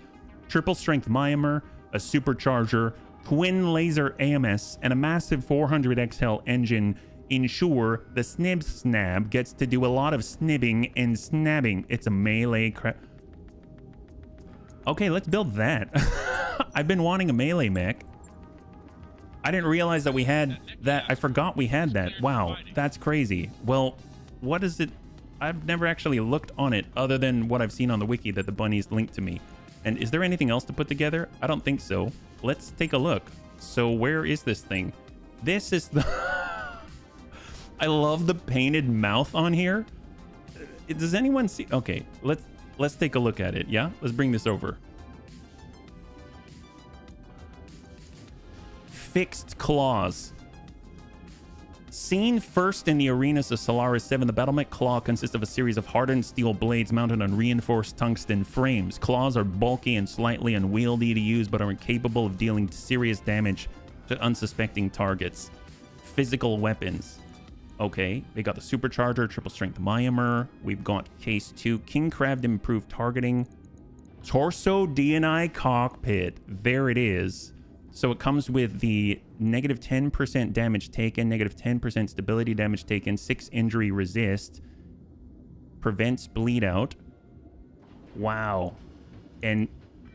Triple strength Myomer, a supercharger, twin laser AMS, and a massive 400XL engine ensure the snib snab gets to do a lot of snibbing and snabbing. It's a melee crap. Okay, let's build that. I've been wanting a melee mech. I didn't realize that we had that. I forgot we had that. Wow, that's crazy. Well, what is it? I've never actually looked on it other than what I've seen on the wiki that the bunnies linked to me. And is there anything else to put together? I don't think so. Let's take a look. So where is this thing? This is the... I love the painted mouth on here. Does anyone see? Okay, let's take a look at it. Yeah, let's bring this over. Fixed claws. Seen first in the arenas of Solaris 7, the Battletech Claw consists of a series of hardened steel blades mounted on reinforced tungsten frames. Claws are bulky and slightly unwieldy to use, but are incapable of dealing serious damage to unsuspecting targets. Physical weapons. Okay, they got the supercharger, triple strength Myomer. We've got case 2, king crab improved targeting. Torso DNI cockpit. There it is. So it comes with the negative 10% damage taken, negative 10% stability damage taken, 6 injury resist. prevents bleed out. Wow. And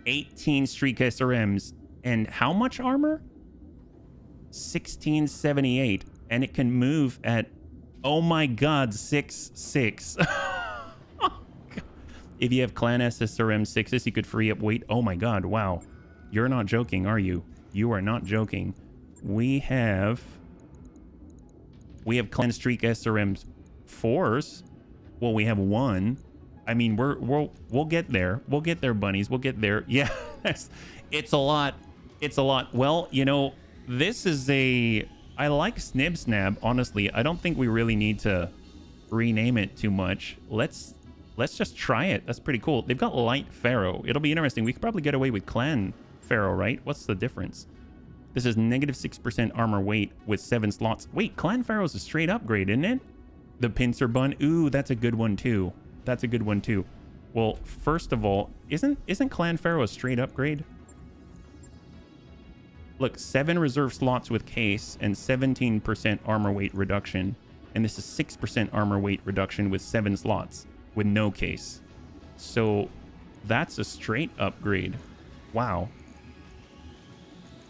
18 streak SRMs. And how much armor? 1678. And it can move at, oh my god, 6'6". If you have clan SSRM 6s, you could free up weight. Oh my god, wow. You're not joking, are you? You are not joking. We have clan streak SRM 4s. Well, we have 1. I mean, we'll get there. We'll get there, bunnies. We'll get there. Yeah, it's a lot. It's a lot. Well, you know, this is I like Snib Snab, honestly. I don't think we really need to rename it too much. Let's just try it. That's pretty cool. They've got Light Pharaoh. It'll be interesting. We could probably get away with Clan Pharaoh, right? What's the difference? This is negative 6% armor weight with 7 slots. Wait, Clan Pharaoh's a straight upgrade, isn't it? The Pincer Bun. Ooh, that's a good one too. That's a good one too. Well, first of all, isn't Clan Pharaoh a straight upgrade? Look, 7 reserve slots with case and 17% armor weight reduction. And this is 6% armor weight reduction with 7 slots with no case. So that's a straight upgrade. Wow.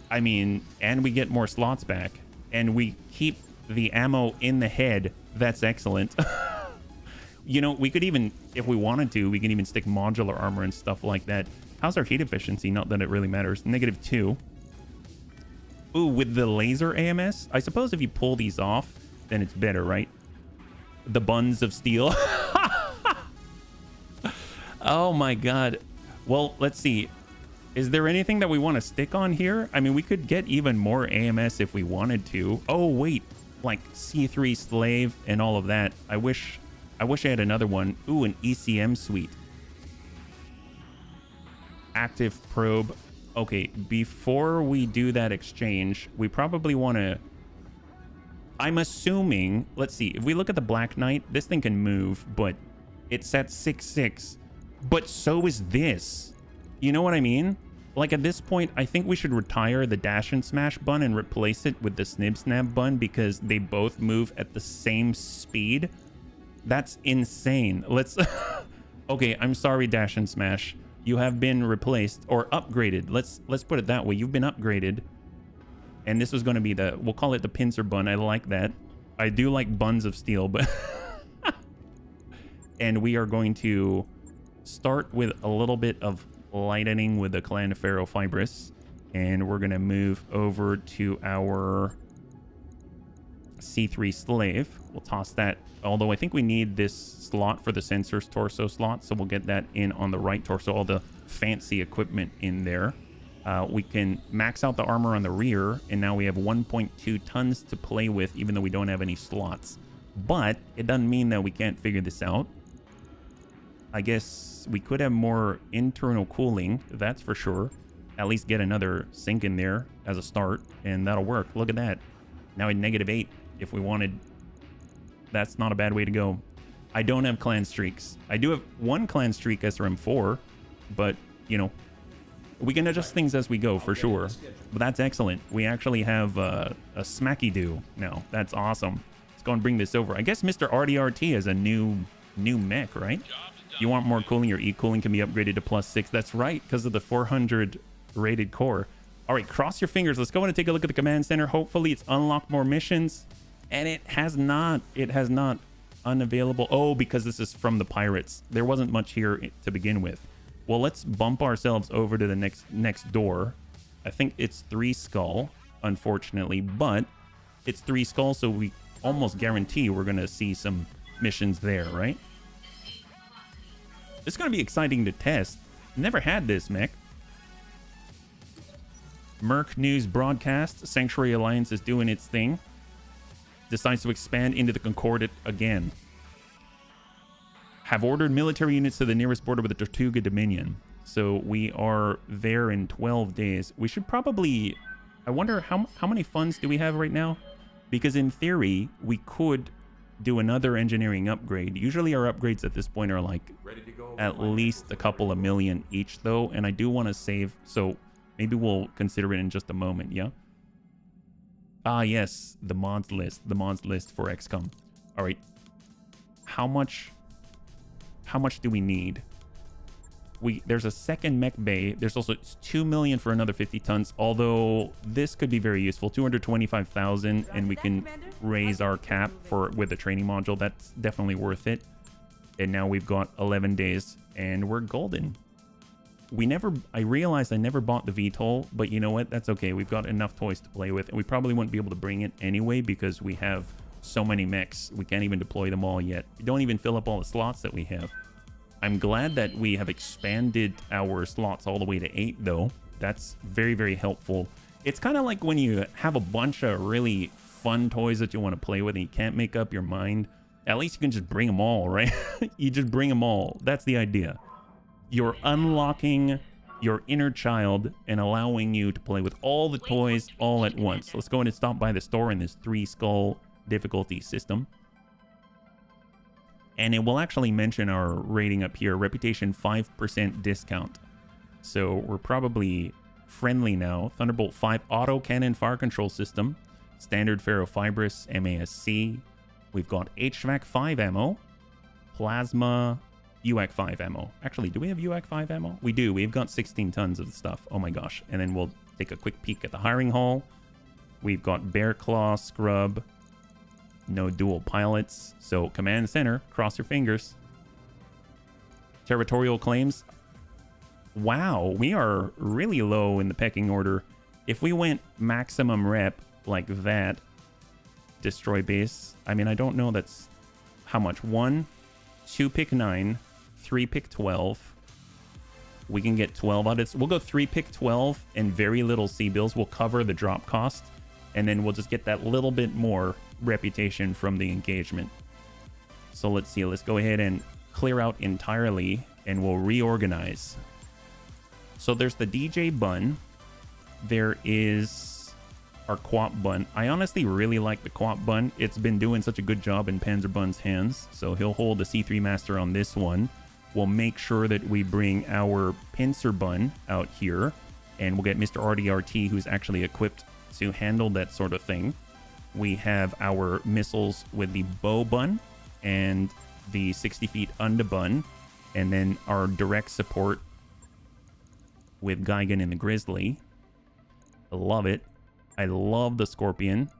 I mean, and we get more slots back. And we keep the ammo in the head. That's excellent. You know, we could even, if we wanted to, we can even stick modular armor and stuff like that. How's our heat efficiency? Not that it really matters. -2. Ooh, with the laser AMS? I suppose if you pull these off, then it's better, right? The buns of steel. Oh my god. Well, let's see. Is there anything that we want to stick on here? I mean, we could get even more AMS if we wanted to. Oh, wait. Like C3 Slave and all of that. I wish I had another one. Ooh, an ECM suite. Active probe. Okay, before we do that exchange, we probably want to... I'm assuming... Let's see. If we look at the Black Knight, this thing can move, but it's at 6'6". But so is this. You know what I mean? Like, at this point, I think we should retire the Dash and Smash bun and replace it with the Snib Snab bun because they both move at the same speed. That's insane. Let's... Okay, I'm sorry, Dash and Smash. You have been replaced or upgraded. Let's put it that way. You've been upgraded. And this was going to be the... We'll call it the Pincer Bun. I like that. I do like buns of steel, but... And we are going to start with a little bit of lightening with the Clan Pharaoh Fibrous. And we're going to move over to our C3 Slave. We'll toss that. Although I think we need this slot for the sensor's torso slot. So we'll get that in on the right torso. All the fancy equipment in there. We can max out the armor on the rear. And now we have 1.2 tons to play with, even though we don't have any slots. But it doesn't mean that we can't figure this out. I guess we could have more internal cooling. That's for sure. At least get another sink in there as a start. And that'll work. Look at that. Now at -8 if we wanted. That's not a bad way to go. I don't have clan streaks. I do have 1 clan streak SRM4, but, you know, we can adjust things as we go for sure. But that's excellent. We actually have a Smacky Do now. That's awesome. Let's go and bring this over. I guess Mr. RDRT is a new mech, right? You want more cooling? Your E-cooling can be upgraded to +6. That's right, because of the 400 rated core. All right, cross your fingers. Let's go in and take a look at the command center. Hopefully it's unlocked more missions. And it has not. It has not. Unavailable. Oh, because this is from the pirates. There wasn't much here to begin with. Well, let's bump ourselves over to the next door. I think it's 3 Skull, unfortunately. But it's 3 Skull, so we almost guarantee we're going to see some missions there, right? It's going to be exciting to test. Never had this mech. Merc News broadcast. Sanctuary Alliance is doing its thing. Decides to expand into the Concordat again. Have ordered military units to the nearest border with the Tortuga Dominion. So we are there in 12 days. We should probably... I wonder how many funds do we have right now? Because in theory, we could do another engineering upgrade. Usually our upgrades at this point are like at least a couple of million each though. And I do want to save. So maybe we'll consider it in just a moment, yeah? Ah, yes, the mods list for XCOM. All right, how much how much do we need? There's a second mech bay. There's also 2 million for another 50 tons, although this could be very useful. 225,000, and we can raise our cap with the training module. That's definitely worth it. And now we've got 11 days and we're golden. I realized I never bought the VTOL, but you know what? That's okay. We've got enough toys to play with, and we probably wouldn't be able to bring it anyway because we have so many mechs. We can't even deploy them all yet. We don't even fill up all the slots that we have. I'm glad that we have expanded our slots all the way to 8 though. That's very, very helpful. It's kind of like when you have a bunch of really fun toys that you want to play with and you can't make up your mind. At least you can just bring them all, right? You just bring them all. That's the idea. You're unlocking your inner child and allowing you to play with all the toys all at once. Let's go ahead and stop by the store in this 3-skull difficulty system. And it will actually mention our rating up here, reputation 5% discount. So we're probably friendly now. Thunderbolt 5 auto cannon fire control system, standard ferrofibrous MASC. We've got HVAC 5 ammo, plasma UAC 5 ammo. Actually, do we have UAC 5 ammo? We do. We've got 16 tons of the stuff. Oh my gosh. And then we'll take a quick peek at the hiring hall. We've got Bear Claw Scrub. No dual pilots. So command center, cross your fingers. Territorial claims. Wow, we are really low in the pecking order. If we went maximum rep like that, destroy base. I mean, I don't know that's how much. 1, 2 pick 9, 3 pick 12. We can get 12 out of this. We'll go 3 pick 12 and very little C-bills. We'll cover the drop cost. And then we'll just get that little bit more reputation from the engagement. So let's see. Let's go ahead and clear out entirely and we'll reorganize. So there's the DJ bun. There is our Quap bun. I honestly really like the Quap bun. It's been doing such a good job in Panzer Bun's hands. So he'll hold the C3 Master on this one. We'll make sure that we bring our Pincer bun out here. And we'll get Mr. RDRT, who's actually equipped to handle that sort of thing. We have our missiles with the bow bun and the 60 feet under bun, and then our direct support with Gigan and the Grizzly. I love it. I love the Scorpion.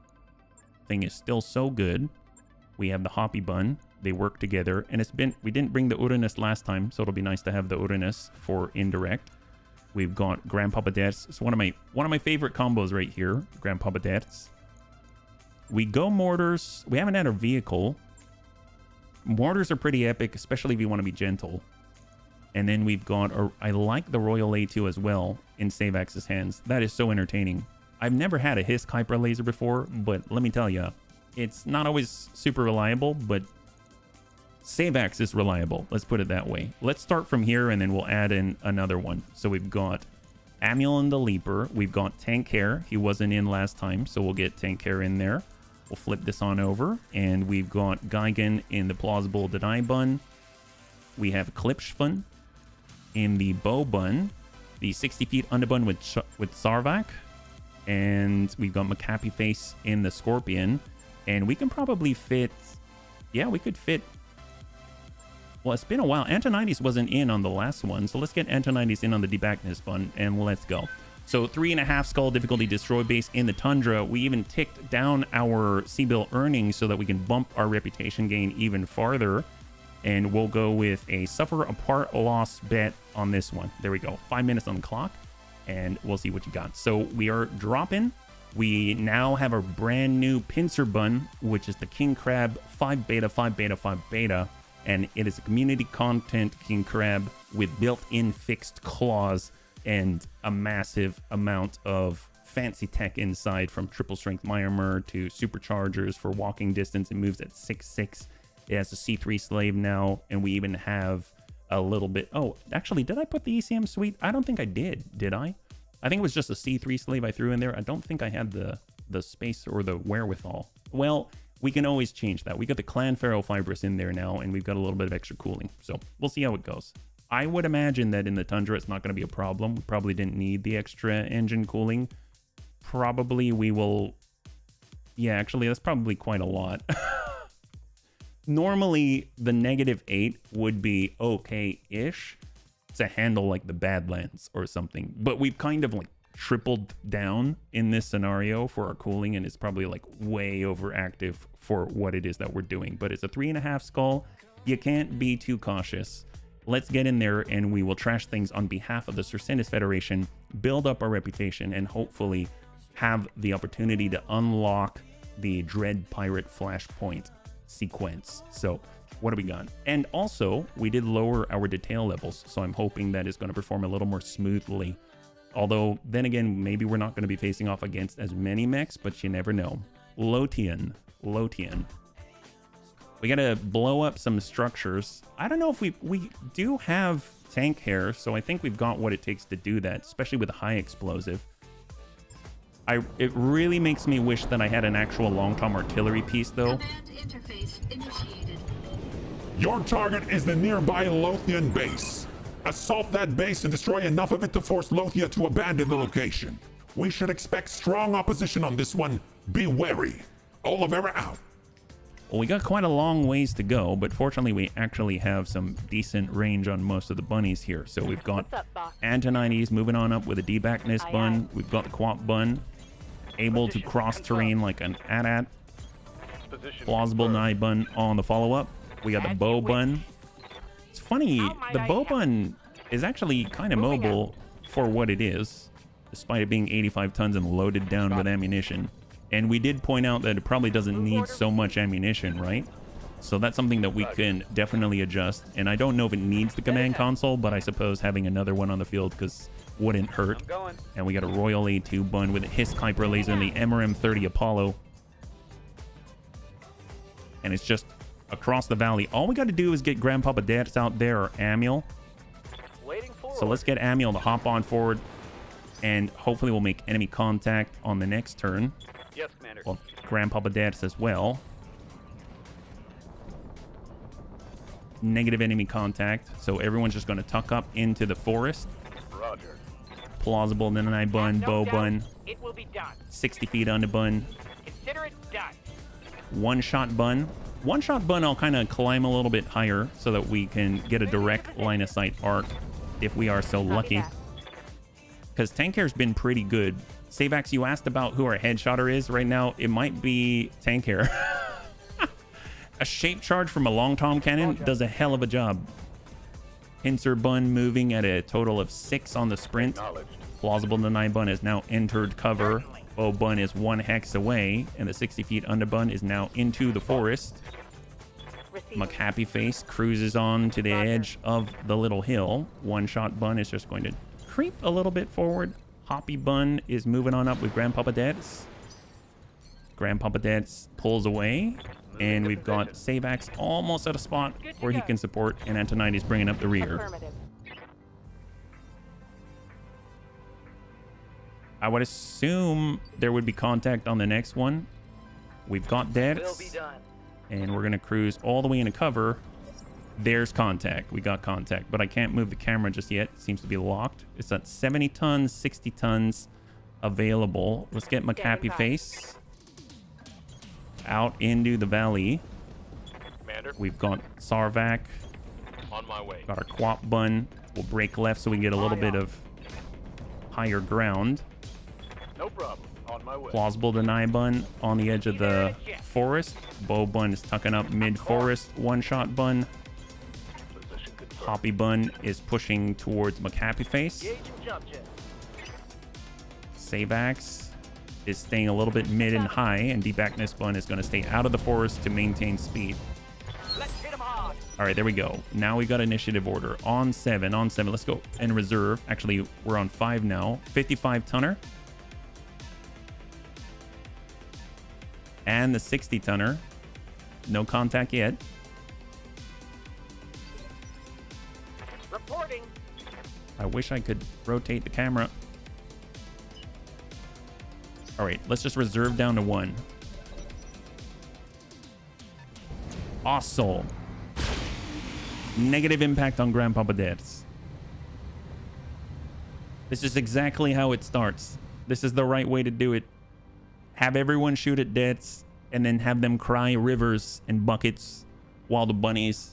Thing is still so good. We have the Hoppy bun. They work together, and we didn't bring the Uranus last time, so it'll be nice to have the Uranus for indirect. We've got Grandpapa Dets. It's one of my favorite combos right here. Grandpapa Dets. We go mortars. We haven't had a vehicle. Mortars are pretty epic, especially if you want to be gentle. And then we've got I like the Royal A2 as well in Savax's hands. That is so entertaining. I've never had a Hiss Kuiper laser before, but let me tell you, it's not always super reliable, but Savax is reliable. Let's put it that way. Let's start from here and then we'll add in another one. So we've got Amulin the Leaper. We've got Tank Hair. He wasn't in last time, so we'll get Tank Hair in there. We'll flip this on over. And we've got Gigan in the Plausible Deny bun. We have Klipschfun in the Bow bun. The 60 feet underbun with Sarvak. And we've got McHappy Face in the Scorpion. And we can probably fit... Yeah, we could fit... Well, it's been a while. Antonides wasn't in on the last one, so let's get Antonides in on the Debacnus bun, and let's go. So 3.5 skull difficulty destroy base in the Tundra. We even ticked down our C-bill earnings so that we can bump our reputation gain even farther. And we'll go with a suffer a part loss bet on this one. There we go. 5 minutes on the clock, and we'll see what you got. So we are dropping. We now have a brand new pincer bun, which is the King Crab 5 beta, 5 beta, 5 beta. And it is a community content King Crab with built-in fixed claws and a massive amount of fancy tech inside, from triple strength Myanmar to superchargers for walking distance. It moves at 6.6. It has a C3 slave now, and we even have a little bit... Oh, actually, did I put the ECM suite? I don't think I did I? I think it was just a C3 slave I threw in there. I don't think I had the space or the wherewithal. Well... we can always change that. We got the Clan Ferrofibrous in there now, and we've got a little bit of extra cooling. So we'll see how it goes. I would imagine that in the Tundra, it's not going to be a problem. We probably didn't need the extra engine cooling. Probably we will... Yeah, actually, that's probably quite a lot. normally the -8 would be okay-ish to handle like the Badlands or something, but we've kind of like tripled down in this scenario for our cooling, and it's probably like way overactive for what it is that we're doing. But it's a 3.5 skull. You can't be too cautious. Let's get in there and we will trash things on behalf of the Circentis Federation, build up our reputation, and hopefully have the opportunity to unlock the Dread Pirate Flashpoint sequence. So what do we got? And also, we did lower our detail levels, so I'm hoping that it's going to perform a little more smoothly. Although, then again, maybe we're not going to be facing off against as many mechs, but you never know. Lothian. We got to blow up some structures. I don't know if we do have tank hair, so I think we've got what it takes to do that, especially with a high explosive. It really makes me wish that I had an actual long-tom artillery piece, though. Command interface initiated. Your target is the nearby Lothian base. Assault that base and destroy enough of it to force Lothia to abandon the location. We should expect strong opposition on this one. Be wary. Oliveira out. Well, we got quite a long ways to go, but fortunately we actually have some decent range on most of the bunnies here. So we've got What's up, boss? Antonides moving on up with a D-backness bun. We've got the Quap bun, able to cross terrain like an AT-AT. Position Plausible confirmed. Nye bun on the follow-up. We got the bow bun. It's funny, the bow bun is actually kind of mobile for what it is, despite it being 85 tons and loaded down with ammunition. And we did point out that it probably doesn't need so much ammunition, right? So that's something that we can definitely adjust. And I don't know if it needs the command console, but I suppose having another one on the field because wouldn't hurt. I'm going. And we got a Royal A2 bun with a Hiss Kuiper laser and the MRM-30 Apollo. And it's just across the valley. All we got to do is get Grandpapa Dance out there, or Amiel. Waiting for. So let's get Amiel to hop on forward, and hopefully we'll make enemy contact on the next turn. Yes, Commander. Well, Grandpapa Dance as well. Negative enemy contact. So everyone's just going to tuck up into the forest. Roger. Plausible, then an eye bun, No bow doubt, bun, It will be done. 60 feet on the bun. Consider it done. One-shot bun. One-shot bun, I'll kind of climb a little bit higher so that we can get a direct line of sight arc if we are so lucky. that. Because tank hair's been pretty good. Savax, you asked about who our headshotter is right now. It might be tank hair. A shape charge from a long tom cannon does a hell of a job. Pincer bun moving at a total of 6 on the sprint. Acknowledged. Plausible deny bun has now entered cover. Bow bun is 1 hex away, and the 60 feet under bun is now into the forest. Receiving. McHappy Face cruises on to the edge of the little hill. One shot bun is just going to creep a little bit forward. Hoppy bun is moving on up with Grandpapa Dance. Grandpapa Dance pulls away, and we've got Savax almost at a spot where he can support, and Antonides bringing up the rear. Affirmative. I would assume there would be contact on the next one. We've got Will Dance, be done. and we're going to cruise all the way into cover. There's contact. We got contact, but I can't move the camera just yet. It seems to be locked. It's at 70 tons, 60 tons available. Let's get McHappy by. Face out into the valley. Commander. We've got Sarvac, On my way. got our Quap bun. We'll break left so we can get a little bit of higher ground. No problem. On my way. Plausible deny bun on the edge of the forest. Bow bun is tucking up mid-forest. One-shot bun. Position confirmed. Hoppy bun is pushing towards McHappy Face. Engage and jump jet. Savax is staying a little bit mid and high, and D-backness bun is going to stay out of the forest to maintain speed. Let's hit 'em hard. All right, there we go. Now we got initiative order on 7. On 7. Let's go and reserve. Actually, we're on 5 now. 55 tonner. And the 60 tonner. No contact yet. Reporting. I wish I could rotate the camera. All right, let's just reserve down to 1. Awesome. Negative impact on Grandpapa Dance. This is exactly how it starts. This is the right way to do it. Have everyone shoot at Dance and then have them cry rivers and buckets while the bunnies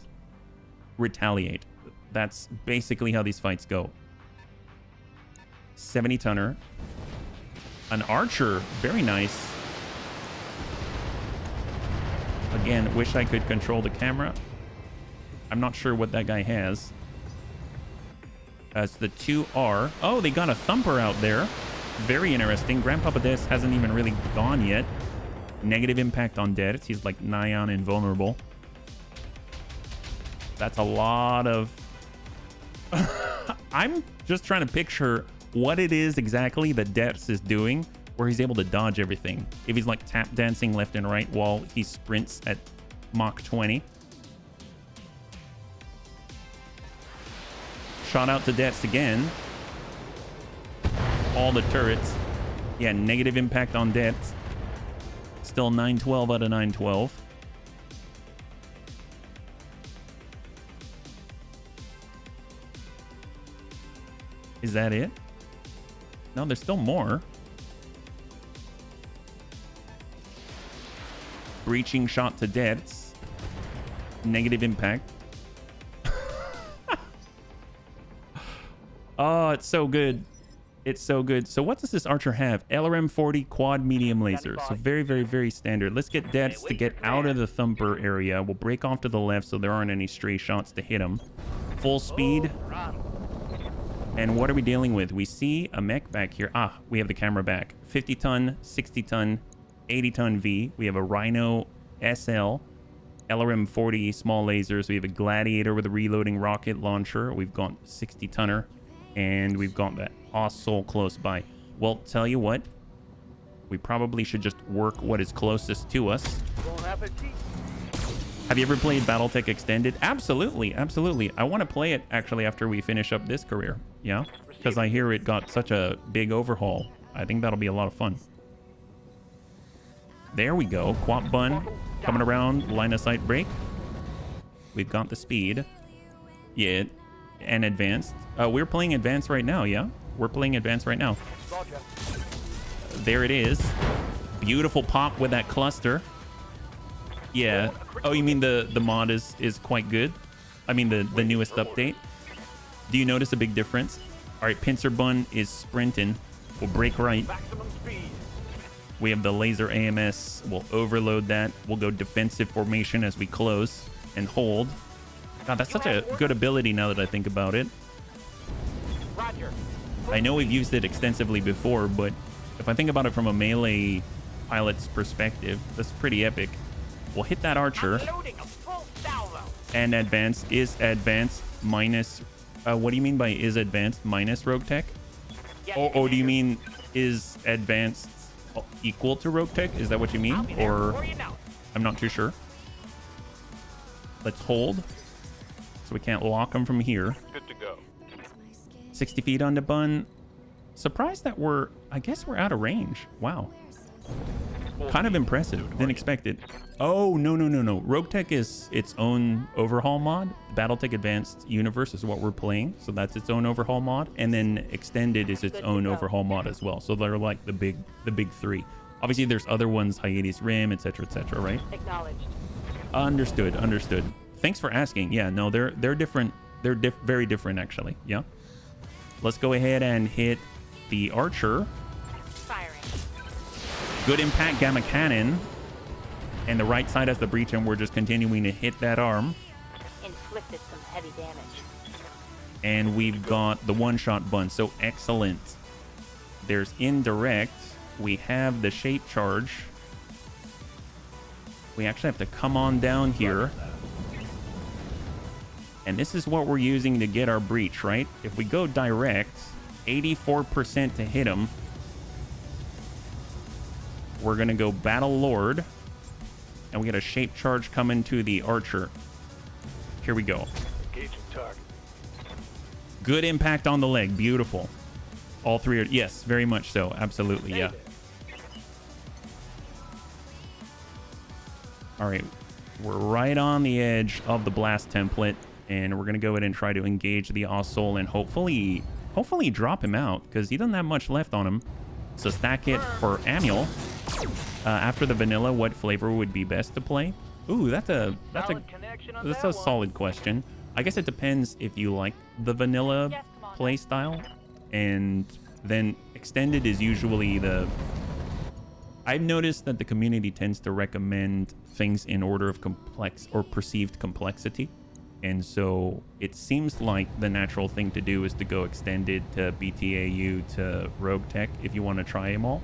retaliate. That's basically how these fights go. 70 tonner. An archer. Very nice. Again, wish I could control the camera. I'm not sure what that guy has. As the 2R. Oh, they got a thumper out there. Very interesting. Grandpapa Des hasn't even really gone yet. Negative impact on dead. He's like nigh on invulnerable. That's a lot of... I'm just trying to picture what it is exactly that Dex is doing where he's able to dodge everything. If he's like tap dancing left and right while he sprints at Mach 20. Shot out to Dex again. All the turrets. Yeah, negative impact on Dex. Still 912 out of 912. Is that it? No, there's still more. Breaching shot to Deaths. Negative impact. Oh, it's so good. It's so good. So what does this archer have? LRM 40 quad medium laser. So very, very, very standard. Let's get Deaths to get out of the thumper area. We'll break off to the left so there aren't any stray shots to hit him. Full speed. And what are we dealing with? We see a mech back here. Ah, we have the camera back. 50 ton, 60 ton, 80 ton V. We have a Rhino SL, LRM 40 small lasers. We have a Gladiator with a reloading rocket launcher. We've got 60 tonner, and we've got that Ossoul close by. Well, tell you what, we probably should just work what is closest to us. Have you ever played Battletech Extended? Absolutely, absolutely. I want to play it actually after we finish up this career. Yeah, because I hear it got such a big overhaul. I think that'll be a lot of fun. There we go. Quap bun coming around. Line of sight break. We've got the speed. Yeah, and advanced. We're playing advanced right now. Yeah, we're playing advanced right now. There it is. Beautiful pop with that cluster. Yeah. Oh, you mean the mod is quite good? I mean the newest update. Do you notice a big difference? All right, pincer bun is sprinting. We'll break right. We have the laser AMS. We'll overload that. We'll go defensive formation as we close and hold. God, that's such a good ability now that I think about it. I know we've used it extensively before, but if I think about it from a melee pilot's perspective, that's pretty epic. We'll hit that archer. And advanced is advanced minus... what do you mean by is advanced minus Rogue Tech? Oh, do you mean is advanced equal to Rogue Tech? Is that what you mean? Or I'm not too sure. Let's hold. So we can't lock them from here. Good to go. 60 feet on the bun. Surprised that I guess we're out of range. Wow. Kind of impressive. Didn't expect it. Oh, no. Rogue Tech is its own overhaul mod. Battletech Advanced Universe is what we're playing. So that's its own overhaul mod. And then Extended is its own overhaul mod as well. So they're like the big three. Obviously, there's other ones, Hyades Rim, etc., right? Acknowledged. Understood. Thanks for asking. Yeah, no, they're different. They're very different, actually. Yeah. Let's go ahead and hit the archer. Firing. Good impact gamma cannon. And the right side has the breach, and we're just continuing to hit that arm. Inflicted some heavy damage. And we've got the one-shot bun. So excellent. There's indirect. We have the shape charge. We actually have to come on down here. And this is what we're using to get our breach, right? If we go direct, 84% to hit him. We're going to go Battle Lord. And we get a shape charge coming to the archer. Here we go. Engaging target. Good impact on the leg. Beautiful. All three are... Yes, very much so. Absolutely, yeah. All right. We're right on the edge of the blast template. And we're going to go ahead and try to engage the Ossoul and hopefully drop him out, because he doesn't have much left on him. So stack it for Amiel. After the vanilla, what flavor would be best to play? Ooh, that's a Solid connection on that's that a one. solid question. I guess it depends if you like the vanilla Yes, Commander. play style, and then extended is usually the. I've noticed that the community tends to recommend things in order of complex or perceived complexity, and so it seems like the natural thing to do is to go extended to BTAU to Rogue Tech if you want to try them all.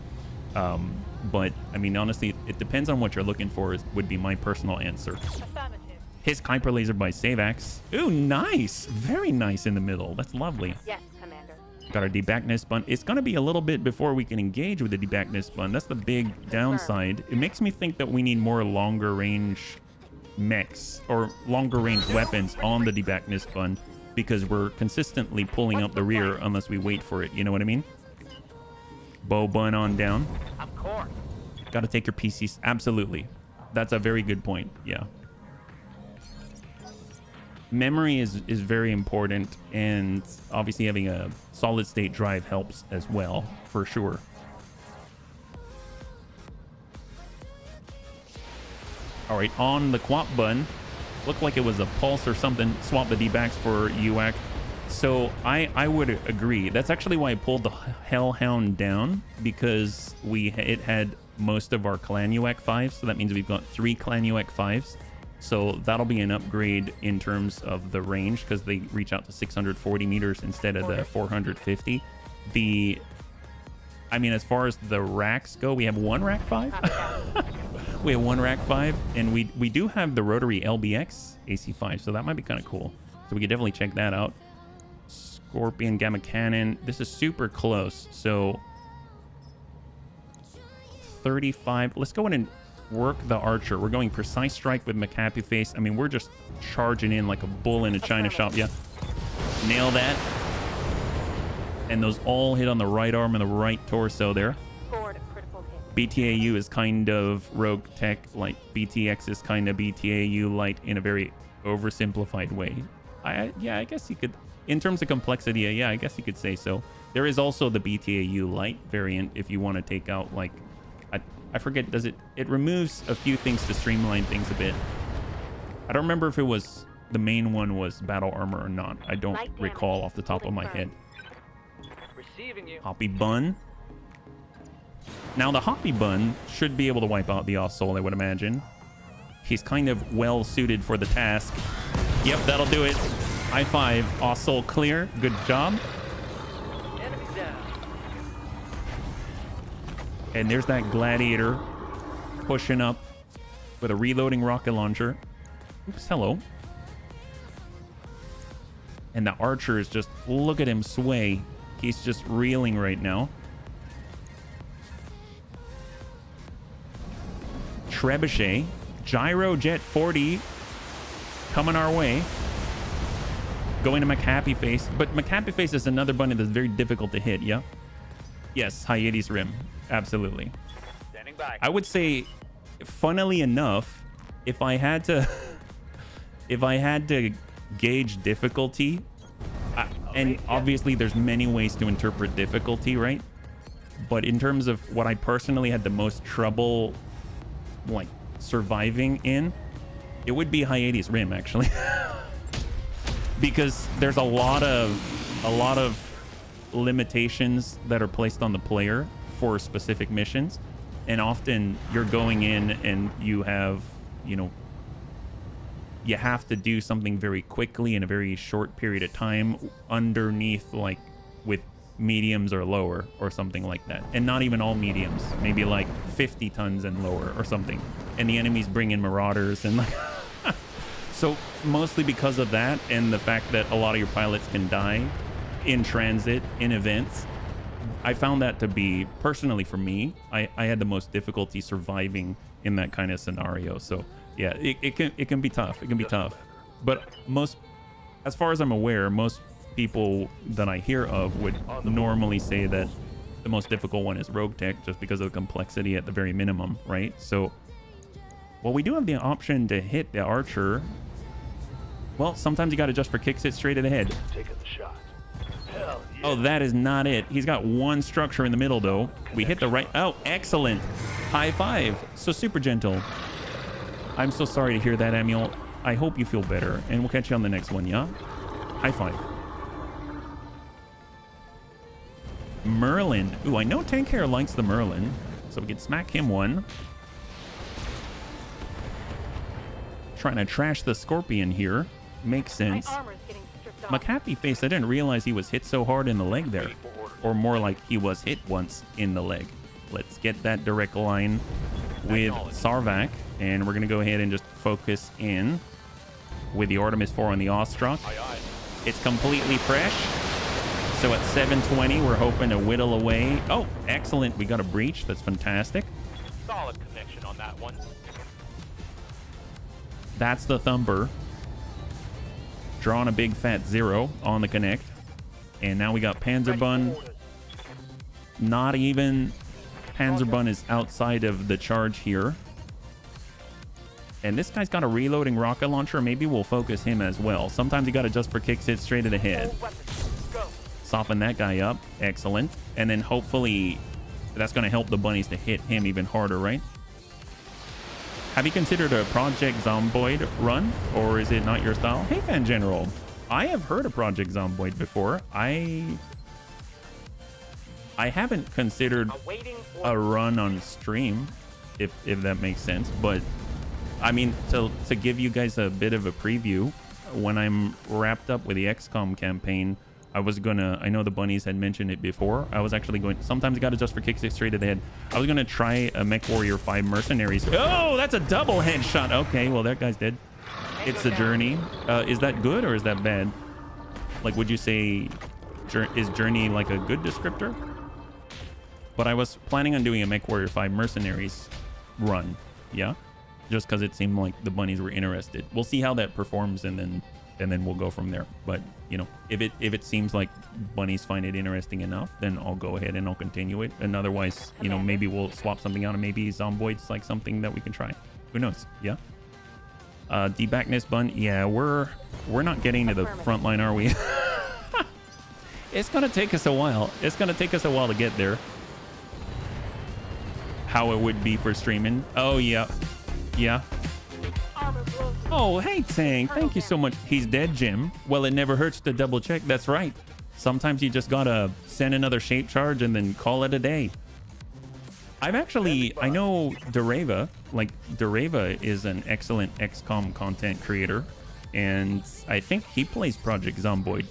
But I mean, honestly, it depends on what you're looking for. Would be my personal answer. Affirmative. His Kuiper laser by Savax. Ooh, nice. Very nice in the middle. That's lovely. Yes, Commander. Got our debackness bun. It's going to be a little bit before we can engage with the debackness bun. That's the big downside. It makes me think that we need more longer range mechs or longer range weapons on the debackness bun because we're consistently pulling up the rear unless we wait for it. You know what I mean? Bow bun on down. I'm core. Got to take your PCs. Absolutely. That's a very good point. Yeah. Memory is very important, and obviously having a solid state drive helps as well, for sure. All right, on the quap button, looked like it was a pulse or something. Swap the D-backs for UAC. So I would agree. That's actually why I pulled the Hellhound down, because it had most of our Clan UAC 5s. So that means we've got 3 Clan UAC 5s. So that'll be an upgrade in terms of the range because they reach out to 640 meters instead of the 450. I mean, as far as the racks go, we have 1 rack 5. We have 1 rack 5, and we do have the rotary LBX AC5, so that might be kind of cool. So we could definitely check that out. Scorpion Gamma Cannon. This is super close. So 35. Let's go in and work the archer. We're going precise strike with McHappy Face. I mean, we're just charging in like a bull in a china shop. Yeah. Nail that. And those all hit on the right arm and the right torso there. Scored a critical hit. BTAU is kind of Rogue Tech, like BTX is kind of BTAU light in a very oversimplified way. Yeah, I guess you could, in terms of complexity, yeah, I guess you could say so. There is also the BTAU light variant if you want to take out like, I forget, it removes a few things to streamline things a bit. I don't remember if it was, the main one was battle armor or not. I don't recall off the top of my head. Receiving you. Hoppy Bun. Now the Hoppy Bun should be able to wipe out the Ossoul, I would imagine. He's kind of well suited for the task. Yep, that'll do it. High five. Ossoul clear. Good job. Enemy down. And there's that Gladiator pushing up with a reloading rocket launcher. Oops, hello. And the Archer is just, look at him sway. He's just reeling right now. Trebuchet. Gyro Jet 40 coming our way. Going to McHappy Face. But McHappy Face is another bunny that's very difficult to hit, yeah? Yes, Hyades Rim. Absolutely. Standing by. I would say, funnily enough, if I had to gauge difficulty, and obviously there's many ways to interpret difficulty, right? But in terms of what I personally had the most trouble like surviving in, it would be Hyades Rim, actually. Because there's a lot of limitations that are placed on the player for specific missions, and often you're going in and you have, you have to do something very quickly in a very short period of time underneath, like with mediums or lower or something like that. And not even all mediums, maybe like 50 tons and lower or something. And the enemies bring in marauders and like so mostly because of that and the fact that a lot of your pilots can die in transit, in events, I found that to be, personally for me, I had the most difficulty surviving in that kind of scenario. So yeah, it can be tough. It can be tough. But most, as far as I'm aware, most people that I hear of would normally say that the most difficult one is Rogue Tech, just because of the complexity at the very minimum, right? So, well, we do have the option to hit the Archer. Well, sometimes you got to just for kicks it straight to the head. Taking the shot. Hell yeah. Oh, that is not it. He's got one structure in the middle, though. We hit the right. Oh, excellent. High five. So super gentle. I'm so sorry to hear that, Amiel. I hope you feel better, and we'll catch you on the next one, yeah? High five. Merlin. Ooh, I know Tank Hair likes the Merlin, so we can smack him one. Trying to trash the Scorpion here. Makes sense. My armor's getting stripped off. McHappy Face, I didn't realize he was hit so hard in the leg there. Or more like he was hit once in the leg. Let's get that direct line with Sarvac. And we're going to go ahead and just focus in with the Artemis 4 on the Awestruck. It's completely fresh. So at 720, we're hoping to whittle away. Oh, excellent. We got a breach. That's fantastic. Solid connection on that one. That's the Thumper. Drawing a big fat 0 on the connect. And now we got Panzerbun. Not even. Panzerbun is outside of the charge here. And this guy's got a reloading rocket launcher. Maybe we'll focus him as well. Sometimes you got to just for kicks hit straight to the head. Soften that guy up. Excellent. And then hopefully that's going to help the bunnies to hit him even harder, right? Have you considered a Project Zomboid run? Or is it not your style? Hey, Fan General. I have heard of Project Zomboid before. I haven't considered a run on stream, if that makes sense. But I mean, to give you guys a bit of a preview, when I'm wrapped up with the XCOM campaign, I was gonna, I know the bunnies had mentioned it before, I was actually going, sometimes you gotta just for kicks it straight to the head. I was gonna try a Mech Warrior 5 Mercenaries. Oh, that's a double headshot. Okay, well, that guy's dead. It's the Journey. Is that good or is that bad? Like, would you say, is Journey like a good descriptor? But I was planning on doing a Mech Warrior 5 Mercenaries run, yeah? Just because it seemed like the bunnies were interested. We'll see how that performs, and then we'll go from there. But you know, if it seems like bunnies find it interesting enough, then I'll go ahead and I'll continue it. And otherwise, you know, maybe we'll swap something out, and maybe Zomboid's like something that we can try. Who knows? Yeah. Debackness Bun. Yeah, we're not getting to the front line, are we? It's gonna take us a while. It's gonna take us a while to get there. How it would be for streaming. Oh yeah. Yeah. Oh, hey, Tank. Thank you so much. He's dead, Jim. Well, it never hurts to double check. That's right. Sometimes you just gotta send another shape charge and then call it a day. I've actually, I know Dereva, like Dereva is an excellent XCOM content creator. And I think he plays Project Zomboid.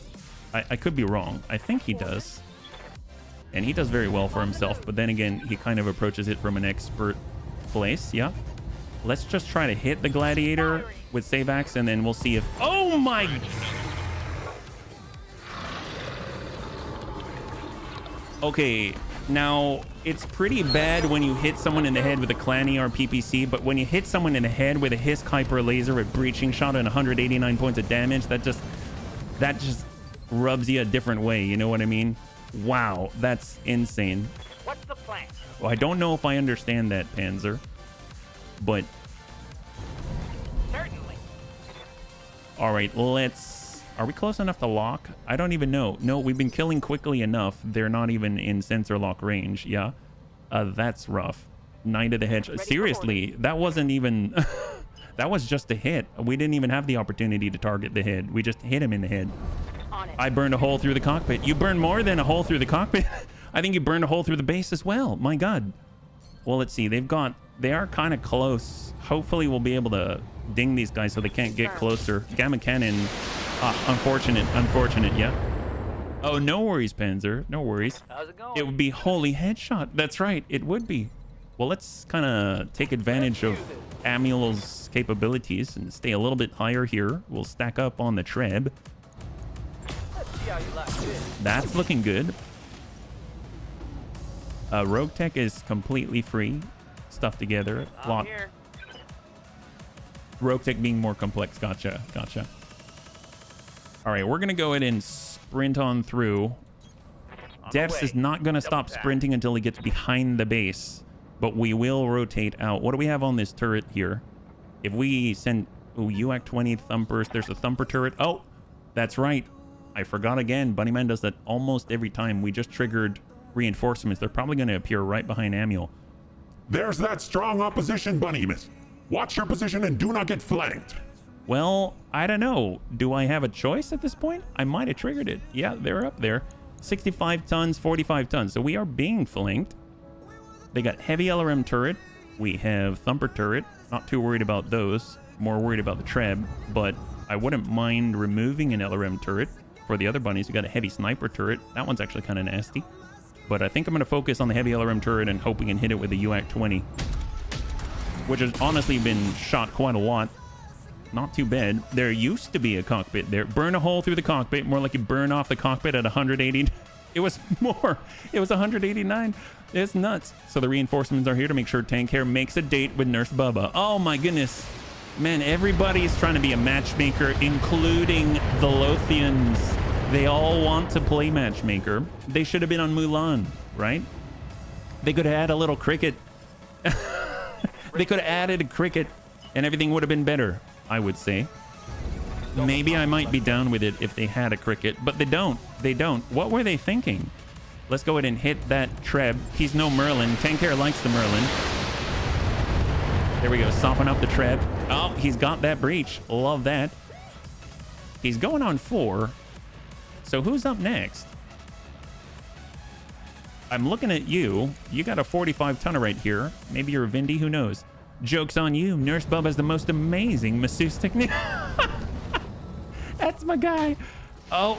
I could be wrong. I think he does. And he does very well for himself. But then again, he kind of approaches it from an expert place. Yeah. Let's just try to hit the Gladiator with save axe, and then we'll see if... Oh my... Okay, now it's pretty bad when you hit someone in the head with a Clanny or PPC, but when you hit someone in the head with a Hiss Kuiper laser with breaching shot and 189 points of damage, that just rubs you a different way, you know what I mean? Wow, that's insane. What's the plan? Well, I don't know if I understand that, Panzer. But Certainly. all right, are we close enough to lock? I don't even know. No, we've been killing quickly enough. They're not even in sensor lock range. Yeah. That's rough. 9 to the hedge. Seriously, that wasn't even that was just a hit. We didn't even have the opportunity to target the head. We just hit him in the head. I burned a hole through the cockpit. You burned more than a hole through the cockpit. I think you burned a hole through the base as well. My God. Well, let's see. They are kind of close. Hopefully we'll be able to ding these guys so they can't get closer. Gamma cannon. Unfortunate, yeah. Oh, no worries, Panzer. No worries. How's it going? It would be holy headshot. That's right. It would be. Well, let's kind of take advantage of Amiel's capabilities and stay a little bit higher here. We'll stack up on the Treb. Let's see how you like this. That's looking good. Rogue Tech is completely free. Stuff together. I'm here. Rogue Tech being more complex. Gotcha. All right, we're going to go ahead and sprint on through. Depths is not going to stop sprinting until he gets behind the base, but we will rotate out. What do we have on this turret here? If we send UAC 20 Thumpers, there's a Thumper turret. Oh, that's right. I forgot again. Bunnyman does that almost every time. We just triggered reinforcements. They're probably going to appear right behind Amiel. There's that strong opposition, Bunnyman. Watch your position and do not get flanked. Well, I don't know. Do I have a choice at this point? I might have triggered it. Yeah, they're up there. 65 tons, 45 tons. So we are being flanked. They got heavy LRM turret. We have thumper turret. Not too worried about those. More worried about the treb. But I wouldn't mind removing an LRM turret. For the other bunnies, we got a heavy sniper turret. That one's actually kind of nasty. But I think I'm going to focus on the heavy LRM turret and hope we can hit it with the UAC-20. Which has honestly been shot quite a lot. Not too bad. There used to be a cockpit there. Burn a hole through the cockpit. More like you burn off the cockpit at 180. It was more. It was 189. It's nuts. So the reinforcements are here to make sure Tank Hair makes a date with Nurse Bubba. Oh my goodness. Man, everybody's trying to be a matchmaker, including the Lothians. They all want to play matchmaker. They should have been on Mulan, right? They could have had a little cricket. They could have added a cricket and everything would have been better, I would say. Maybe I might be down with it if they had a cricket, but they don't. They don't. What were they thinking? Let's go ahead and hit that Treb. He's no Merlin. Tank Hair likes the Merlin. There we go. Soften up the Treb. Oh, he's got that breach. Love that. He's going on 4. So who's up next? I'm looking at you. You got a 45 tonner right here. Maybe you're a Vindy. Who knows? Joke's on you. Nurse Bub has the most amazing masseuse technique. That's my guy. Oh,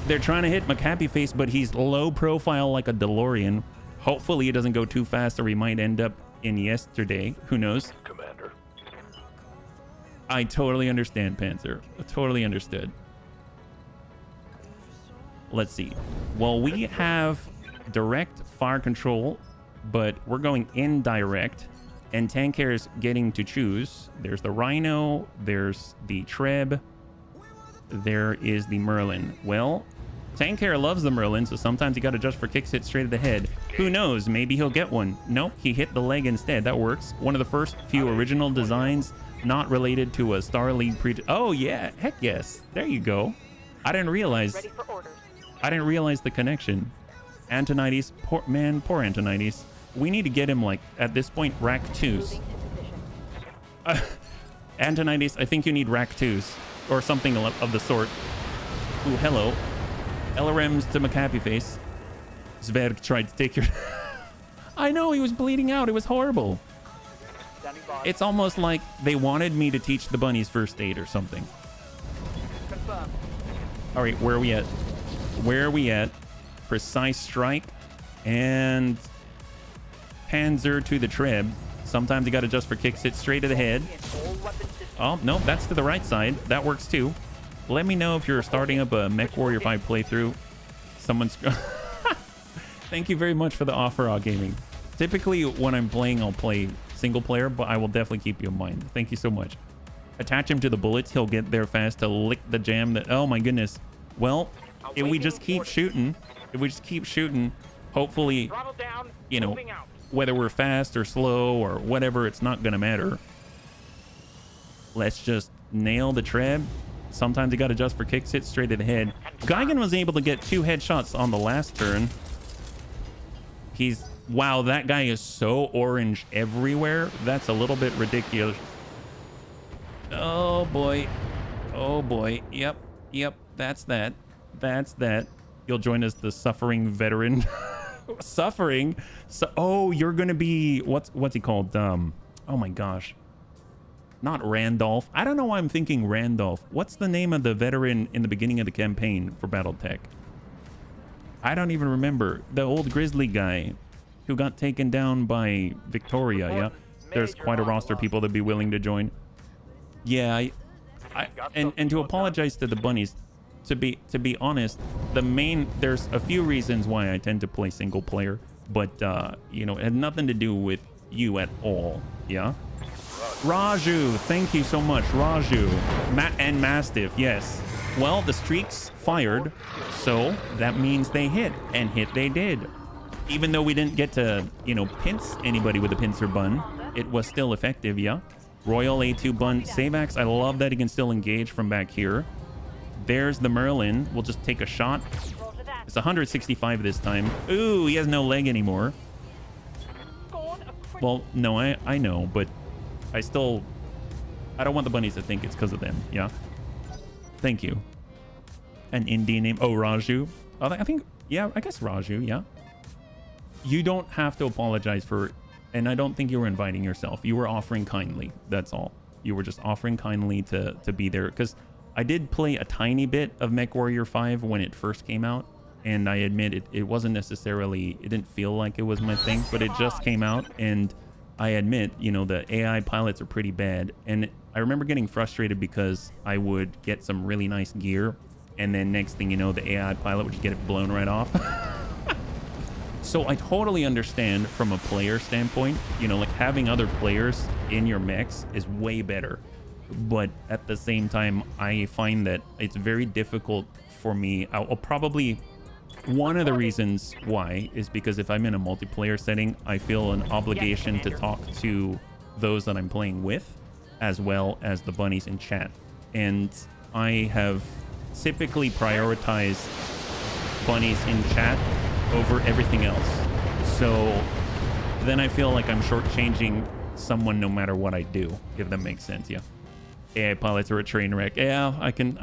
they're trying to hit McHappy Face, but he's low profile like a DeLorean. Hopefully it doesn't go too fast or we might end up in yesterday. Who knows? Commander. I totally understand, Panzer. Totally understood. Let's see. Well, we have direct fire control, but we're going indirect. And Tank Hair is getting to choose. There's the Rhino. There's the Treb. There is the Merlin. Well, Tank Hair loves the Merlin, so sometimes you got to adjust for kicks hit straight to the head. Who knows? Maybe he'll get one. Nope, he hit the leg instead. That works. One of the first few original designs not related to a Star League pre... Oh, yeah. Heck yes. There you go. I didn't realize... Ready for orders. I didn't realize the connection. Antonides. Poor Antonides. We need to get him, like, at this point, rack 2s. Antonides, I think you need rack 2s. Or something of the sort. Ooh, hello. LRMs to McHappy Face. Zverg tried to take your... I know, he was bleeding out. It was horrible. It's almost like they wanted me to teach the bunnies first aid or something. Confirmed. All right, where are we at? Where are we at? Precise strike. And... Panzer to the Treb. Sometimes you got to adjust for kicks hit straight to the head. Oh, no, that's to the right side. That works too. Let me know if you're starting up a Mech Warrior 5 playthrough. Someone's... Thank you very much for the offer, Gaming. Typically, when I'm playing, I'll play single player, but I will definitely keep you in mind. Thank you so much. Attach him to the bullets. He'll get there fast to lick the jam. That... Oh, my goodness. Well, if we just keep shooting, hopefully, you know, whether we're fast or slow or whatever, it's not going to matter. Let's just nail the Treb. Sometimes you got to adjust for kicks hit straight to the head. Geigen was able to get 2 headshots on the last turn. He's... Wow, that guy is so orange everywhere. That's a little bit ridiculous. Oh, boy. Oh, boy. Yep. Yep. That's that. That's that. You'll join us, the suffering veteran. Suffering? So, oh, you're going to be... What's he called? Oh, my gosh. Not Randolph. I don't know why I'm thinking Randolph. What's the name of the veteran in the beginning of the campaign for Battletech? I don't even remember. The old grizzly guy who got taken down by Victoria, yeah? There's quite a roster of people that'd be willing to join. Yeah, and to apologize to the bunnies, to be honest, there's a few reasons why I tend to play single player, but you know, it had nothing to do with you at all, yeah? Raju, thank you so much, Raju. And Mastiff, yes. Well, the streaks fired, so that means they hit, and hit they did. Even though we didn't get to, you know, pinch anybody with a pincer bun, it was still effective, yeah? Royal A2 bun, Savax, I love that he can still engage from back here. There's the Merlin. We'll just take a shot. It's 165 this time. Ooh, he has no leg anymore. Well, no, I know, but I don't want the bunnies to think it's because of them. Yeah. Thank you. An Indian name. Oh, Raju. Oh, I think, yeah, I guess Raju. Yeah. You don't have to apologize for, and I don't think you were inviting yourself. You were offering kindly. That's all. You were just offering kindly to be there, because I did play a tiny bit of MechWarrior 5 when it first came out, and I admit it wasn't necessarily, it didn't feel like it was my thing, but it just came out, and I admit, you know, the AI pilots are pretty bad, and I remember getting frustrated because I would get some really nice gear, and then next thing you know, the AI pilot would just get it blown right off. So I totally understand from a player standpoint, you know, like having other players in your mechs is way better. But at the same time, I find that it's very difficult for me. I'll probably, one of the reasons why is because if I'm in a multiplayer setting, I feel an obligation to talk to those that I'm playing with, as well as the bunnies in chat. And I have typically prioritized bunnies in chat over everything else. So then I feel like I'm shortchanging someone no matter what I do, if that makes sense. Yeah. AI pilots are a train wreck. Yeah, I can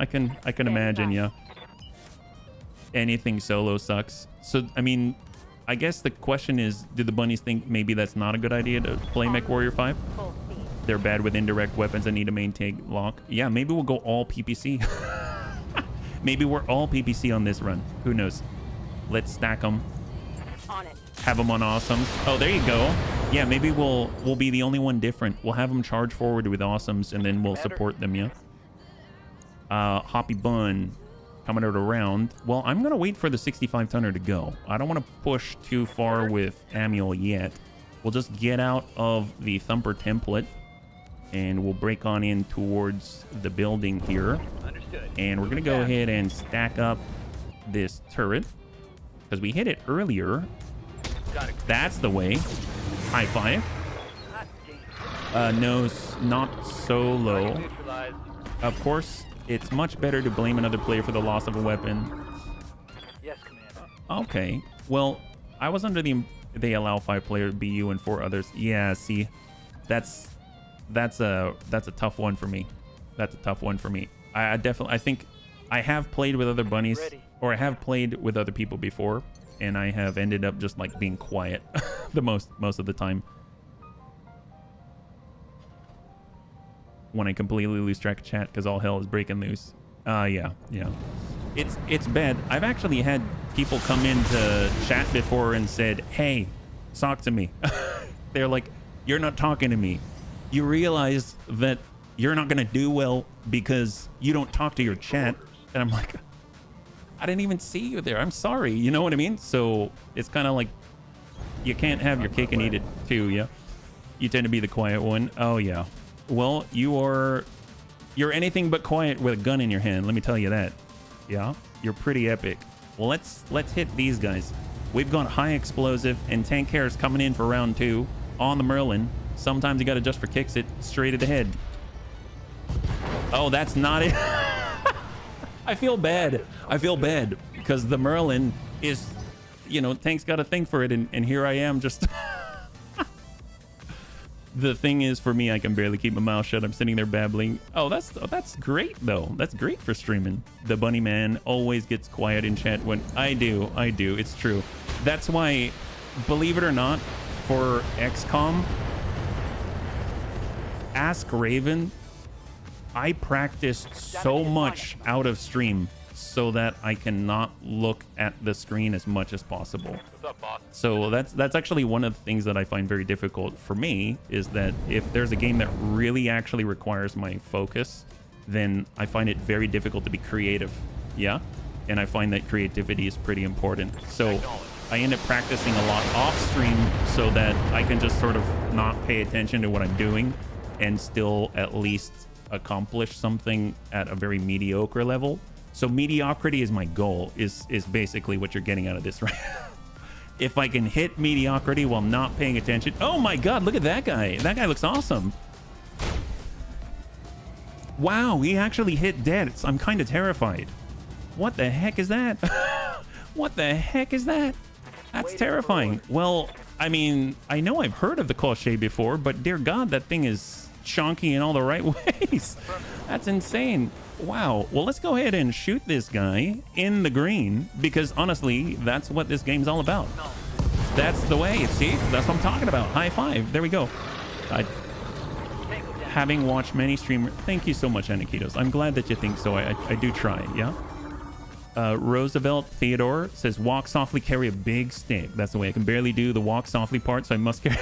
imagine. Yeah. Anything solo sucks. So I mean, I guess the question is, do the bunnies think maybe that's not a good idea to play MechWarrior 5? They're bad with indirect weapons and need to maintain lock. Yeah, maybe we'll go all PPC. Maybe we're all PPC on this run. Who knows? Let's stack them. On it. Have them on awesomes. Oh, there you go. Yeah, maybe we'll be the only one different. We'll have them charge forward with awesomes, and then we'll support them. Yeah. Hoppy Bun coming out around. Well, I'm gonna wait for the 65 tonner to go. I don't want to push too far with Amiel yet. We'll just get out of the Thumper template, and we'll break on in towards the building here. Understood. And we're gonna go ahead and stack up this turret, because we hit it earlier. That's the way. High five. No, not solo. Of course, it's much better to blame another player for the loss of a weapon. Yes, Commander. Okay. Well, I was under they allow 5 player BU and 4 others. Yeah, see, that's a tough one for me. That's a tough one for me. I think I have played with other bunnies, or I have played with other people before, and I have ended up just like being quiet the most of the time. When I completely lose track of chat because all hell is breaking loose. Yeah. It's bad. I've actually had people come into chat before and said, "Hey, talk to me." They're like, "You're not talking to me. You realize that you're not gonna do well because you don't talk to your chat." And I'm like, I didn't even see you there. I'm sorry. You know what I mean? So it's kind of like you can't have your cake and eat it too. Yeah. You tend to be the quiet one. Oh yeah. Well, you're anything but quiet with a gun in your hand. Let me tell you that. Yeah. You're pretty epic. Well, let's hit these guys. We've got high explosive and tank cares coming in for round 2 on the Merlin. Sometimes you got to just for kicks it straight at the head. Oh, that's not it. I feel bad. Because the Merlin is, you know, tank's got a thing for it, and here I am just... The thing is, for me, I can barely keep my mouth shut. I'm sitting there babbling. Oh, that's great, though. That's great for streaming. The bunny man always gets quiet in chat when... I do. It's true. That's why, believe it or not, for XCOM, Ask Raven, I practiced so much out of stream so that I cannot look at the screen as much as possible. What's up, boss? So that's actually one of the things that I find very difficult for me, is that if there's a game that really actually requires my focus, then I find it very difficult to be creative. Yeah. And I find that creativity is pretty important. So I end up practicing a lot off stream so that I can just sort of not pay attention to what I'm doing and still at least accomplish something at a very mediocre level. So mediocrity is my goal, is basically what you're getting out of this, right? If I can hit mediocrity while not paying attention. Oh my God, look at that guy. That guy looks awesome. Wow, he actually hit dead. I'm kind of terrified. What the heck is that? What the heck is that? That's terrifying. Well, I mean, I know I've heard of the Cochet before, but dear God, that thing is chunky in all the right ways. That's insane. Wow. Well, let's go ahead and shoot this guy in the green, because honestly, that's what this game's all about. That's the way. See, that's what I'm talking about. High five. There we go. Having watched many streamers, thank you so much, Anakitos. I'm glad that you think so. I do try. Yeah. Roosevelt Theodore says, walk softly, carry a big stick. That's the way. I can barely do the walk softly part, so I must carry.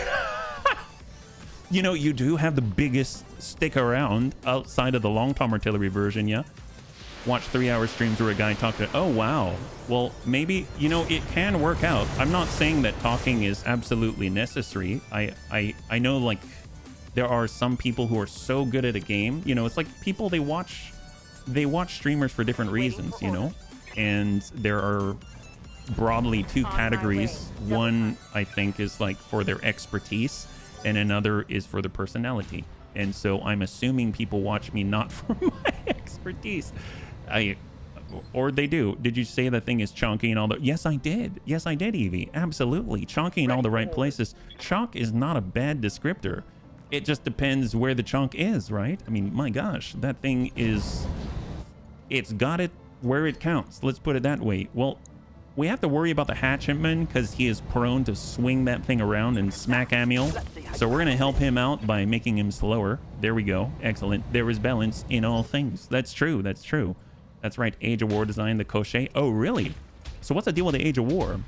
You know, you do have the biggest stick around outside of the long tom artillery version. Yeah. Watch 3-hour streams where a guy talked to. Oh, wow. Well, maybe, you know, it can work out. I'm not saying that talking is absolutely necessary. I know, like, there are some people who are so good at a game. You know, it's like people, they watch streamers for different reasons, you know? And there are broadly two categories. One, I think, is like for their expertise, and another is for their personality. And so I'm assuming people watch me not for my expertise. Or they do. Did you say the thing is chunky and all that? Yes, I did. Yes, I did, Evie. Absolutely. Chunky in all the right places. Chunk is not a bad descriptor. It just depends where the chunk is, right? I mean, my gosh, that thing is... It's got it where it counts. Let's put it that way. Well, we have to worry about the hatchetman because he is prone to swing that thing around and smack Amiel. So we're going to help him out by making him slower. There we go. Excellent. There is balance in all things. That's true. That's true. That's right. Age of War design, the Cochet. Oh, really? So what's the deal with the Age of War?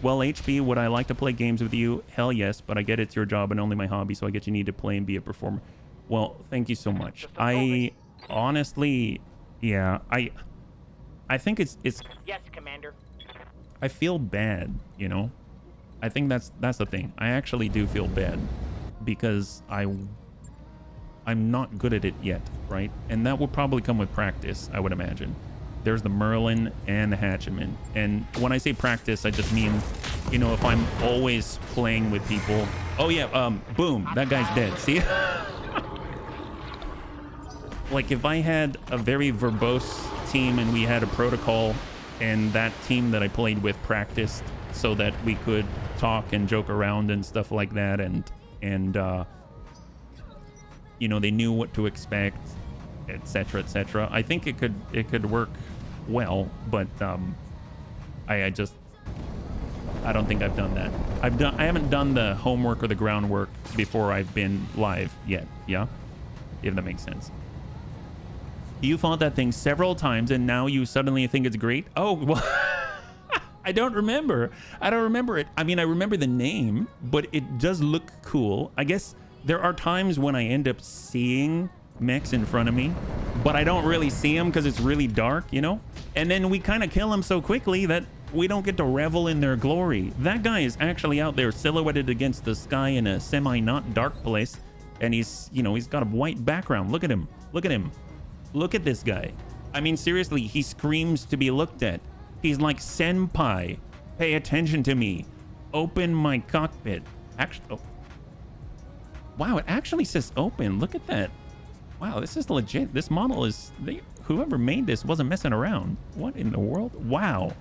Well, HB, would I like to play games with you? Hell yes, but I get it's your job and only my hobby, so I get you need to play and be a performer. Well, thank you so much. I honestly, yeah, I think it's Yes, Commander. I feel bad, you know? I think that's the thing. I actually do feel bad because I'm not good at it yet, right? And that will probably come with practice, I would imagine. There's the Merlin and the Hatchman. And when I say practice, I just mean, you know, if I'm always playing with people. Oh yeah, boom, that guy's dead. See? Like if I had a very verbose team and we had a protocol and that team that I played with practiced so that we could talk and joke around and stuff like that, and you know, they knew what to expect, etc., etc. I think it could work well, but I don't think I've done that. I haven't done the homework or the groundwork before I've been live yet. Yeah, if that makes sense. You fought that thing several times and now you suddenly think it's great? Oh, well, I don't remember. I don't remember it. I mean, I remember the name, but it does look cool. I guess there are times when I end up seeing mechs in front of me, but I don't really see them because it's really dark, you know? And then we kind of kill them so quickly that we don't get to revel in their glory. That guy is actually out there silhouetted against the sky in a semi-not dark place, and he's, you know, he's got a white background. Look at him. Look at him. Look at this guy. I mean, seriously, he screams to be looked at. He's like, senpai, pay attention to me. Open my cockpit. Actually, oh. Wow, it actually says open. Look at that. Wow, this is legit. This model is, whoever made this wasn't messing around. What in the world? Wow.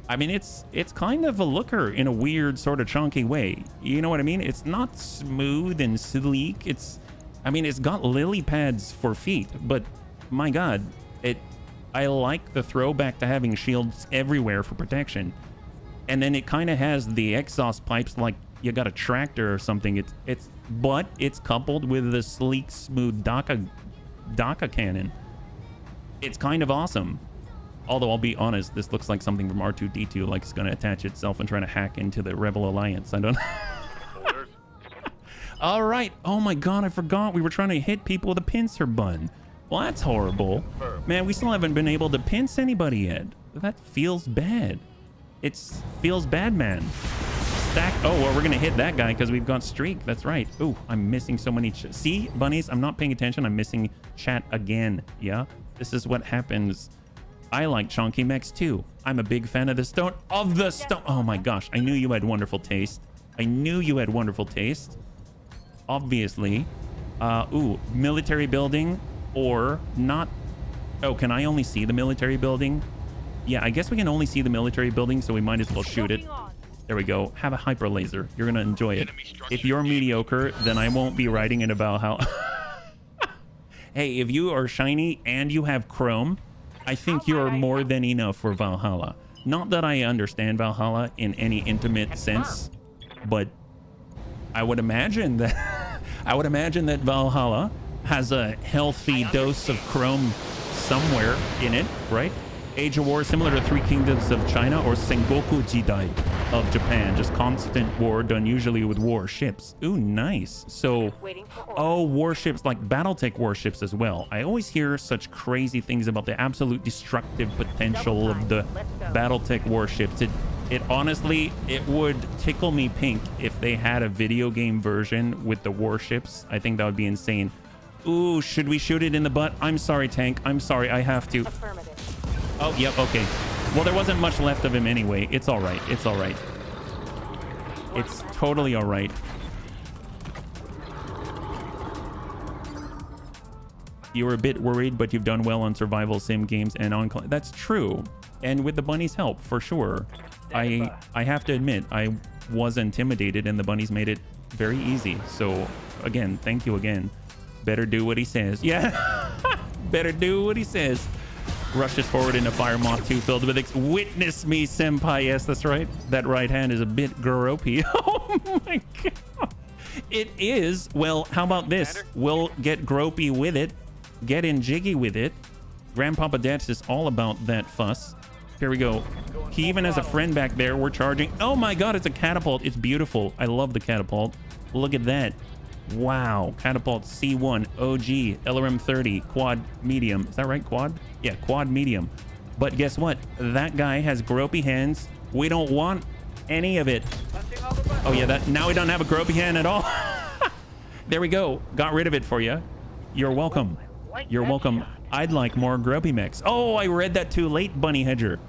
I mean, it's kind of a looker in a weird sort of chunky way. You know what I mean? It's not smooth and sleek. I mean, it's got lily pads for feet, but my God, I like the throwback to having shields everywhere for protection. And then it kind of has the exhaust pipes like you got a tractor or something. But it's coupled with the sleek, smooth DACA cannon. It's kind of awesome. Although I'll be honest, this looks like something from R2-D2, like it's going to attach itself and try to hack into the Rebel Alliance. I don't know. All right. Oh my God, I forgot we were trying to hit people with a pincer button. Well, that's horrible. Man, we still haven't been able to pinch anybody yet. That feels bad. It feels bad, man. Stack. Oh, well, we're going to hit that guy because we've got streak. That's right. Ooh, I'm missing so many. See, bunnies, I'm not paying attention. I'm missing chat again. Yeah, this is what happens. I like chunky mechs too. I'm a big fan of the stone. Oh my gosh. I knew you had wonderful taste. I knew you had wonderful taste. Obviously. Ooh, military building or not. Oh, can I only see the military building? Yeah, I guess we can only see the military building, so we might as well shoot it. There we go. Have a hyper laser. You're gonna enjoy it. If you're mediocre, then I won't be writing it about how. Hey, if you are shiny and you have chrome, I think you're more than enough for Valhalla. Not that I understand Valhalla in any intimate sense, but I would imagine that Valhalla has a healthy dose of chrome somewhere in it, right? Age of War similar to Three Kingdoms of China or Sengoku Jidai of Japan. Just constant war done usually with warships. Ooh, nice. So, oh, warships like Battletech warships as well. I always hear such crazy things about the absolute destructive potential of the Battletech warships. It honestly, it would tickle me pink if they had a video game version with the warships. I think that would be insane. Ooh, should we shoot it in the butt? I'm sorry, tank. I'm sorry, I have to. Affirmative. Oh, yep, okay. Well, there wasn't much left of him anyway. It's all right. It's all right. It's totally all right. You were a bit worried, but you've done well on survival sim games and on... That's true. And with the bunny's help, for sure. I have to admit, I was intimidated, and the bunnies made it very easy. So, again, thank you again. Better do what he says. Yeah. Better do what he says. Rushes forward into Fire Moth 2 filled with witness me, senpai. Yes, that's right. That right hand is a bit gropey. Oh my god. It is. Well, how about this? We'll get gropey with it. Get in jiggy with it. Grandpapa Dance is all about that fuss. Here we go. He even has a friend back there. We're charging. Oh my god, it's a catapult. It's beautiful. I love the catapult. Look at that. Wow. Catapult C1 OG LRM 30 quad medium. Is that right? Quad? Yeah, quad medium. But guess what? That guy has gropey hands. We don't want any of it. Oh yeah, that now we don't have a gropey hand at all. There we go. Got rid of it for you. You're welcome. You're welcome. I'd like more gropey mechs. Oh, I read that too late, Bunny Hedger.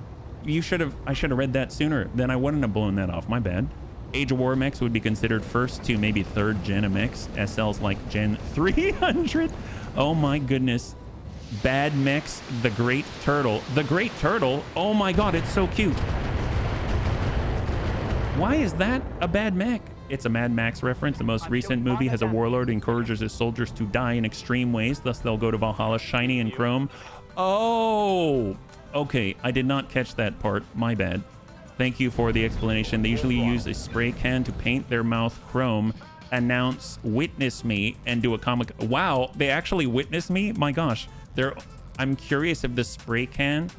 I should have read that sooner. Then I wouldn't have blown that off. My bad. Age of War mechs would be considered first to maybe third gen of mechs. SL's like gen 300. Oh my goodness. Bad mechs. The Great Turtle. The Great Turtle. Oh my god, it's so cute. Why is that a bad mech? It's a Mad Max reference. The most recent movie has a warlord who encourages his soldiers to die in extreme ways. Thus, they'll go to Valhalla shiny and chrome. Oh, okay. I did not catch that part. My bad. Thank you for the explanation. They usually use a spray can to paint their mouth chrome, announce "witness me," and do a comic. Wow, they actually witness me? My gosh. I'm curious if the spray can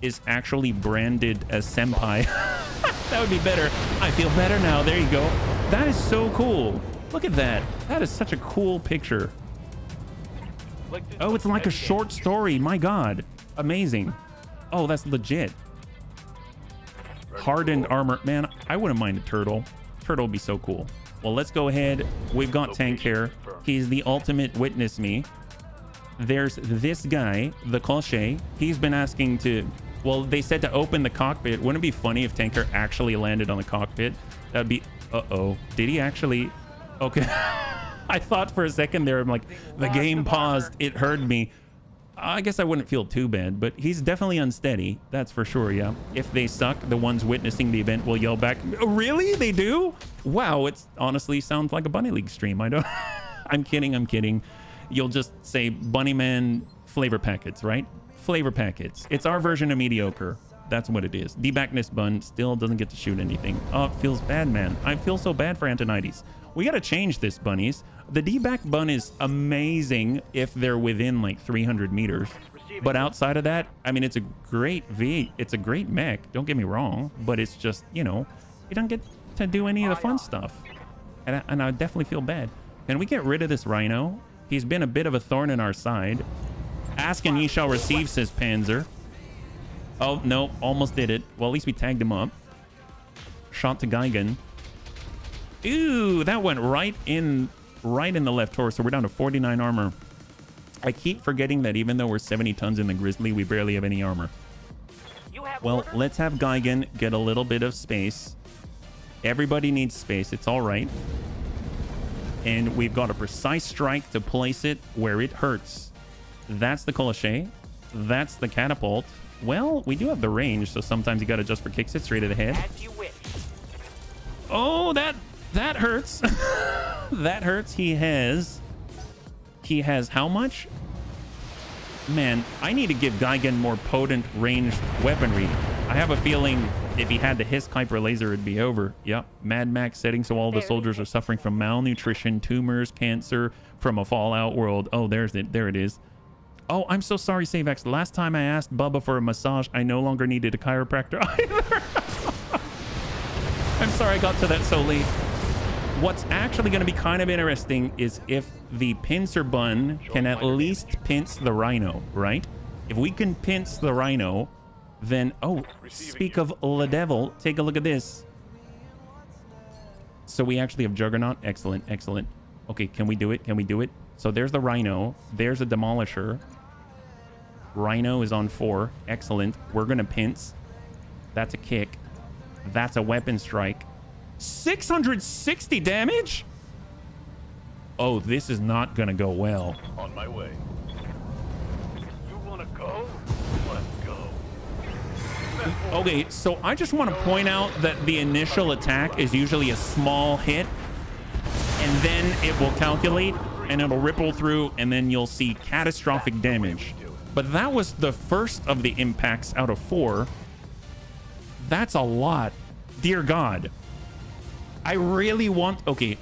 is actually branded as senpai. That would be better. I feel better now. There you go. That is so cool. Look at that. That is such a cool picture. Oh, it's like a short story. My god. Amazing. Oh, that's legit. Hardened armor. Man, I wouldn't mind a turtle. Turtle would be so cool. Well, let's go ahead. We've got Tank here. He's the ultimate witness me. There's this guy, the Colche. He's been asking to... Well, they said to open the cockpit. Wouldn't it be funny if Tanker actually landed on the cockpit? That'd be... Uh-oh. Did he actually... Okay. I thought for a second there, I'm like, the game paused. It heard me. I guess I wouldn't feel too bad, but he's definitely unsteady. That's for sure, yeah. If they suck, the ones witnessing the event will yell back, "Oh, really? They do? Wow, it honestly sounds like a Bunny League stream. I don't... I'm kidding. You'll just say Bunnyman flavor packets, right? Flavor packets. It's our version of mediocre. That's what it is. Debackness Bun still doesn't get to shoot anything. Oh, it feels bad, man. I feel so bad for Antonides. We got to change this, bunnies. The deback bun is amazing if they're within like 300 meters. But outside of that, I mean, it's a great V. It's a great mech. Don't get me wrong. But it's just, you know, you don't get to do any of the fun stuff. And I definitely feel bad. Can we get rid of this Rhino? He's been a bit of a thorn in our side. Ask and ye shall receive, says Panzer. Oh, no. Almost did it. Well, at least we tagged him up. Shot to Geigen. Ooh, that went right in the left torso. We're down to 49 armor. I keep forgetting that even though we're 70 tons in the Grizzly, we barely have any armor. Well, let's have Geigen get a little bit of space. Everybody needs space. It's all right. And we've got a precise strike to place it where it hurts. That's the Colochet. That's the catapult. Well, we do have the range, so sometimes you got to adjust for kicks it straight to the head. Oh, that hurts. That hurts. He has how much? Man, I need to give Gigan more potent ranged weaponry. I have a feeling if he had the Hiss Kuiper laser, it'd be over. Yep, Mad Max setting so all the soldiers are suffering from malnutrition, tumors, cancer from a fallout world. Oh, there it is. Oh, I'm so sorry, Savex. Last time I asked Bubba for a massage, I no longer needed a chiropractor either. I'm sorry I got to that so late. What's actually going to be kind of interesting is if the pincer bun can at least pinch the rhino, right? If we can pinch the rhino, then... Oh, speak of the devil, take a look at this. So we actually have Juggernaut. Excellent, excellent. Okay, can we do it? Can we do it? So there's the rhino. There's a demolisher. Rhino is on 4. Excellent. We're going to pinch. That's a kick. That's a weapon strike. 660 damage? Oh, this is not gonna go well. On my way. You wanna go? Let's go. Okay, so I just want to point out that the initial attack is usually a small hit, and then it will calculate, and it'll ripple through, and then you'll see catastrophic damage. But that was the first of the impacts out of 4. That's a lot. Dear God. I really want... Okay,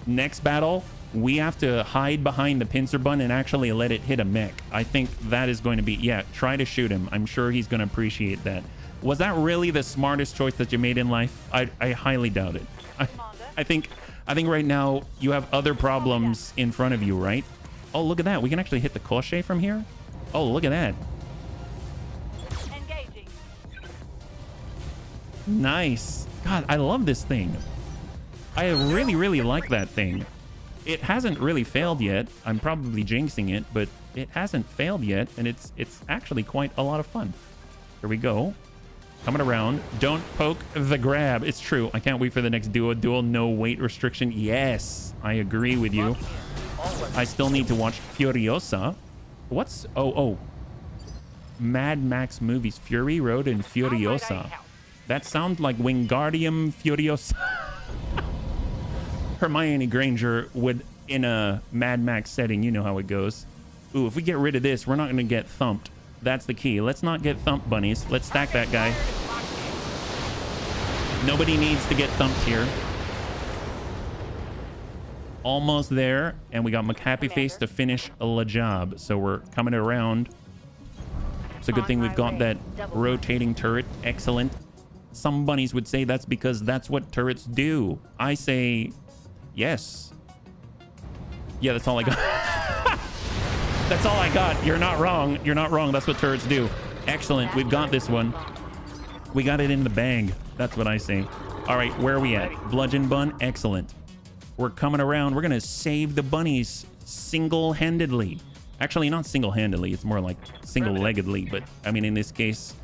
next battle, we have to hide behind the pincer bun and actually let it hit a mech. I think that is going to be... Yeah, try to shoot him. I'm sure he's going to appreciate that. Was that really the smartest choice that you made in life? I highly doubt it. I think right now you have other problems in front of you, right? Oh, look at that. We can actually hit the crochet from here. Oh, look at that. Engaging. Nice. God, I love this thing. I really, really like that thing. It hasn't really failed yet. I'm probably jinxing it, but it hasn't failed yet, and it's actually quite a lot of fun. Here we go. Coming around. Don't poke the grab. It's true. I can't wait for the next duel. No weight restriction. Yes, I agree with you. I still need to watch Furiosa. What's... Oh. Mad Max movies. Fury Road and Furiosa. That sounds like Wingardium Furiosa. Hermione Granger would, in a Mad Max setting, you know how it goes. Ooh, if we get rid of this, we're not going to get thumped. That's the key. Let's not get thumped, bunnies. Let's stack that guy. Nobody needs to get thumped here. Almost there, and we got McHappy Face to finish the job. So we're coming around. It's a good thing we've got that rotating turret. Excellent. Some bunnies would say that's because that's what turrets do. I say... Yes. Yeah, that's all I got. That's all I got. You're not wrong. You're not wrong. That's what turrets do. Excellent. We've got this one. We got it in the bag. That's what I say. All right, where are we at? Bludgeon bun. Excellent. We're coming around. We're going to save the bunnies single-handedly. Actually, not single-handedly. It's more like single-leggedly. But, I mean, in this case...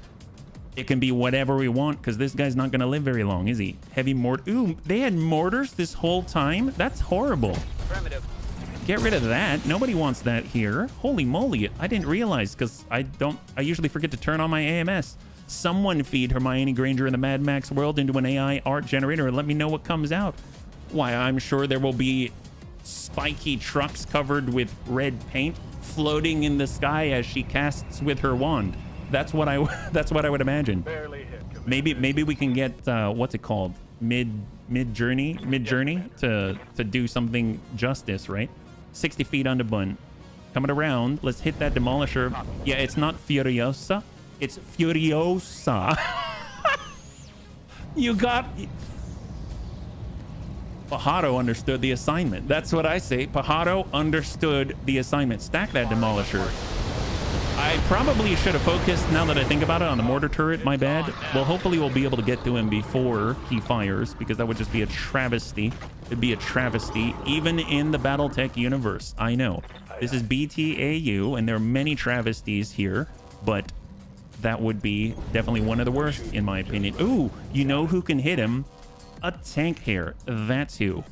It can be whatever we want, because this guy's not going to live very long, is he? Heavy mortar. Ooh, they had mortars this whole time? That's horrible. Get rid of that. Nobody wants that here. Holy moly. I didn't realize, because I usually forget to turn on my AMS. Someone feed Hermione Granger in the Mad Max world into an AI art generator and let me know what comes out. Why, I'm sure there will be spiky trucks covered with red paint floating in the sky as she casts with her wand. That's what I would imagine. Maybe we can get what's it called? Mid journey to do something justice, right? 60 feet on the bun. Coming around. Let's hit that demolisher. Yeah, it's not Furiosa. It's Furiosa. You got... Pajaro understood the assignment. That's what I say. Pajaro understood the assignment. Stack that demolisher. I probably should have focused, now that I think about it, on the mortar turret. My bad. Well, hopefully we'll be able to get to him before he fires, because that would just be a travesty. It'd be a travesty, even in the Battletech universe. I know. This is BTAU, and there are many travesties here, but that would be definitely one of the worst, in my opinion. Ooh, you know who can hit him? A tank hair. That's who.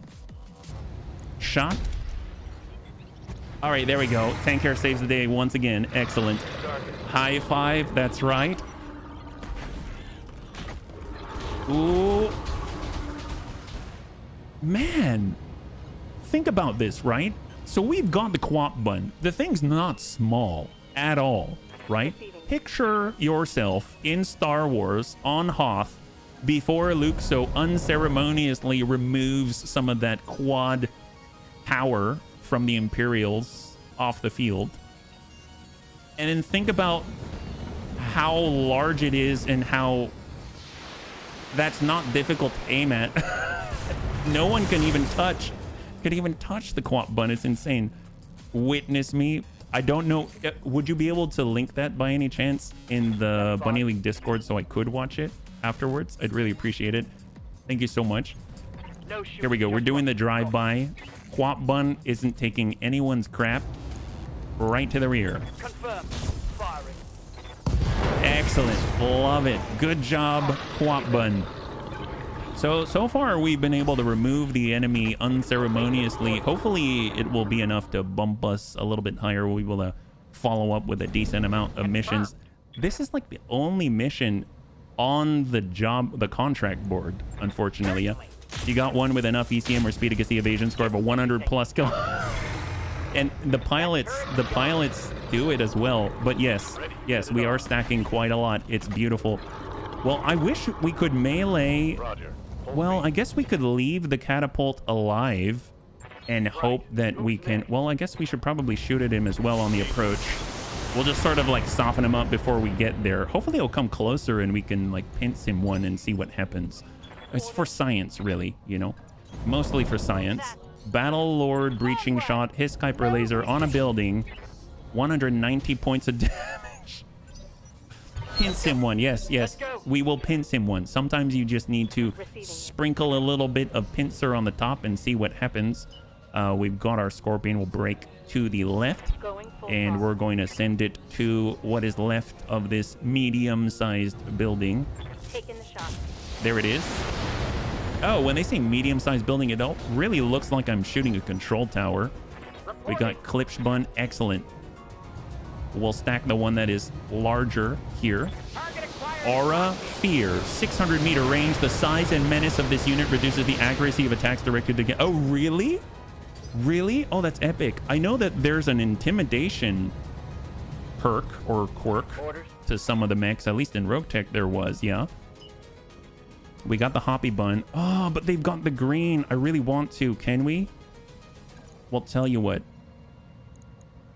Shot. All right, there we go. Tank hair saves the day once again. Excellent. High five. That's right. Ooh. Man, think about this, right? So we've got the Quap Bun. The thing's not small at all, right? Picture yourself in Star Wars on Hoth before Luke so unceremoniously removes some of that quad power from the Imperials off the field. And then think about how large it is and how that's not difficult to aim at. No one can even touch the Quap Bun. It's insane. Witness me. I don't know. Would you be able to link that by any chance in the Bunny League Discord so I could watch it afterwards? I'd really appreciate it. Thank you so much. Here we go. We're doing the drive-by. Quap Bun isn't taking anyone's crap. Right to the rear. Confirm. Firing. Excellent. Love it. Good job, Quap Bun. So far we've been able to remove the enemy unceremoniously. Hopefully it will be enough to bump us a little bit higher. We'll be able to follow up with a decent amount of missions. This is like the only mission on the contract board, unfortunately. Yeah. You got one with enough ECM or speed to get the evasion score of a 100 plus kill. And the pilots do it as well. But yes, we are stacking quite a lot. It's beautiful. Well, I wish we could melee. Well, I guess we could leave the catapult alive and hope that we can... Well, I guess we should probably shoot at him as well on the approach. We'll just sort of like soften him up before we get there. Hopefully he'll come closer and we can like pinch him one and see what happens. It's for science, really, you know? Mostly for science. Battle Lord breaching shot, his Kuiper laser on a building. 190 points of damage. Pinch him one. Yes. We will pinch him one. Sometimes you just need to sprinkle a little bit of pincer on the top and see what happens. We've got our Scorpion. We'll break to the left. And we're going to send it to what is left of this medium-sized building. Taking the shot. There it is. Oh, when they say medium-sized building, it really looks like I'm shooting a control tower. We got Klipsch Bun. Excellent. We'll stack the one that is larger here. Aura Fear. 600 meter range. The size and menace of this unit reduces the accuracy of attacks directed to... Oh, really? Really? Oh, that's epic. I know that there's an intimidation perk or quirk to some of the mechs. At least in Rogue Tech there was, yeah. We got the Hoppy Bun. Oh, but they've got the green. I really want to. Can we? Well, tell you what.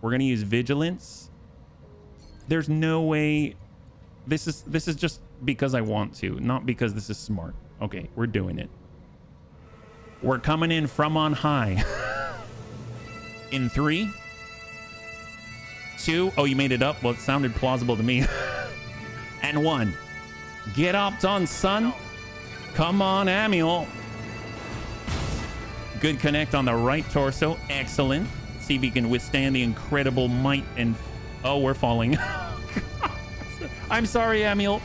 We're going to use Vigilance. There's no way. This is just because I want to, not because this is smart. Okay, we're doing it. We're coming in from on high. In 3, 2. Oh, you made it up? Well, it sounded plausible to me. And 1. Get up, done, son. Come on, Amiel. Good connect on the right torso. Excellent. See if he can withstand the incredible might and... Oh, we're falling. I'm sorry, Amiel.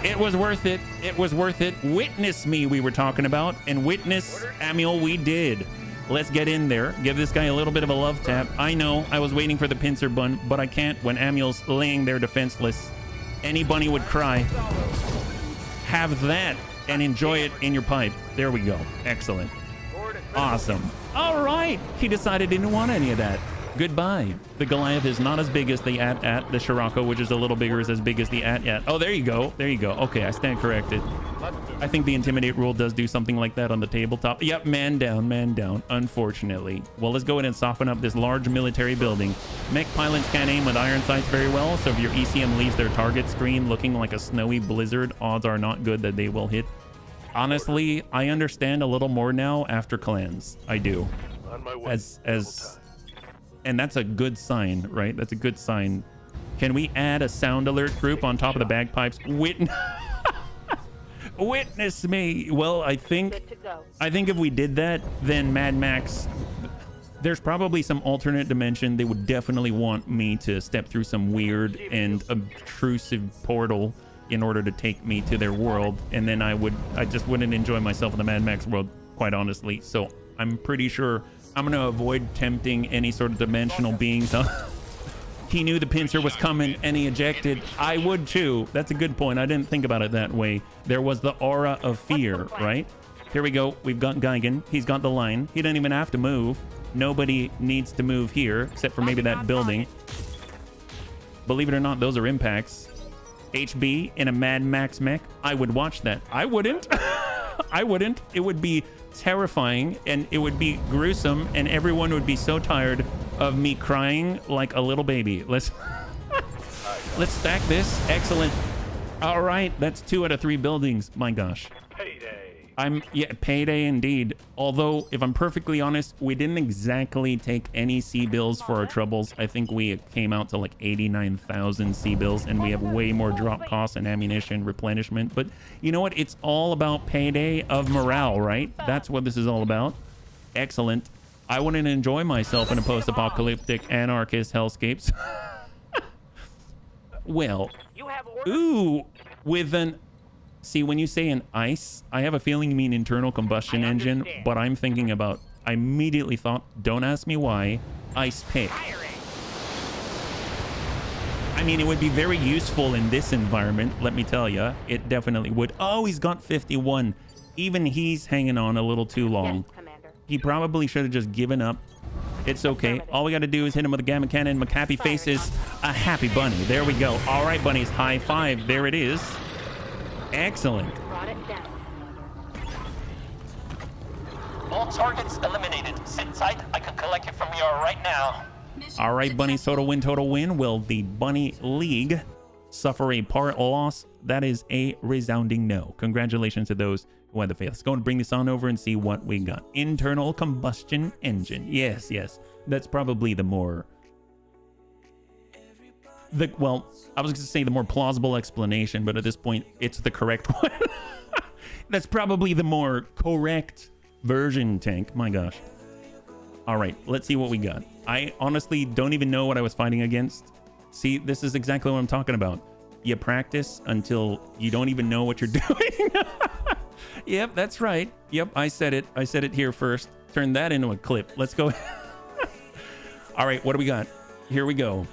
It was worth it. It was worth it. Witness me, we were talking about. And witness Amiel, we did. Let's get in there. Give this guy a little bit of a love tap. I know I was waiting for the pincer bun, but I can't when Amiel's laying there defenseless. Any bunny would cry. Have that and enjoy it in your pipe. There we go. Excellent. Awesome. All right. He decided he didn't want any of that. Goodbye. The Goliath is not as big as the AT-AT. The Scirocco, which is a little bigger, is as big as the AT-AT. Oh, there you go. There you go. Okay, I stand corrected. I think the Intimidate rule does do something like that on the tabletop. Yep, man down, unfortunately. Well, let's go ahead and soften up this large military building. Mech pilots can't aim with iron sights very well, so if your ECM leaves their target screen looking like a snowy blizzard, odds are not good that they will hit. Honestly, I understand a little more now after Clans. I do. On my way. And that's a good sign, right? That's a good sign. Can we add a sound alert group on top of the bagpipes? Witness me. Well, I think if we did that, then Mad Max, there's probably some alternate dimension. They would definitely want me to step through some weird and obtrusive portal in order to take me to their world. And then I just wouldn't enjoy myself in the Mad Max world, quite honestly. So I'm pretty sure I'm going to avoid tempting any sort of dimensional beings. He knew the pincer was coming and he ejected. I would too. That's a good point. I didn't think about it that way. There was the aura of fear, right? Here we go. We've got Geigen. He's got the line. He doesn't even have to move. Nobody needs to move here, except for maybe that building. Believe it or not, those are impacts. HB in a Mad Max mech. I would watch that. I wouldn't. I wouldn't. It would be terrifying, and it would be gruesome, and everyone would be so tired of me crying like a little baby. Let's stack this. Excellent. All right, that's 2 out of 3 buildings. My gosh. Payday. Payday indeed. Although, if I'm perfectly honest, we didn't exactly take any C-bills for our troubles. I think we came out to like 89,000 C-bills, and we have way more drop costs and ammunition replenishment. But you know what? It's all about payday of morale, right? That's what this is all about. Excellent. I wouldn't enjoy myself in a post-apocalyptic anarchist hellscapes. Well, ooh, with an... See, when you say an ICE, I have a feeling you mean internal combustion engine, but I'm thinking about... I immediately thought, don't ask me why, ICE pick. I mean, it would be very useful in this environment, let me tell you. It definitely would. Oh, he's got 51. Even he's hanging on a little too long. Yes, Commander. He probably should have just given up. It's okay. All we got to do is hit him with a gamma cannon. McHappy faces a happy bunny. There we go. All right, bunnies. High five. There it is. Excellent. Brought it down. All targets eliminated. Sit tight. I can collect it from you right now. All right, bunnies. Total win. Will the Bunny League suffer a part loss? That is a resounding no. Congratulations to those who had the faith. Let's go and bring this on over and see what we got. Internal combustion engine. Yes. That's probably the more... well, I was going to say the more plausible explanation, but at this point, it's the correct one. That's probably the more correct version, Tank. My gosh. All right, let's see what we got. I honestly don't even know what I was fighting against. See, this is exactly what I'm talking about. You practice until you don't even know what you're doing. Yep, that's right. Yep, I said it. I said it here first. Turn that into a clip. Let's go. All right, what do we got? Here we go.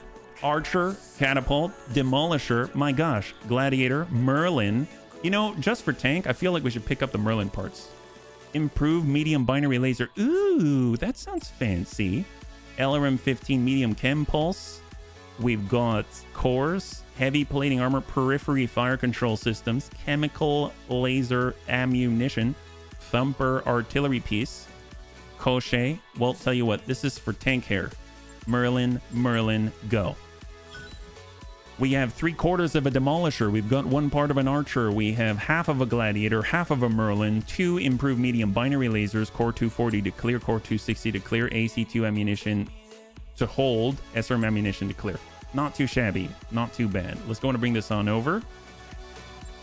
Archer, Catapult, Demolisher, my gosh, Gladiator, Merlin. You know, just for tank, I feel like we should pick up the Merlin parts. Improved medium binary laser. Ooh, that sounds fancy. LRM 15 medium chem pulse. We've got cores, heavy plating armor, periphery fire control systems, chemical laser ammunition, thumper artillery piece, Cochet. Well, tell you what, this is for tank hair. Merlin, go. We have 3/4 of a Demolisher. We've got 1 part of an Archer. We have half of a Gladiator, half of a Merlin, 2 improved medium binary lasers, Core 240 to clear, Core 260 to clear, AC2 ammunition to hold, SRM ammunition to clear. Not too shabby, not too bad. Let's go and bring this on over.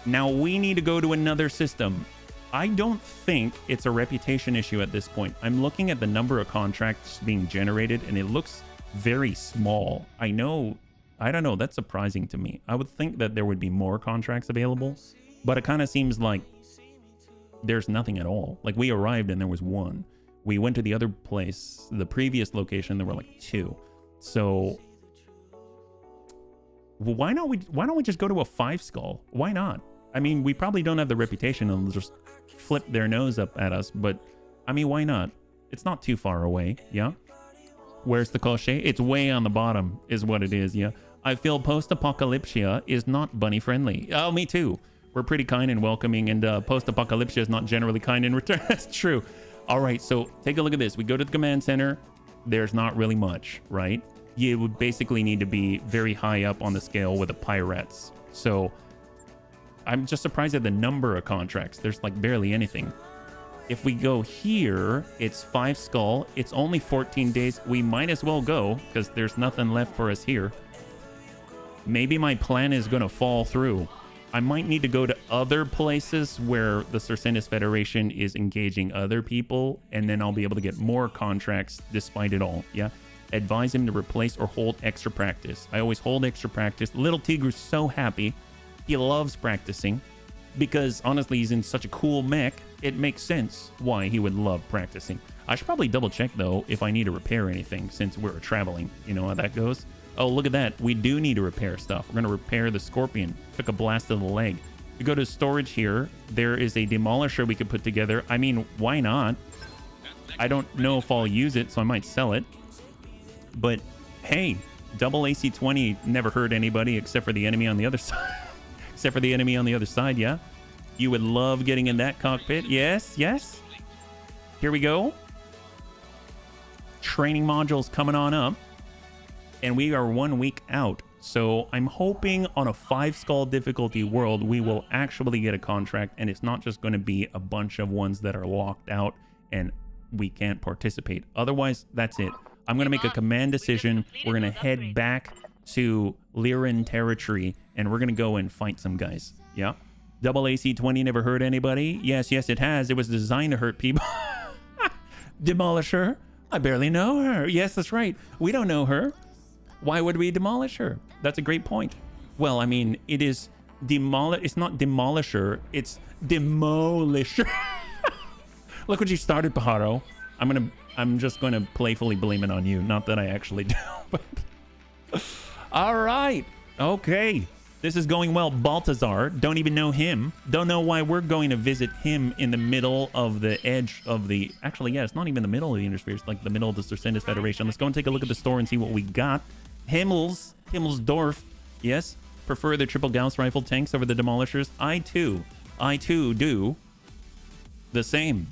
Now we need to go to another system. I don't think it's a reputation issue at this point. I'm looking at the number of contracts being generated and it looks very small. I don't know, that's surprising to me. I would think that there would be more contracts available, but it kind of seems like there's nothing at all. Like we arrived and there was 1. We went to the other place, the previous location, there were like 2. So why don't we just go to a 5 skull? Why not? I mean, we probably don't have the reputation and they'll just flip their nose up at us, but I mean, why not? It's not too far away, yeah? Where's the Cochet? It's way on the bottom is what it is, yeah? I feel post-apocalypsia is not bunny friendly. Oh, me too. We're pretty kind and welcoming, and post-apocalypsia is not generally kind in return. That's true. All right, so take a look at this. We go to the command center. There's not really much, right? You would basically need to be very high up on the scale with the pirates. So I'm just surprised at the number of contracts. There's like barely anything. If we go here, it's 5 skull. It's only 14 days. We might as well go because there's nothing left for us here. Maybe my plan is going to fall through. I might need to go to other places where the Circenus Federation is engaging other people, and then I'll be able to get more contracts despite it all, yeah? Advise him to replace or hold extra practice. I always hold extra practice. Little Tigre's so happy. He loves practicing because, honestly, he's in such a cool mech. It makes sense why he would love practicing. I should probably double check, though, if I need to repair anything since we're traveling. You know how that goes? Oh, look at that. We do need to repair stuff. We're going to repair the Scorpion. Took a blast to the leg. We go to storage here. There is a demolisher we could put together. I mean, why not? I don't know if I'll use it, so I might sell it. But hey, double AC-20 never hurt anybody except for the enemy on the other side. Except for the enemy on the other side, yeah? You would love getting in that cockpit. Yes, yes. Here we go. Training modules coming on up. And we are 1 week out. So I'm hoping on a 5-skull difficulty world, we will actually get a contract. And it's not just going to be a bunch of ones that are locked out and we can't participate. Otherwise, that's it. I'm going to make a command decision. We're going to head back to Lyran territory and we're going to go and fight some guys. Yeah. Double AC-20 never hurt anybody. Yes, yes, it has. It was designed to hurt people. Demolisher. I barely know her. Yes, that's right. We don't know her. Why would we demolish her? That's a great point. Well, I mean, it is it's not demolisher. It's demolisher. Look what you started, Pajaro. I'm just going to playfully blame it on you. Not that I actually do. But all right. Okay. This is going well. Baltazar. Don't even know him. Don't know why we're going to visit him in the middle of the edge of the... Actually, yeah, it's not even the middle of the Intersphere. It's like the middle of the Circendus Federation. Let's go and take a look at the store and see what we got. Himmelsdorf. Yes. Prefer the triple Gauss rifle tanks over the demolishers. I too do. The same.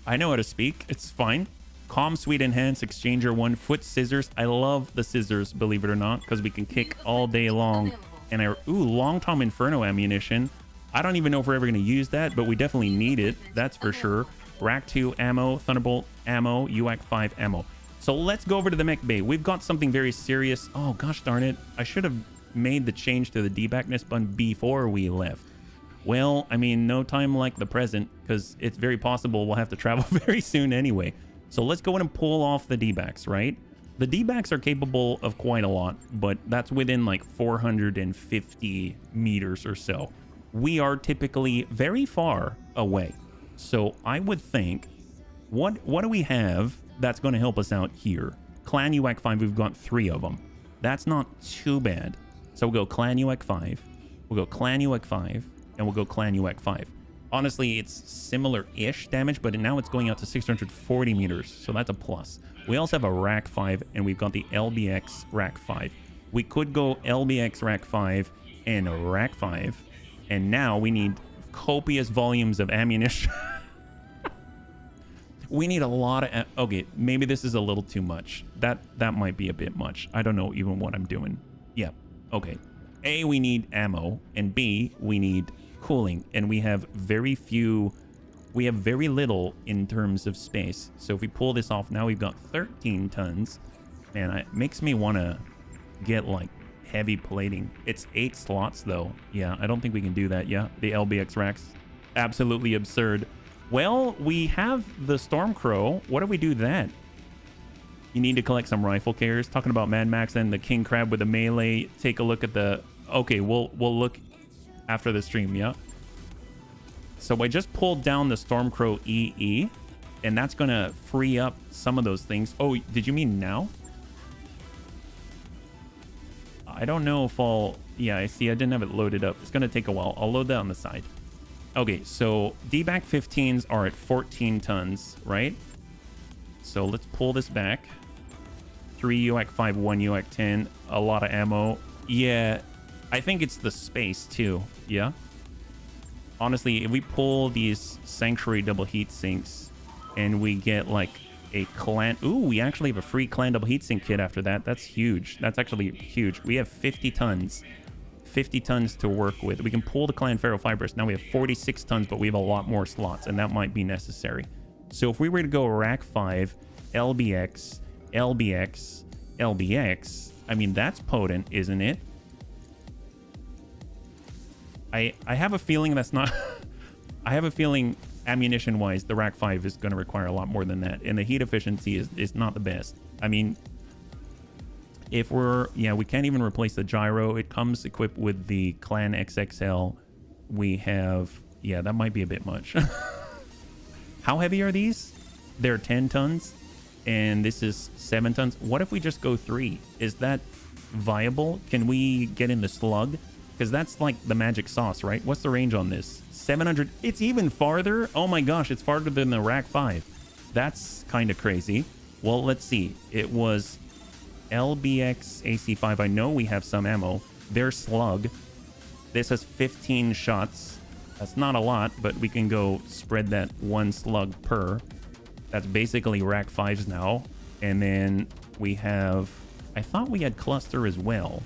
I know how to speak. It's fine. Comm Suite Enhanced Exchanger 1 foot scissors. I love the scissors, believe it or not, because we can kick all day long. And Long Tom Inferno ammunition. I don't even know if we're ever going to use that, but we definitely need it. That's for sure. Rack 2 ammo, Thunderbolt ammo, UAC 5 ammo. So let's go over to the mech bay. We've got something very serious. Oh, gosh darn it. I should have made the change to the debacness button before we left. Well, I mean, no time like the present, because it's very possible we'll have to travel very soon anyway. So let's go in and pull off the D-backs, right? The D-backs are capable of quite a lot, but that's within like 450 meters or so. We are typically very far away. So I would think, what do we have that's going to help us out here? Clan UAC 5, we've got 3 of them. That's not too bad. So we'll go Clan UAC 5, we'll go Clan UAC 5, and we'll go Clan UAC 5. Honestly, it's similar-ish damage, but now it's going out to 640 meters, so that's a plus. We also have a Rack 5, and we've got the LBX Rack 5. We could go LBX Rack 5 and Rack 5, and now we need copious volumes of ammunition. We need a lot of... Okay, maybe this is a little too much. That might be a bit much. I don't know even what I'm doing. Yeah, okay. A, we need ammo, and B, we need cooling, and we have very little in terms of space. So if we pull this off, now we've got 13 tons. Man, it makes me want to get like heavy plating. It's 8 slots though. Yeah, I don't think we can do that. Yeah, the LBX racks, absolutely absurd. Well, we have the Stormcrow. What if we do that? You need to collect some rifle carriers. Talking about Mad Max and the King Crab with the melee. Take a look at the... Okay, we'll look after the stream, yeah? So I just pulled down the Stormcrow EE, and that's going to free up some of those things. Oh, did you mean now? I don't know if I'll... Yeah, I see. I didn't have it loaded up. It's going to take a while. I'll load that on the side. Okay, so DBAC 15s are at 14 tons, right? So let's pull this back. 3 UAC 5, 1 UAC 10, a lot of ammo. Yeah, I think it's the space too. Yeah. Honestly, if we pull these Sanctuary double heat sinks and we get like a clan... Ooh, we actually have a free clan double heat sink kit after that. That's huge. That's actually huge. We have 50 tons. 50 tons to work with. We can pull the clan ferrofibrous. Now we have 46 tons, but we have a lot more slots, and that might be necessary. So if we were to go Rack 5, LBX, LBX, LBX, I mean, that's potent, isn't it? I have a feeling that's not... I have a feeling ammunition-wise, the Rack 5 is going to require a lot more than that, and the heat efficiency is not the best. I mean, if we're... Yeah, we can't even replace the gyro. It comes equipped with the Clan XXL. We have... Yeah, that might be a bit much. How heavy are these? They're 10 tons, and this is 7 tons. What if we just go 3? Is that viable? Can we get in the slug Because that's like the magic sauce, right? What's the range on this? 700. It's even farther. Oh my gosh, it's farther than the Rack 5. That's kind of crazy. Well, let's see. It was LBX AC5. I know we have some ammo. Their slug. This has 15 shots. That's not a lot, but we can go spread that one slug per. That's basically Rack 5s now. And then we have... I thought we had cluster as well.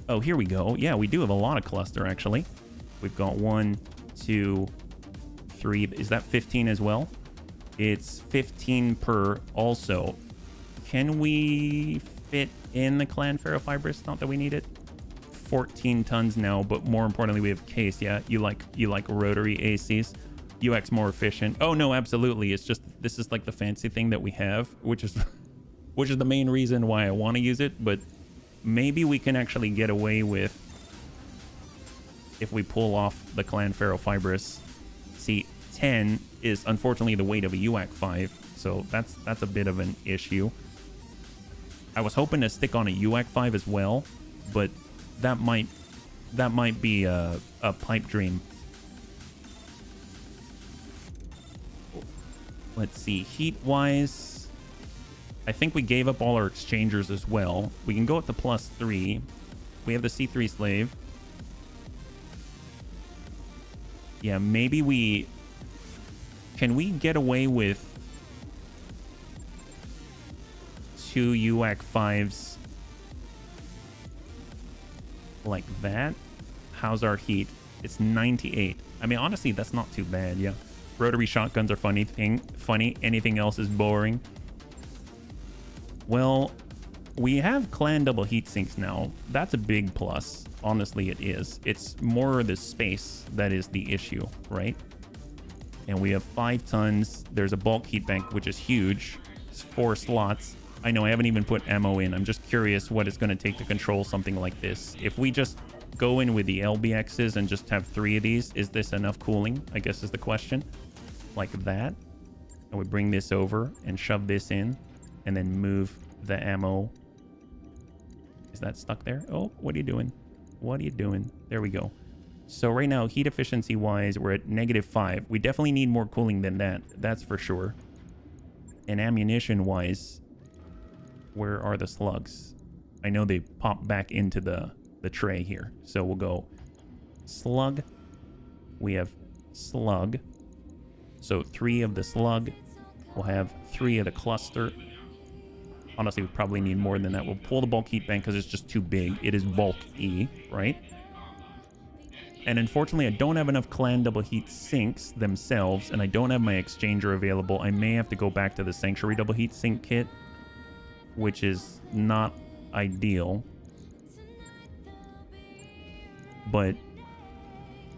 Oh, here we go. Yeah, we do have a lot of cluster, actually. We've got 1, 2, 3. Is that 15 as well? It's 15 per also. Can we fit in the clan ferrofibrous? Not that we need it. 14 tons now, but more importantly, we have case. Yeah, you like rotary ACs. UX more efficient. Oh, no, absolutely. It's just, this is like the fancy thing that we have, which is the main reason why I want to use it, but maybe we can actually get away with if we pull off the clan ferrofibrous. See, 10 is unfortunately the weight of a UAC 5, so that's a bit of an issue. I was hoping to stick on a UAC 5 as well, but that might be a pipe dream. Let's see, heat-wise, I think we gave up all our exchangers as well. We can go up to +3. We have the C3 slave. Yeah, maybe we... Can we get away with 2 UAC 5s like that? How's our heat? It's 98. I mean, honestly, that's not too bad, yeah. Rotary shotguns are funny. Anything else is boring. Well, we have clan double heat sinks now. That's a big plus. Honestly, it is. It's more the space that is the issue, right? And we have 5 tons. There's a bulk heat bank, which is huge. It's 4 slots. I know I haven't even put ammo in. I'm just curious what it's going to take to control something like this. If we just go in with the LBXs and just have 3 of these, is this enough cooling? I guess is the question. Like that. And we bring this over and shove this in and then move the ammo. Is that stuck there? Oh, what are you doing? What are you doing? There we go. So right now, heat efficiency wise, we're at -5. We definitely need more cooling than that. That's for sure. And ammunition wise, where are the slugs? I know they pop back into the tray here. So we'll go slug. We have slug. So 3 of the slug. We'll have 3 of the cluster. Honestly, we probably need more than that. We'll pull the bulk heat bank because it's just too big. It is bulk E, right? And unfortunately, I don't have enough clan double heat sinks themselves, and I don't have my exchanger available. I may have to go back to the sanctuary double heat sink kit, which is not ideal. But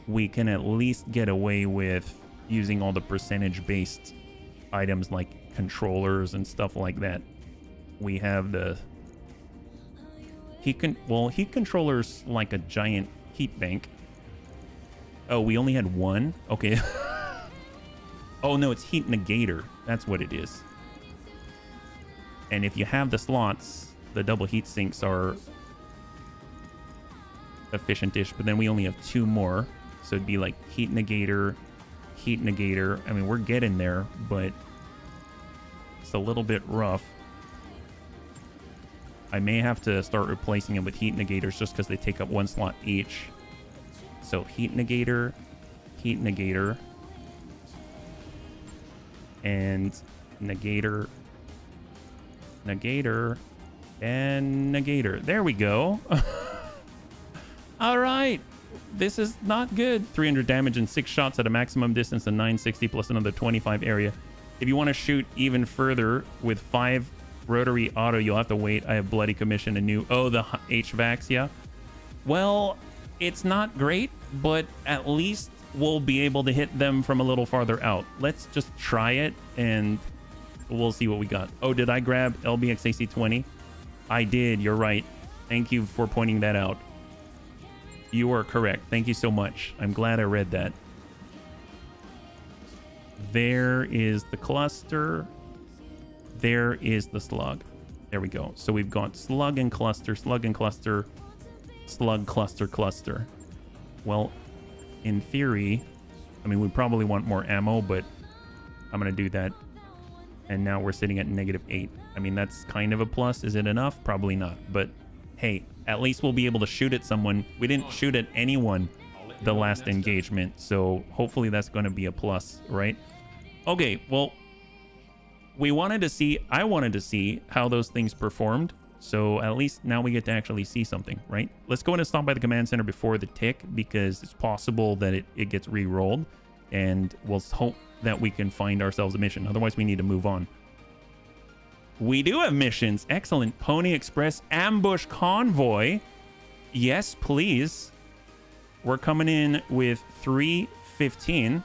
we can at least get away with using all the percentage-based items like controllers and stuff like that. We have the heat controllers like a giant heat bank. Oh, we only had 1? Okay. Oh no, it's heat negator. That's what it is. And if you have the slots, the double heat sinks are efficient-ish, but then we only have 2 more. So it'd be like heat negator. I mean, we're getting there, but it's a little bit rough. I may have to start replacing them with heat negators just because they take up 1 slot each. So heat negator, and negator, and negator. There we go. All right. This is not good. 300 damage and 6 shots at a maximum distance and 960 plus another 25 area. If you want to shoot even further with 5 rotary auto, you'll have to wait. I have bloody commission a new... Oh, the HVACs, yeah. Well, it's not great, but at least we'll be able to hit them from a little farther out. Let's just try it, and we'll see what we got. Oh, did I grab LBX AC-20? I did. You're right. Thank you for pointing that out. You are correct. Thank you so much. I'm glad I read that. There is the cluster. There is the slug. There we go. So we've got slug and cluster, slug and cluster, slug, cluster, cluster. Well, in theory, I mean, we probably want more ammo, but I'm going to do that. And now we're sitting at -8. I mean, that's kind of a plus. Is it enough? Probably not. But hey, at least we'll be able to shoot at someone. We didn't shoot at anyone the last engagement, so hopefully that's going to be a plus, right? Okay, well, I wanted to see how those things performed. So at least now we get to actually see something, right? Let's go in and stop by the command center before the tick, because it's possible that it gets re-rolled, and we'll hope that we can find ourselves a mission. Otherwise, we need to move on. We do have missions. Excellent. Pony Express ambush convoy. Yes, please. We're coming in with 315.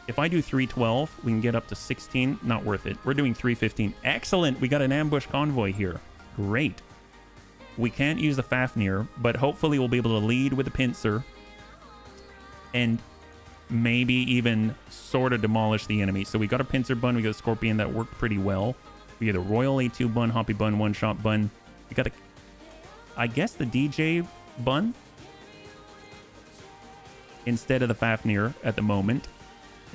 If I do 312, we can get up to 16. Not worth it. We're doing 315. Excellent. We got an ambush convoy here. Great. We can't use the Fafnir, but hopefully we'll be able to lead with the pincer and maybe even sort of demolish the enemy. So we got a pincer bun, we got a scorpion that worked pretty well. We got a royal A2 bun, hoppy bun, one-shot bun. We got I guess the DJ bun instead of the Fafnir at the moment.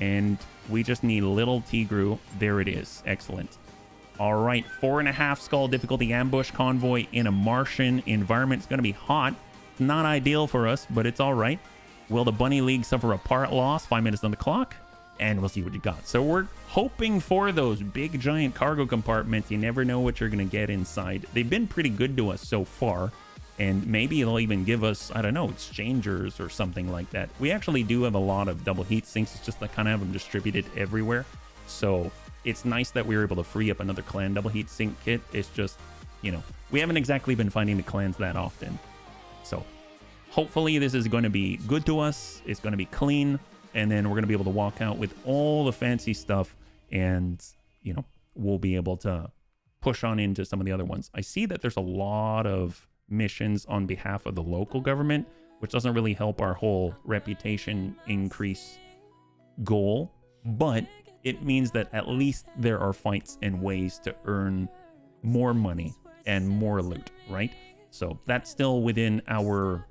And we just need little Tigru. There it is. Excellent. All right, 4.5 skull difficulty ambush convoy in a Martian environment. It's going to be hot. It's not ideal for us, but it's all right. Will the Bunny League suffer a part loss? 5 minutes on the clock, and we'll see what you got. So we're hoping for those big, giant cargo compartments. You never know what you're going to get inside. They've been pretty good to us so far, and maybe it'll even give us, I don't know, exchangers or something like that. We actually do have a lot of double heat sinks. It's just I kind of have them distributed everywhere. So it's nice that we were able to free up another clan double heat sink kit. It's just, you know, we haven't exactly been finding the clans that often. So hopefully this is going to be good to us. It's going to be clean. And then we're going to be able to walk out with all the fancy stuff. And, you know, we'll be able to push on into some of the other ones. I see that there's a lot of missions on behalf of the local government, which doesn't really help our whole reputation increase goal. But it means that at least there are fights and ways to earn more money and more loot, right? So that's still within our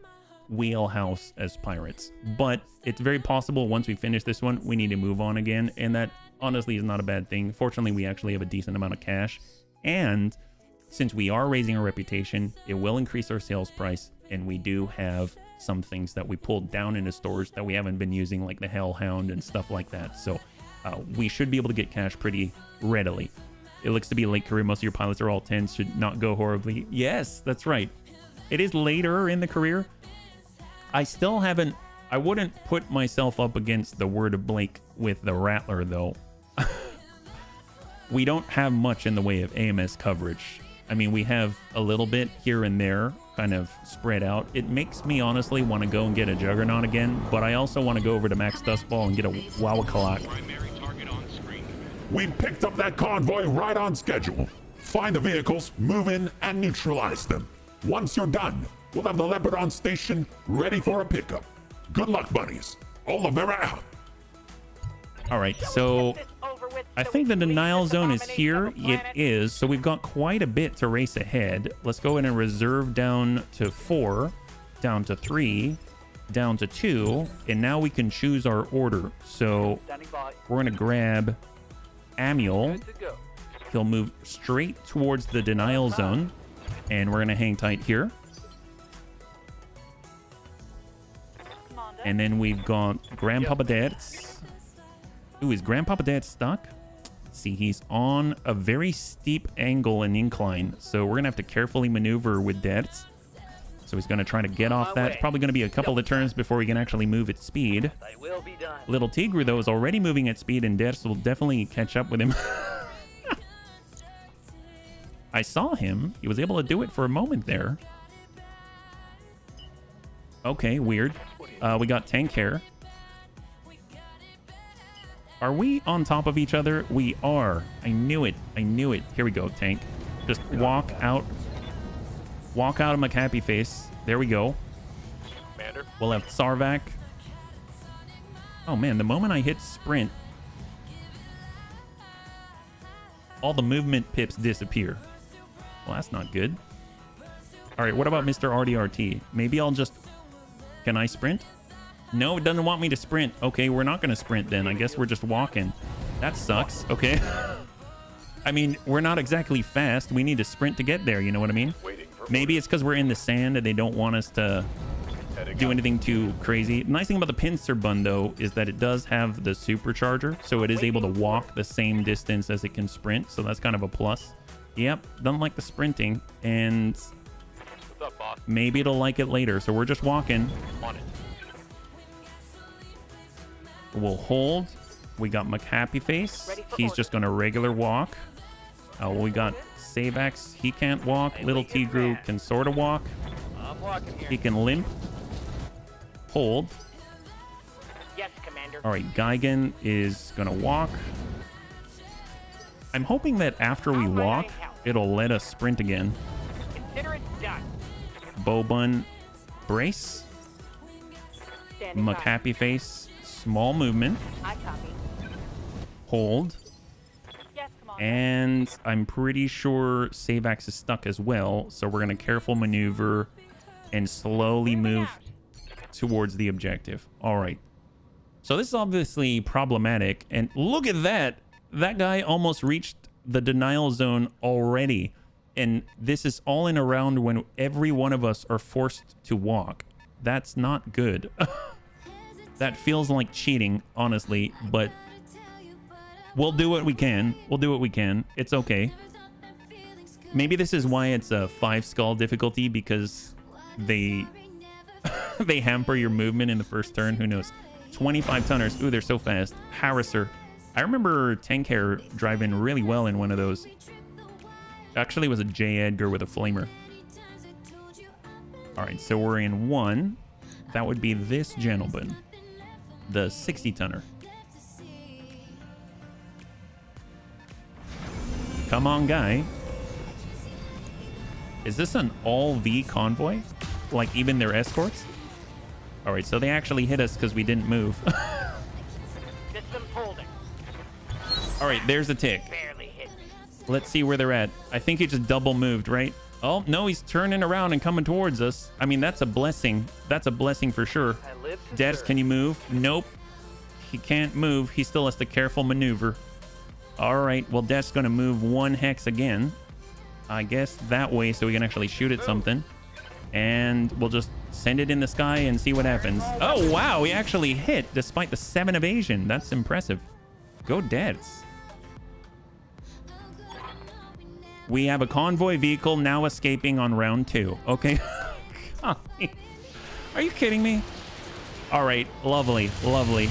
wheelhouse as pirates. But it's very possible once we finish this one, we need to move on again. And that honestly is not a bad thing. Fortunately, we actually have a decent amount of cash. And since we are raising our reputation, it will increase our sales price. And we do have some things that we pulled down into stores that we haven't been using, like the Hellhound and stuff like that. So we should be able to get cash pretty readily. It looks to be a late career. Most of your pilots are all 10s, should not go horribly. Yes, that's right. It is later in the career. I still haven't, I wouldn't put myself up against the Word of Blake with the Rattler, though. We don't have much in the way of AMS coverage. I mean, we have a little bit here and there, kind of spread out. It makes me honestly want to go and get a Juggernaut again, but I also want to go over to Max Dustball and get a Wawakalak. We picked up that convoy right on schedule. Find the vehicles, move in, and neutralize them. Once you're done, we'll have the Leopard on station ready for a pickup. Good luck, buddies. Olivera out. All right, so I think the denial zone is here. It is. So we've got quite a bit to race ahead. Let's go in and reserve down to 4, down to 3, down to 2, and now we can choose our order. So we're going to grab Amiel. He'll move straight towards the denial zone, and we're going to hang tight here. And then we've got Grandpapa Dad's. Ooh, is Grandpapa Dad stuck? See, he's on a very steep angle and incline, so we're gonna have to carefully maneuver with Dad's. So he's gonna try to get off that. It's probably gonna be a couple of turns before we can actually move at speed. Little Tigru, though, is already moving at speed, and Dad's will definitely catch up with him. I saw him. He was able to do it for a moment there. Okay, weird. We got Tank Hair. Are we on top of each other? We are. I knew it. I knew it. Here we go, Tank. Just walk out. Walk out of my happy face. There we go. We'll have Sarvak. Oh, man. The moment I hit sprint, all the movement pips disappear. Well, that's not good. All right, what about Mr. RDRT? Maybe I'll just... Can I sprint? No, it doesn't want me to sprint. Okay, we're not going to sprint then. I guess we're just walking. That sucks. Okay. I mean, we're not exactly fast. We need to sprint to get there. You know what I mean? Maybe it's because we're in the sand and they don't want us to do anything too crazy. The nice thing about the pincer bun, though, is that it does have the supercharger. So it is able to walk the same distance as it can sprint. So that's kind of a plus. Yep. Don't like the sprinting. And What's up, boss? maybe it'll like it later. So we're just walking. On it. We'll hold. We got McHappy Face. Ready for He's order. just going to regular walk. We got Sabax. He can't walk. Little Tigru can sort of walk. I'm walking here. He can limp. Hold. Yes, Commander. All right, Gigan is going to walk. I'm hoping that after we walk, it'll let us sprint again. Consider it done. Bobun, brace. Standing by. McHappy Face, small movement. I copy. Hold. Yes, come on. And I'm pretty sure Savax is stuck as well. So we're going to careful maneuver and slowly move towards the objective. All right. So this is obviously problematic. And look at that. That guy almost reached the denial zone already. And this is all in a round when every one of us are forced to walk. That's not good. That feels like cheating, honestly. But we'll do what we can. We'll do what we can. It's okay. Maybe this is why it's a 5 skull difficulty, because they they hamper your movement in the first turn. Who knows? 25 tonners. Ooh, they're so fast. Harrisser. I remember Tank Hair driving really well in one of those. Actually, it was a J. Edgar with a flamer. All right, so we're in 1. That would be this gentleman, the 60 tonner. Come on, guy. Is this an all V convoy? Like even their escorts? All right, so they actually hit us because we didn't move. System holding. All right, there's a tick. Barely hit. Let's see where they're at. I think he just double moved, right? Oh, no, he's turning around and coming towards us. I mean, that's a blessing. That's a blessing for sure. I live to Des, serve. can you move? Nope. He can't move. He still has to careful maneuver. All right, well, Des going to move 1 hex again. I guess that way so we can actually shoot at something. And we'll just send it in the sky and see what happens. Oh, wow, he actually hit despite the 7 evasion. That's impressive. Go Des. We have a convoy vehicle now escaping on round 2. Okay. Are you kidding me? All right. Lovely. Lovely.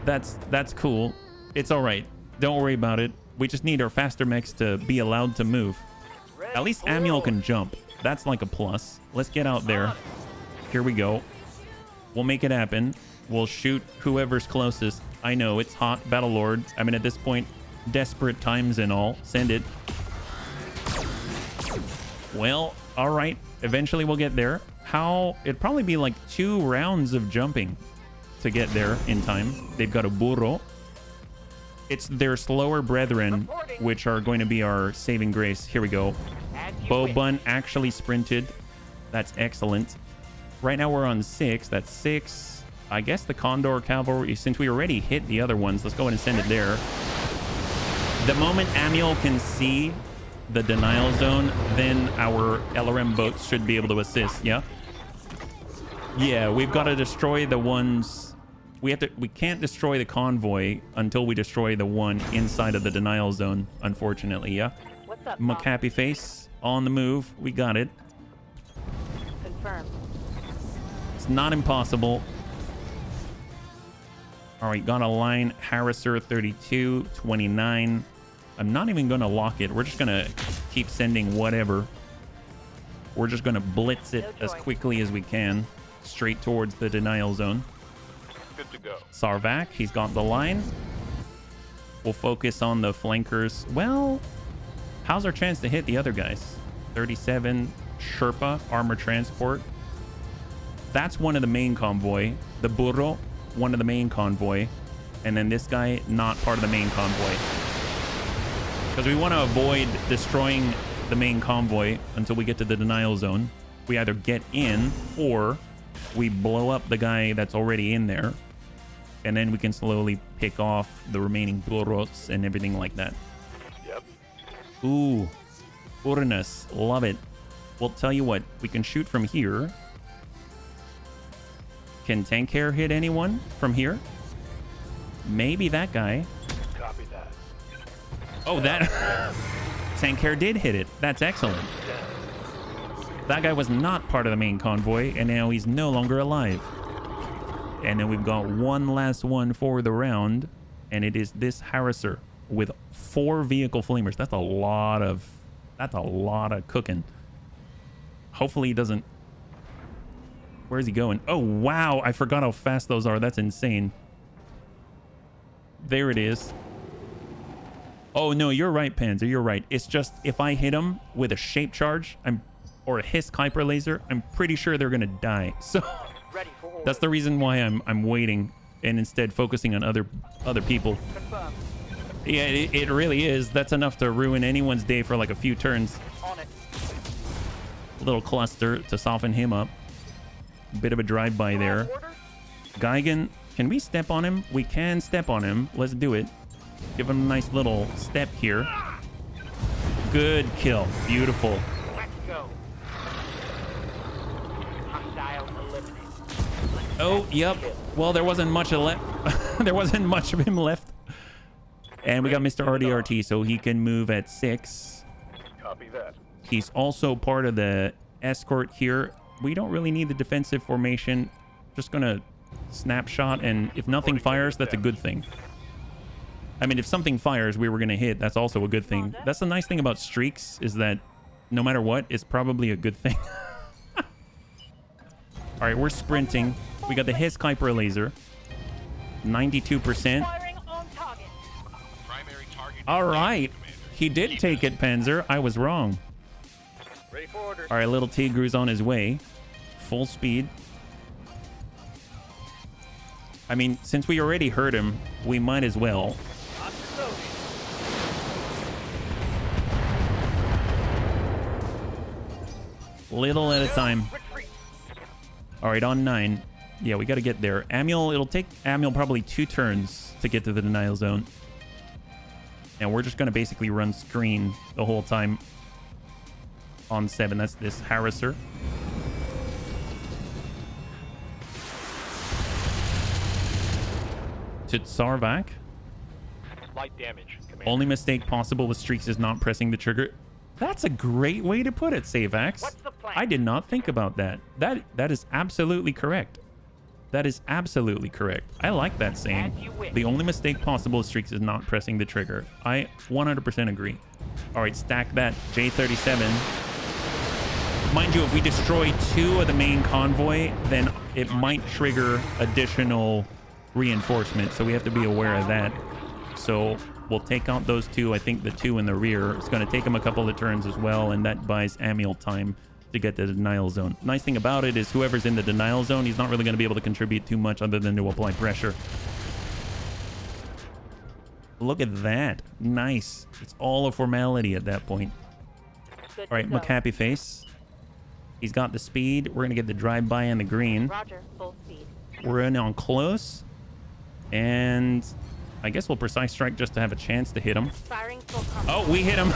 That's cool. It's all right. Don't worry about it. We just need our faster mechs to be allowed to move. At least Amiel can jump. That's like a plus. Let's get out there. Here we go. We'll make it happen. We'll shoot whoever's closest. I know it's hot, Battlelord. I mean, at this point, desperate times and all. Send it. Well, all right. Eventually we'll get there. It'd probably be like 2 rounds of jumping to get there in time. They've got a burro. It's their slower brethren, which are going to be our saving grace. Here we go. Bobun actually sprinted. That's excellent. Right now we're on 6. That's 6. I guess the Condor Cavalry, since we already hit the other ones, let's go ahead and send it there. The moment Amiel can see the denial zone, then our LRM boats should be able to assist. Yeah. Yeah, we've got to destroy the ones. We can't destroy the convoy until we destroy the one inside of the denial zone, unfortunately. Yeah. What's up, Bob? McHappy Face on the move. We got it. Confirmed. It's not impossible. All right, got a line. Harrisser 32, 29. I'm not even going to lock it. We're just going to keep sending whatever. We're just going to blitz it as quickly as we can straight towards the denial zone. Good to go. Sarvac, he's got the line. We'll focus on the flankers. Well, how's our chance to hit the other guys? 37, Sherpa, armor transport. That's one of the main convoy. The burro, one of the main convoy. And then this guy, not part of the main convoy. Because we want to avoid destroying the main convoy until we get to the denial zone. We either get in or we blow up the guy that's already in there, and then we can slowly pick off the remaining burros and everything like that. Yep. Ooh, urnas, love it. Well, tell you what, we can shoot from here. Can tank hair hit anyone from here? Maybe that guy. Copy that. Oh, that tank hair did hit it. That's excellent. That guy was not part of the main convoy, and now he's no longer alive. And then we've got one last one for the round, and it is this Harriser with 4 vehicle flamers. That's a lot of cooking. Hopefully he doesn't. Where's he going? Oh, wow. I forgot how fast those are. That's insane. There it is. Oh, no, you're right, Panzer. You're right. It's just if I hit him with a shape charge or a Hiss Kuiper laser, I'm pretty sure they're going to die. So Ready for order. that's the reason why I'm waiting and instead focusing on other people. Confirmed. Yeah, it really is. That's enough to ruin anyone's day for like a few turns. On it. Little cluster to soften him up. Bit of a drive-by there. Order. Geigen, can we step on him? We can step on him. Let's do it. Give him a nice little step here. Good kill. Beautiful. Let's go. Hostile eliminated. Oh, yep. Well, there wasn't much left. There wasn't much of him left. And we got Mr. RDRT, so he can move at 6. Copy that. He's also part of the escort here. We don't really need the defensive formation. Just gonna snapshot, and if nothing fires, that's a good thing. I mean, if something fires, we were gonna hit. That's also a good thing. That's the nice thing about streaks, is that no matter what, it's probably a good thing. All right, we're sprinting. We got the Hiss Kuiper laser. 92%. Firing on target. Primary target. All right. He did take it, Panzer. I was wrong. Ready for order. All right, little Tigru's on his way. Full speed. I mean, since we already heard him, we might as well. Little at a time. Retreat. All right, on 9. Yeah, we got to get there. Amiel, it'll take Amiel probably 2 turns to get to the denial zone. And we're just going to basically run screen the whole time. On 7, that's this Harriser. To Sarvak. Light damage, Commander. Only mistake possible with streaks is not pressing the trigger. That's a great way to put it, Savax. What's the plan? I did not think about that. That is absolutely correct. That is absolutely correct. I like that saying. As you wish. The only mistake possible with streaks is not pressing the trigger. I 100% agree. All right, stack that J37. Mind you, if we destroy 2 of the main convoy, then it might trigger additional reinforcement. So we have to be aware of that. So we'll take out those 2. I think the 2 in the rear. It's going to take them a couple of turns as well, and that buys Amiel time to get to the denial zone. Nice thing about it is whoever's in the denial zone, he's not really going to be able to contribute too much other than to apply pressure. Look at that. Nice. It's all a formality at that point. Good All right, to go. McHappy Face. He's got the speed. We're going to get the drive-by and the green. Roger, full speed. We're in on close. And I guess we'll precise strike just to have a chance to hit him. Firing full combat. Oh, we hit him.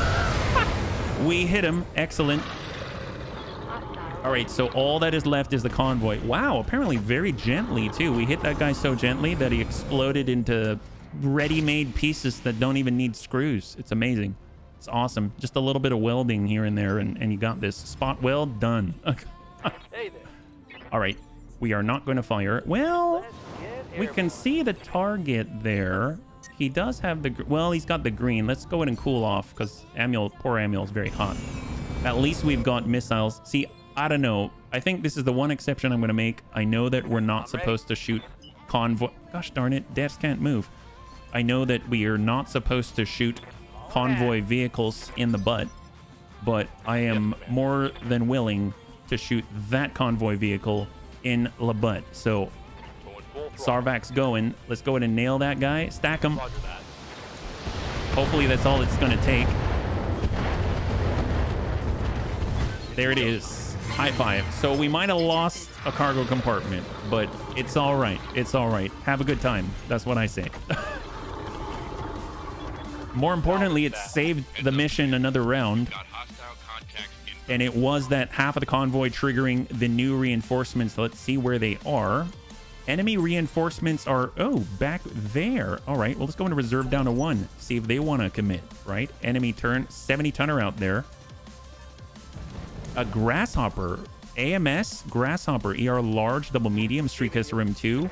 We hit him. Excellent. Hostile. All right, so all that is left is the convoy. Wow, apparently very gently, too. We hit that guy so gently that he exploded into ready-made pieces that don't even need screws. It's amazing. It's awesome. Just a little bit of welding here and there, and you got this. Spot weld done. Hey there. All right, we are not going to fire. Well, we can see the target there. He does have the... Well, he's got the green. Let's go ahead and cool off, because poor Amiel is very hot. At least we've got missiles. See, I don't know. I think this is the one exception I'm going to make. I know that we're not supposed to shoot convoy... Gosh darn it, devs can't move. I know that we are not supposed to shoot convoy vehicles in the butt, but I am more than willing to shoot that convoy vehicle in the butt. So, Sarvak's going. Let's go ahead and nail that guy. Stack him. Roger that. Hopefully that's all it's going to take. There it is. High five. So we might have lost a cargo compartment, but it's all right. It's all right. Have a good time. That's what I say. More importantly, it saved the mission another round. Got hostile contacts in. And it was that half of the convoy triggering the new reinforcements. Let's see where they are. Enemy reinforcements are, oh, back there. All right, well, let's go into reserve down to 1. See if they want to commit, right? Enemy turn, 70 tonner out there. A grasshopper, AMS, grasshopper, ER large, double medium, streak SRM 2.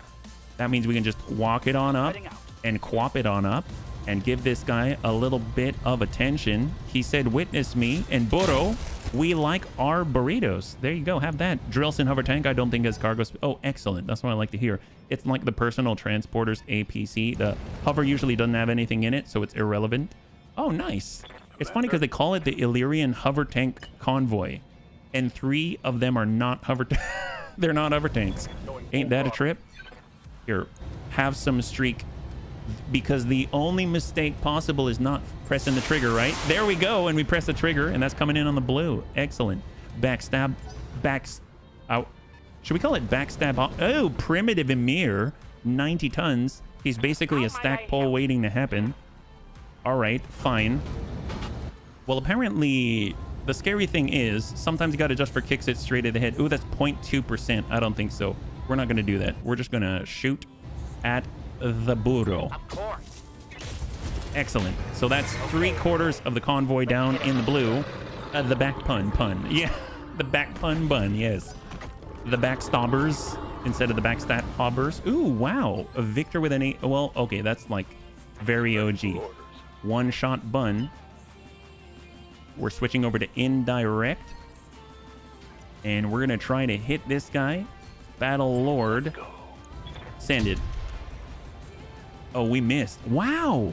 That means we can just walk it on up and quap it on up and give this guy a little bit of attention. He said, witness me, and Burro, we like our burritos. There you go, have that. Drillson hover tank, I don't think has cargo. Oh, excellent, that's what I like to hear. It's like the personal transporters APC. The hover usually doesn't have anything in it, so it's irrelevant. Oh, nice. It's funny because they call it the Illyrian hover tank convoy, and 3 of them are not hover they're not hover tanks. Ain't that a trip? Here, have some streak, because the only mistake possible is not pressing the trigger, right? There we go, and we press the trigger, and that's coming in on the blue. Excellent. Backstab, out. Should we call it backstab? Oh, primitive Emir, 90 tons. He's basically a stack pole waiting to happen. All right, fine. Well, apparently, the scary thing is, sometimes you got to adjust for kicks it straight at the head. Ooh, that's 0.2%. I don't think so. We're not going to do that. We're just going to shoot at the burro. Of course. Excellent. So that's 3/4 of the convoy down in the blue. The back pun. Yeah, the back pun bun. Yes. The backstabbers instead of the backstab hobbers. Ooh, wow. A Victor with an 8. Well, okay, that's like very OG. One-shot bun. We're switching over to indirect. And we're going to try to hit this guy. Battle Lord. Send it. Oh, we missed. Wow.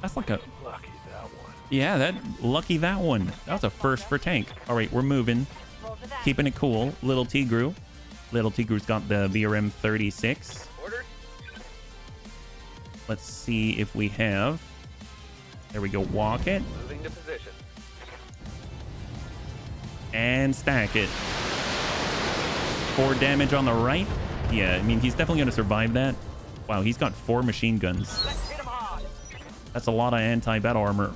That's like a... Lucky that one. Yeah, lucky that one. That was a first for tank. All right, we're moving. Keeping it cool. Little Tigru. Little Tigru's got the VRM 36. Order. Let's see if we have... There we go. Walk it. Moving to position. And stack it. 4 damage on the right. Yeah, I mean, he's definitely going to survive that. Wow, he's got 4 machine guns. Let's hit him hard. That's a lot of anti-battle armor.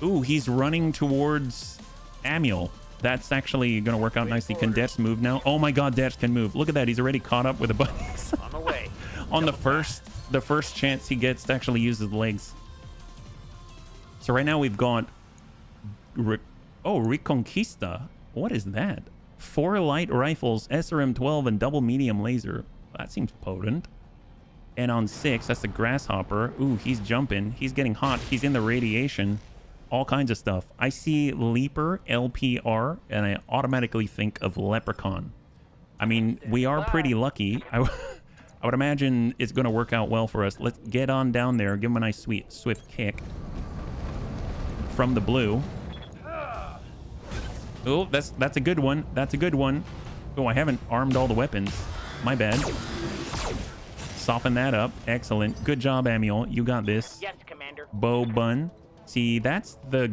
Ooh, he's running towards Amiel. That's actually going to work out nicely. Can Deaths move now? Oh my god, Deaths can move. Look at that. He's already caught up with the bunnies. On the way. On the first chance he gets to actually use his legs. So right now we've got... Reconquista. What is that? 4 light rifles, SRM-12, and double medium laser. That seems potent. And on 6, that's the grasshopper. Ooh, he's jumping. He's getting hot. He's in the radiation. All kinds of stuff. I see Leaper, LPR, and I automatically think of Leprechaun. I mean, we are pretty lucky. I would imagine it's going to work out well for us. Let's get on down there. Give him a nice, swift kick. From the blue. Oh, that's a good one. That's a good one. Oh, I haven't armed all the weapons. My bad. Soften that up. Excellent. Good job, Amiel. You got this. Yes, Commander. Bow bun. See, that's the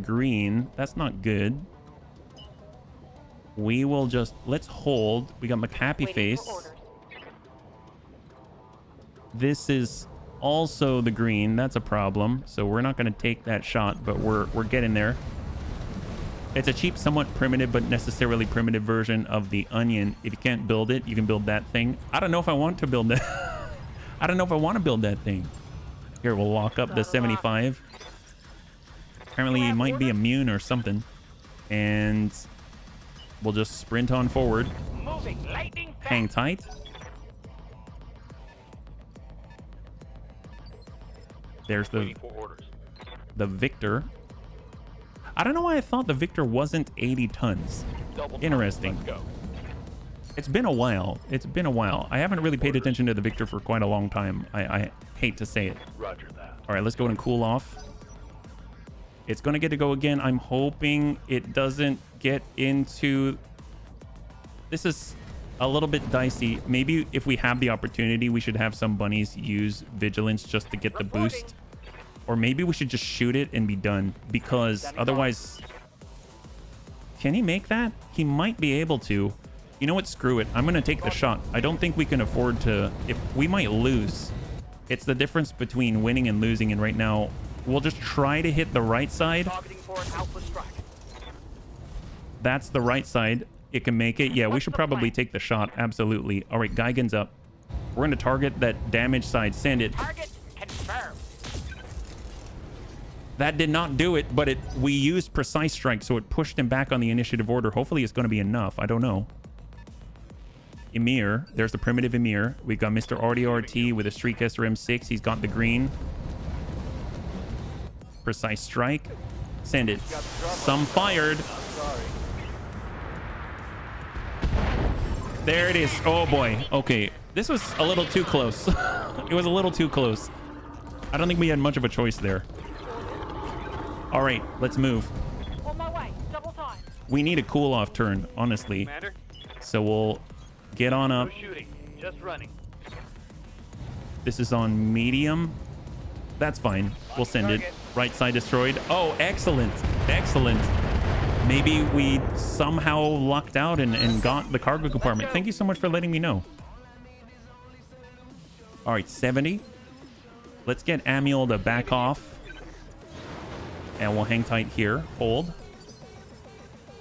green. That's not good. We will just... Let's hold. We got McHappy face. This is also the green. That's a problem. So we're not going to take that shot, but we're getting there. It's a cheap, somewhat primitive, but necessarily primitive version of the onion. If you can't build it, you can build that thing. I don't know if I want to build that. I don't know if I want to build that thing. Here, we'll lock up the 75. Apparently, he might be immune or something. And we'll just sprint on forward. Moving lightning fast. Hang tight. There's the Victor. I don't know why I thought the Victor wasn't 80 tons. Interesting. Let's go. It's been a while. It's been a while. I haven't really paid attention to the Victor for quite a long time. I hate to say it. Roger that. All right, let's go and cool off. It's going to get to go again. I'm hoping it doesn't get into... This is a little bit dicey. Maybe if we have the opportunity, we should have some bunnies use Vigilance just to get the boost. Or maybe we should just shoot it and be done. Because otherwise... Can he make that? He might be able to. You know what? Screw it. I'm going to take the shot. I don't think we can afford to... If we might lose. It's the difference between winning and losing. And right now, we'll just try to hit the right side. Targeting for an alpha strike. That's the right side. It can make it. Yeah, we should probably take the shot. Absolutely. All right, Geigen's up. We're going to target that damage side. Send it. Target confirmed. That did not do it, but we used precise strike, so it pushed him back on the initiative order. Hopefully it's going to be enough. I don't know. Emir. There's the primitive Emir. We've got Mr. RDRT with a Streetcaster M6. He's got the green. Precise strike. Send it. Some fired. There it is. Oh, boy. Okay. This was a little too close. It was a little too close. I don't think we had much of a choice there. All right, let's move. On my way. Double time. We need a cool-off turn, honestly. Commander, So we'll get on no up. shooting. Just running. This is on medium. That's fine. We'll send it. Right side destroyed. Oh, excellent. Excellent. Maybe we somehow lucked out and got the cargo compartment. Thank you so much for letting me know. All right, 70. Let's get Amiel to back off. And we'll hang tight here. Hold.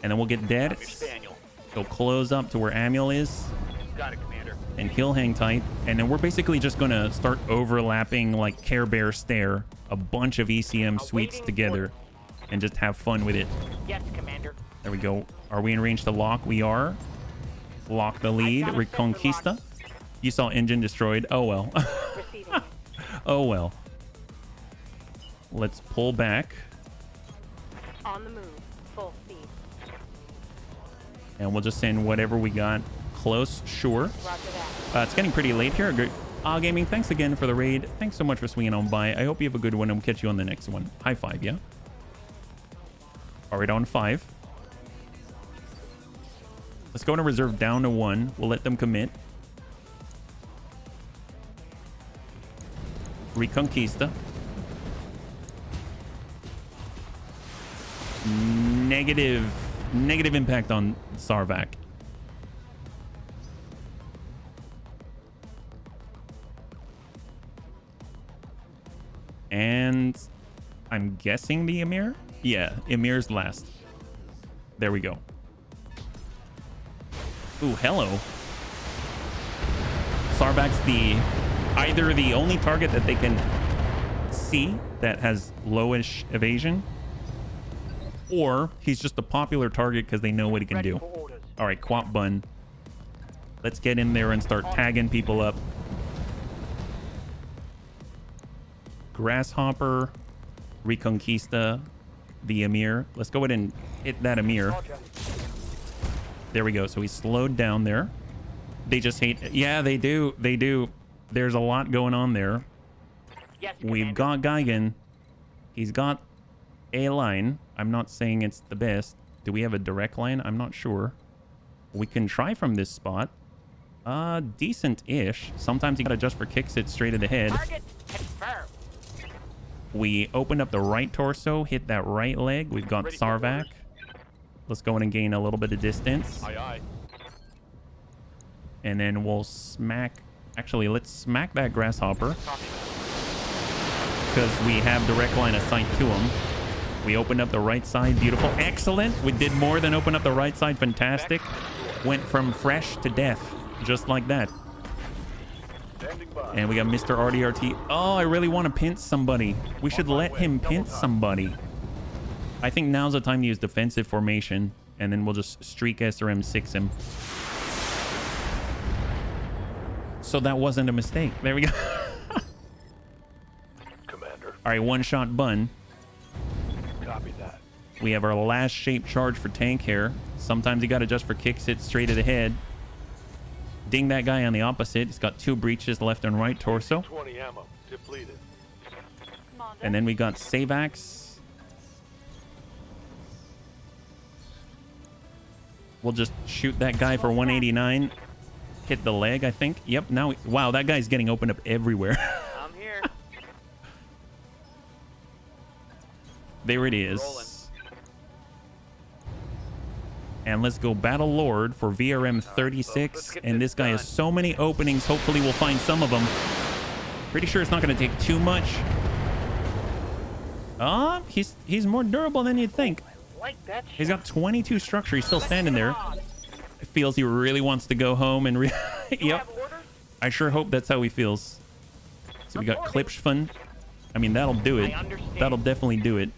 And then we'll get dead. Spaniel. He'll close up to where Amiel is. Got it, Commander. And he'll hang tight. And then we're basically just going to start overlapping like Care Bear Stare. A bunch of ECM suites together. And just have fun with it. Yes, Commander. There we go. Are we in range to lock? We are. Lock the lead. Reconquista. You saw engine destroyed. Oh, well. Receiving. Oh, well. Let's pull back. On the move. Full speed. And we'll just send whatever we got close. Sure. Roger that. It's getting pretty late here. Great. Gaming, thanks again for the raid. Thanks so much for swinging on by. I hope you have a good one, and we'll catch you on the next one. High five, yeah? All right, on 5. Let's go to reserve down to 1. We'll let them commit. Reconquista. Negative impact on Sarvac. And I'm guessing the Emir? Yeah, Emir's last. There we go. Ooh, hello. Sarvac's either the only target that they can see that has lowish evasion, or he's just a popular target because they know what he can Ready do. for orders. All right, Quap Bun. Let's get in there and start tagging people up. Grasshopper, Reconquista, the Emir. Let's go ahead and hit that Emir. Roger. There we go. So he's slowed down there. They just hate... Yeah, they do. They do. There's a lot going on there. Yes, We've Commander. got Geigen. He's got a line. I'm not saying it's the best. Do we have a direct line? I'm not sure. We can try from this spot. Decent-ish. Sometimes you gotta adjust for kicks it straight to the head. Target confirmed. We opened up the right torso, hit that right leg. We've got Ready for Sarvac. orders. Let's go in and gain a little bit of distance. Aye, aye. And then we'll smack... Actually, let's smack that Grasshopper. Because we have direct line of sight to him. We opened up the right side. Beautiful. Excellent. We did more than open up the right side. Fantastic. Went from fresh to death. Just like that. Standing by. And we got Mr. RDRT. Oh, I really want to pinch somebody. We should let him pinch somebody. I think now's the time to use defensive formation. And then we'll just streak SRM6 him. So that wasn't a mistake. There we go. Commander, All right, one-shot Bun. copy that. We have our last shape charge for tank here. Sometimes you got to adjust for kicks it straight to the head. Ding that guy on the opposite. He's got 2 breaches left and right torso. 20 ammo, depleted. Commander. And then we got Savax. We'll just shoot that guy for 189. Hit the leg, I think. Yep, now... Wow, that guy's getting opened up everywhere. I'm here. There it is. Rolling. And let's go Battle Lord for VRM 36. And this guy has so many openings. Hopefully we'll find some of them. Pretty sure it's not going to take too much. He's more durable than you'd think. Like that He's got 22 structure. He's still standing there. It feels he really wants to go home and yep. I sure hope that's how he feels. So we got Klipschfun. I mean, that'll do it. That'll definitely do it.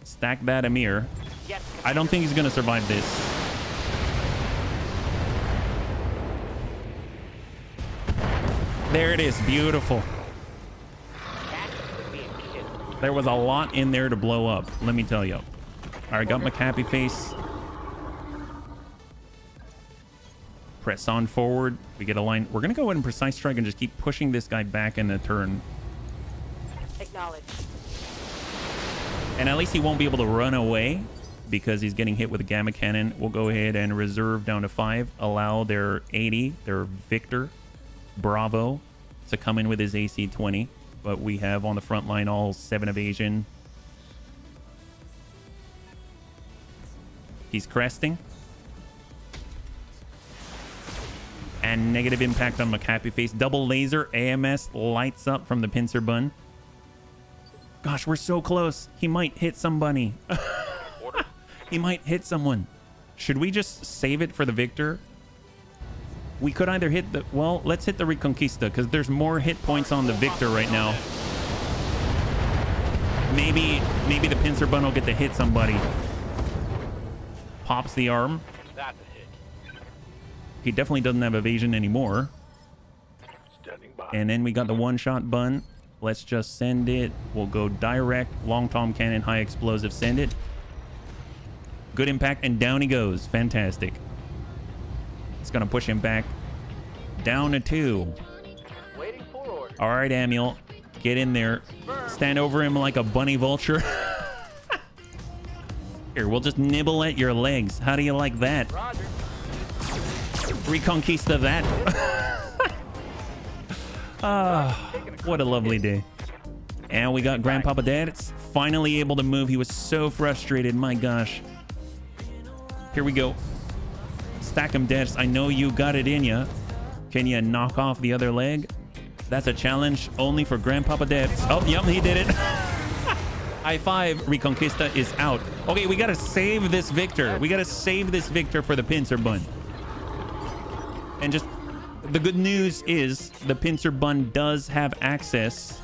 Stack that Amir. Yes, I don't think he's going to survive this. There it is. Beautiful. that would be a kill. There was a lot in there to blow up, let me tell you. All right, got my Cappy face. Press on forward. We get a line. We're going to go ahead and precise strike and just keep pushing this guy back in the turn. Acknowledge. And at least he won't be able to run away because he's getting hit with a gamma cannon. We'll go ahead and reserve down to 5. Allow their 80, their Victor Bravo, to come in with his AC 20. But we have on the front line all 7 evasion. He's cresting. And negative impact on McHappy face. Double laser. AMS lights up from the pincer bun. Gosh, we're so close. He might hit somebody. He might hit someone. Should we just save it for the Victor? We could either hit the... Well, let's hit the Reconquista because there's more hit points on the Victor right now. Maybe the pincer bun will get to hit somebody. Pops the arm. That's a hit. He definitely doesn't have evasion anymore. Standing by. And then we got the one-shot bun. Let's just send it. We'll go direct. Long Tom Cannon, high explosive. Send it. Good impact, and down he goes. Fantastic. It's going to push him back down to 2. Waiting for order. All right, Amiel. Get in there. Stand over him like a bunny vulture. Here, we'll just nibble at your legs. How do you like that? Roger. Reconquista that. What a lovely day. And we got Grandpapa Dad. It's finally able to move. He was so frustrated. My gosh. Here we go. Stack him, Dad. I know you got it in ya. Can you knock off the other leg? That's a challenge only for Grandpapa Dad. Oh, yep, he did it. High five. Reconquista is out. Okay, we got to save this Victor. We got to save this Victor for the pincer bun. And just... The good news is the pincer bun does have access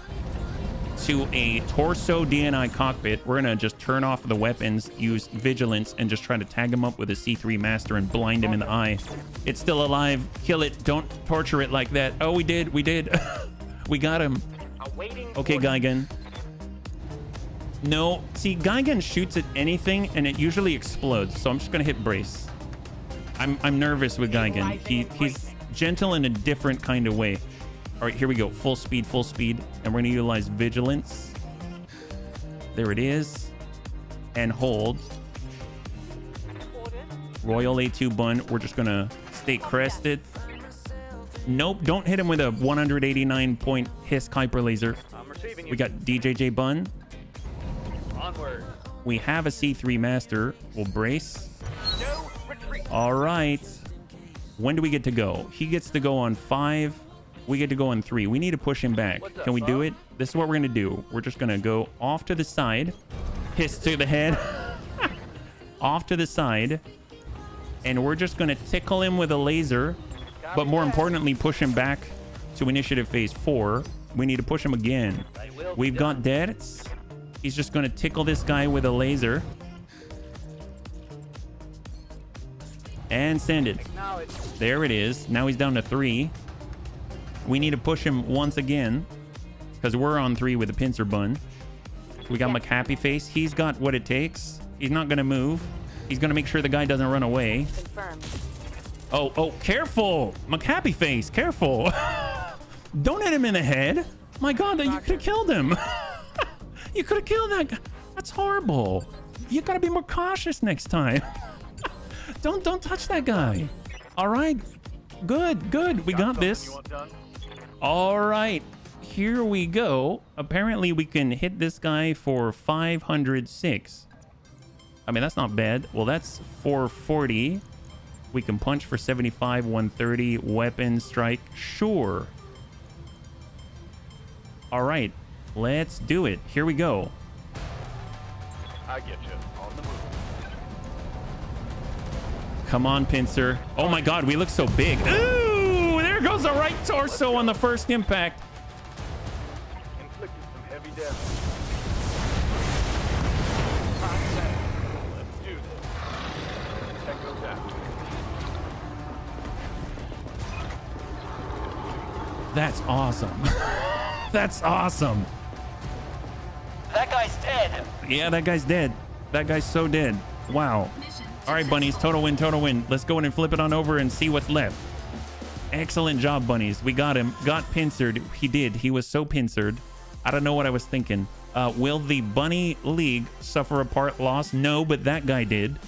to a torso DNI cockpit. We're going to just turn off the weapons, use vigilance, and just try to tag him up with a C3 master and blind him in the eye. It's still alive. Kill it. Don't torture it like that. Oh, we did. We did. We got him. Okay, Gigan. No. See, Gigan shoots at anything, and it usually explodes. So I'm just going to hit brace. I'm nervous with Gigan. He's gentle in a different kind of way. All right, here we go. Full speed. And we're going to utilize vigilance. There it is. And hold. Royal A2 bun. We're just going to stay crested. Nope, don't hit him with a 189 point Hiss Kuiper laser. I'm receiving We got DJJ bun. Onward. We have a C3 master. We'll brace. No retreat. All right. When do we get to go? He gets to go on 5. We get to go on 3. We need to push him back. What's up, Can we do Bob? it? This is what we're going to do. We're just going to go off to the side. Hiss to the head. Off to the side. And we're just going to tickle him with a laser. But more importantly, push him back to initiative phase 4. We need to push him again. We've got deaths. He's just going to tickle this guy with a laser. And send it. There it is. Now he's down to 3. We need to push him once again because we're on 3 with the pincer bun. We got McHappy face. He's got what it takes. He's not going to move. He's going to make sure the guy doesn't run away. Confirmed. Oh, careful. McHappy face, careful. Don't hit him in the head. My God, you could have killed him. You could have killed that guy. That's horrible. You got to be more cautious next time. Don't touch that guy. All right. Good. We got this. You want done? All right. Here we go. Apparently, we can hit this guy for 506. I mean, that's not bad. Well, that's 440. We can punch for 75, 130. Weapon strike. Sure. All right. Let's do it. Here we go. I get you. On the move. Come on, Pincer. Oh my god, we look so big. Ooh, there goes the right torso on the first impact. Inflicted some heavy damage. Let's do this. Echo down. That's awesome. That's awesome. That guy's dead. Yeah, that guy's dead. That guy's so dead. Wow. Mission All right, bunnies. Total win, total win. Let's go in and flip it on over and see what's left. Excellent job, bunnies. We got him. Got pincered. He did. He was so pincered. I don't know what I was thinking. Will the Bunny League suffer a part loss? No, but that guy did.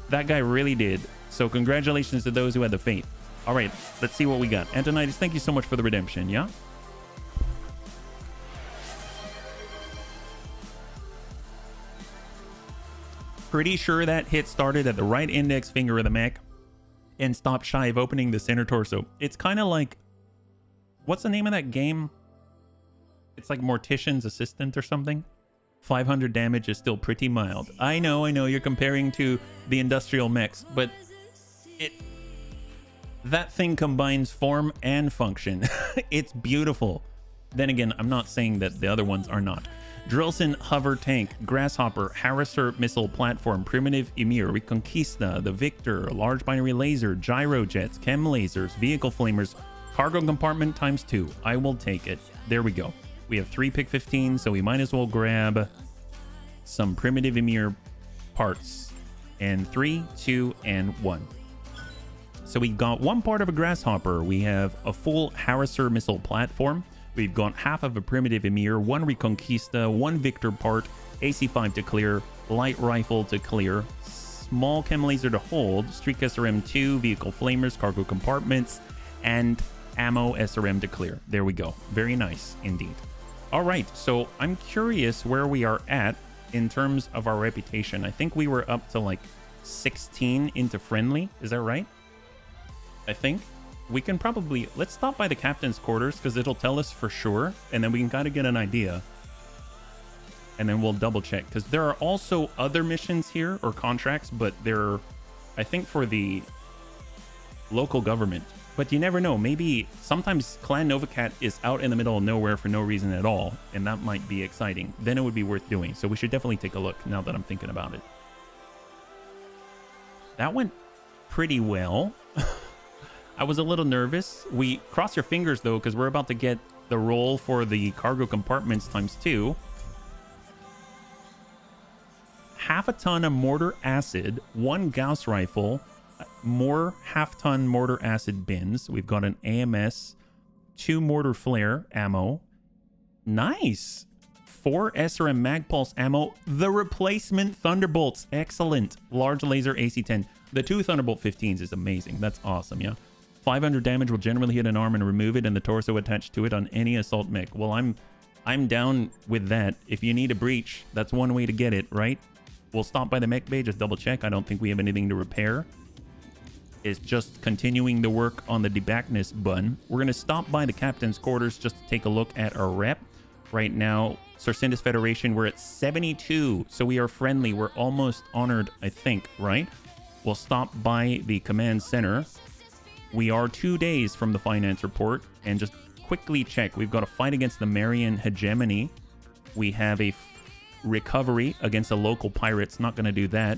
That guy really did. So congratulations to those who had the fate. All right, let's see what we got. Antonitis, thank you so much for the redemption, yeah? Pretty sure that hit started at the right index finger of the mech and stopped shy of opening the center torso. It's kind of like, what's the name of that game? It's like Mortician's Assistant or something. 500 damage is still pretty mild. I know, you're comparing to the industrial mechs, but that thing combines form and function. It's beautiful. Then again, I'm not saying that the other ones are not. Drillson Hover Tank, Grasshopper, Harriser Missile Platform, Primitive Emir, Reconquista, the Victor, Large Binary Laser, Gyro Jets, Chem Lasers, Vehicle Flamers, Cargo Compartment ×2. I will take it. There we go. We have 3 pick 15, so we might as well grab some Primitive Emir parts. And 3, 2, and 1. So we got one part of a Grasshopper. We have a full Harriser Missile Platform. We've got half of a Primitive Emir, 1 Reconquista, 1 Victor part, AC-5 to clear, Light Rifle to clear, Small Chem Laser to hold, Streak SRM-2, Vehicle Flamers, Cargo Compartments, and Ammo SRM to clear. There we go. Very nice indeed. All right, so I'm curious where we are at in terms of our reputation. I think we were up to like 16 into friendly. Is that right? I think. We can probably, let's stop by the captain's quarters because it'll tell us for sure, and then we can kind of get an idea, and then we'll double check because there are also other missions here or contracts, but they're, I think, for the local government. But you never know, maybe sometimes Clan Novacat is out in the middle of nowhere for no reason at all, and that might be exciting. Then it would be worth doing. So we should definitely take a look now that I'm thinking about it. That went pretty well. I was a little nervous. We cross your fingers though, because we're about to get the roll for the Cargo Compartments ×2. Half a ton of mortar acid, 1 Gauss rifle, more half-ton mortar acid bins. We've got an AMS, 2 mortar flare ammo. Nice. 4 SRM Magpulse ammo. The replacement Thunderbolts. Excellent. Large laser AC-10. The 2 Thunderbolt 15s is amazing. That's awesome, yeah. 500 damage will generally hit an arm and remove it and the torso attached to it on any assault mech. Well, I'm down with that. If you need a breach, that's one way to get it, right? We'll stop by the mech bay, just double check. I don't think we have anything to repair. It's just continuing the work on the debacness bun. We're going to stop by the captain's quarters just to take a look at our rep. Right now, Sorcindus Federation, we're at 72, so we are friendly. We're almost honored, I think, right? We'll stop by the command center. We are 2 days from the finance report, and just quickly check. We've got a fight against the Marian hegemony. We have a recovery against the local pirates. Not going to do that.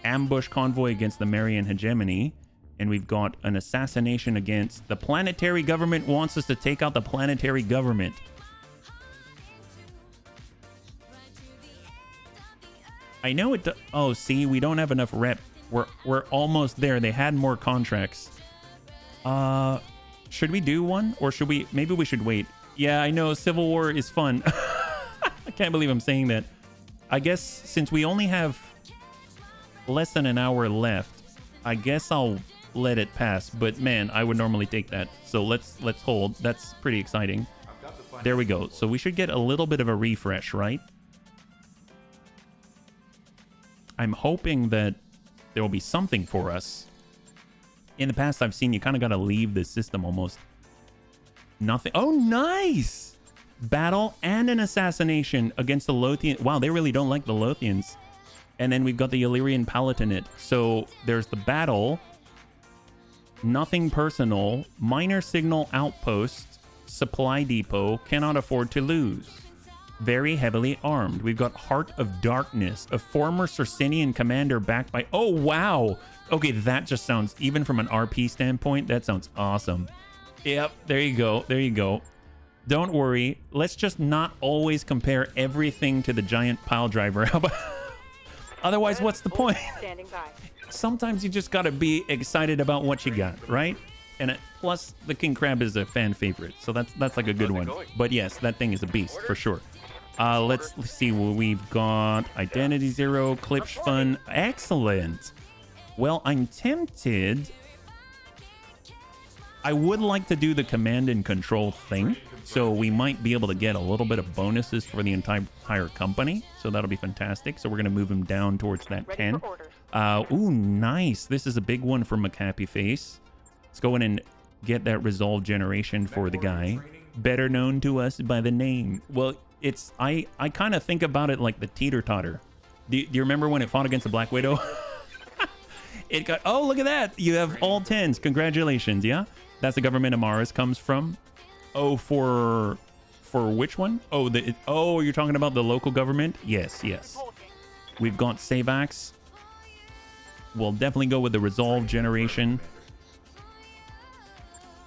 Ambush convoy against the Marian hegemony. And we've got an assassination against the planetary government. Wants us to take out the planetary government. I know it. Oh, see, we don't have enough rep. We're almost there. They had more contracts. Should we do one, or should we, maybe we should wait? Yeah, I know Civil War is fun. I can't believe I'm saying that. I guess since we only have less than an hour left, I guess I'll let it pass, but man, I would normally take that. So let's hold. That's pretty exciting. There we go. So we should get a little bit of a refresh, right? I'm hoping that there will be something for us. In the past, I've seen you kind of got to leave the system almost. Nothing. Oh, nice! Battle and an assassination against the Lothian. Wow, they really don't like the Lothians. And then we've got the Illyrian Palatinate. So there's the battle. Nothing personal. Minor signal outpost. Supply depot. Cannot afford to lose. Very heavily armed. We've got Heart of Darkness. A former Circinian commander backed by... Oh, wow. Okay, that just sounds... Even from an RP standpoint, that sounds awesome. Yep, there you go. There you go. Don't worry. Let's just not always compare everything to the giant pile driver. How about... Otherwise, what's the point? Standing by. Sometimes you just gotta be excited about what you got, right? And plus, the King Crab is a fan favorite, so that's like a good one. But yes, that thing is a beast for sure. Let's see what we've got. Identity Zero, Klipsch Fun. Excellent. Well, I'm tempted. I would like to do the command and control thing, so we might be able to get a little bit of bonuses for the entire company. So that'll be fantastic. So we're going to move him down towards that 10. Ooh, nice. This is a big one for McHappy Face. Let's go in and get that resolve generation for the guy. Better known to us by the name. Well, it's I kind of think about it like the teeter-totter. Do you remember when it fought against the Black Widow? It got... Oh, look at that. You have all 10s. Congratulations, yeah? That's the government of Mars comes from. Oh, for which one? Oh, you're talking about the local government? Yes, yes. We've got Savax. We'll definitely go with the resolve generation.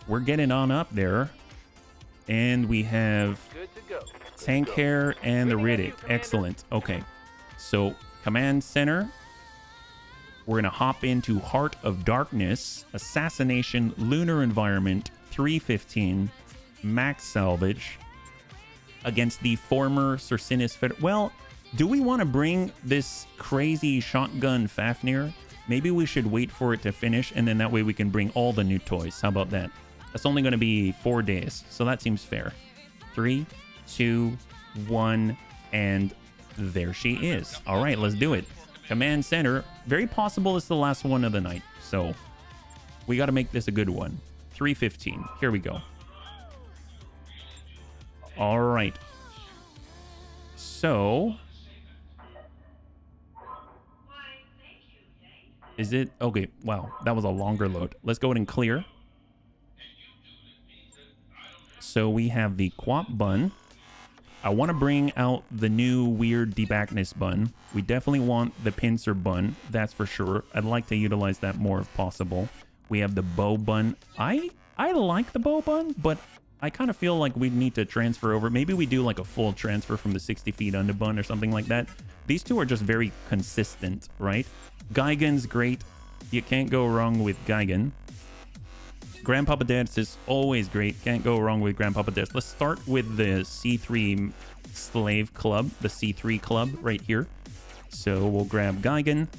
We're getting on up there. And we have Tank Hair and the Riddick. Excellent. Okay. So, Command Center. We're going to hop into Heart of Darkness, Assassination, Lunar Environment, 315, Max Salvage, against the former Circinus Fed. Well, do we want to bring this crazy shotgun Fafnir? Maybe we should wait for it to finish, and then that way we can bring all the new toys. How about that? That's only going to be 4 days, so that seems fair. 3, 2, 1, and there she is. All right, let's do it. Command Center. Very possible it's the last one of the night, so we got to make this a good one. 315. Here we go. All right. So... Is it? Okay, wow. That was a longer load. Let's go ahead and clear. So we have the Quap bun. I want to bring out the new weird debackness bun. We definitely want the pincer bun. That's for sure. I'd like to utilize that more if possible. We have the bow bun. I like the bow bun, but I kind of feel like we need to transfer over. Maybe we do like a full transfer from the 60 feet under bun or something like that. These two are just very consistent, right? Gigan's great. You can't go wrong with Gigan. Grandpapa Death is always great. Can't go wrong with Grandpapa Death. Let's start with the C3 Slave Club, the C3 Club right here. So we'll grab Gigan.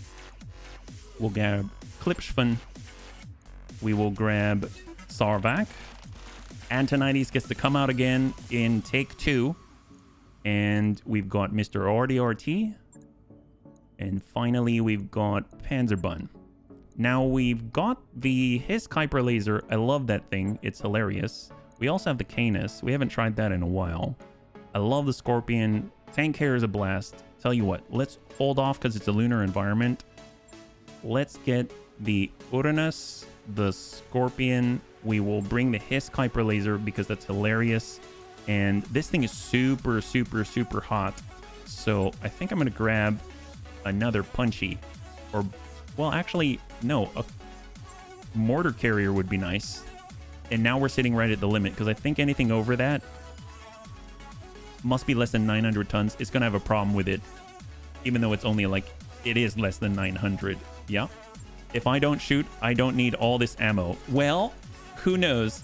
We'll grab Klipschfun. We will grab Sarvak. Antonides gets to come out again in take 2. And we've got Mr. RDRT. And finally, we've got Panzerbun. Now, we've got the Hiss Kuiper Laser. I love that thing. It's hilarious. We also have the Canis. We haven't tried that in a while. I love the Scorpion. Tank Hair is a blast. Tell you what, let's hold off because it's a lunar environment. Let's get the Uranus, the Scorpion. We will bring the Hiss Kuiper Laser because that's hilarious. And this thing is super, super, super hot. So I think I'm going to grab another Punchy. Or, well, actually, no. A mortar carrier would be nice. And now we're sitting right at the limit because I think anything over that must be less than 900 tons. It's going to have a problem with it. Even though it's only like, it is less than 900. Yeah. If I don't shoot, I don't need all this ammo. Well, who knows?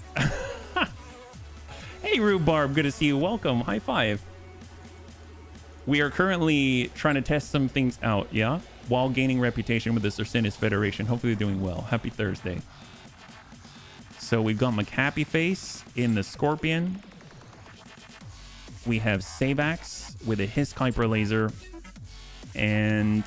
Hey, Rhubarb, good to see you. Welcome. High five. We are currently trying to test some things out, yeah? While gaining reputation with the Circinus Federation. Hopefully doing well. Happy Thursday. So we've got McHappy Face in the Scorpion. We have Savax with a Hiss Kuiper Laser. And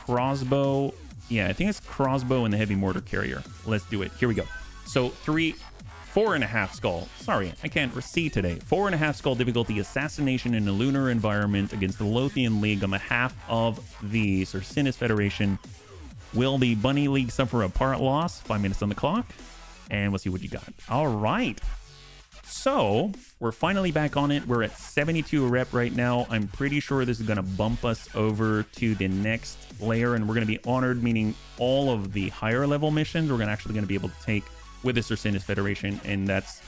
crossbow. Yeah, I think it's crossbow and the heavy mortar carrier. Let's do it. Here we go. So 4.5 skull. Sorry, I can't see today. 4.5 skull difficulty assassination in a lunar environment against the Lothian League on behalf of the Circinus Federation. Will the Bunny League suffer a part loss? 5 minutes on the clock. And we'll see what you got. All right. So we're finally back on it. We're at 72 a rep right now. I'm pretty sure this is going to bump us over to the next layer, and we're going to be honored, meaning all of the higher level missions we're actually going to be able to take with the Circinus Federation. And that's,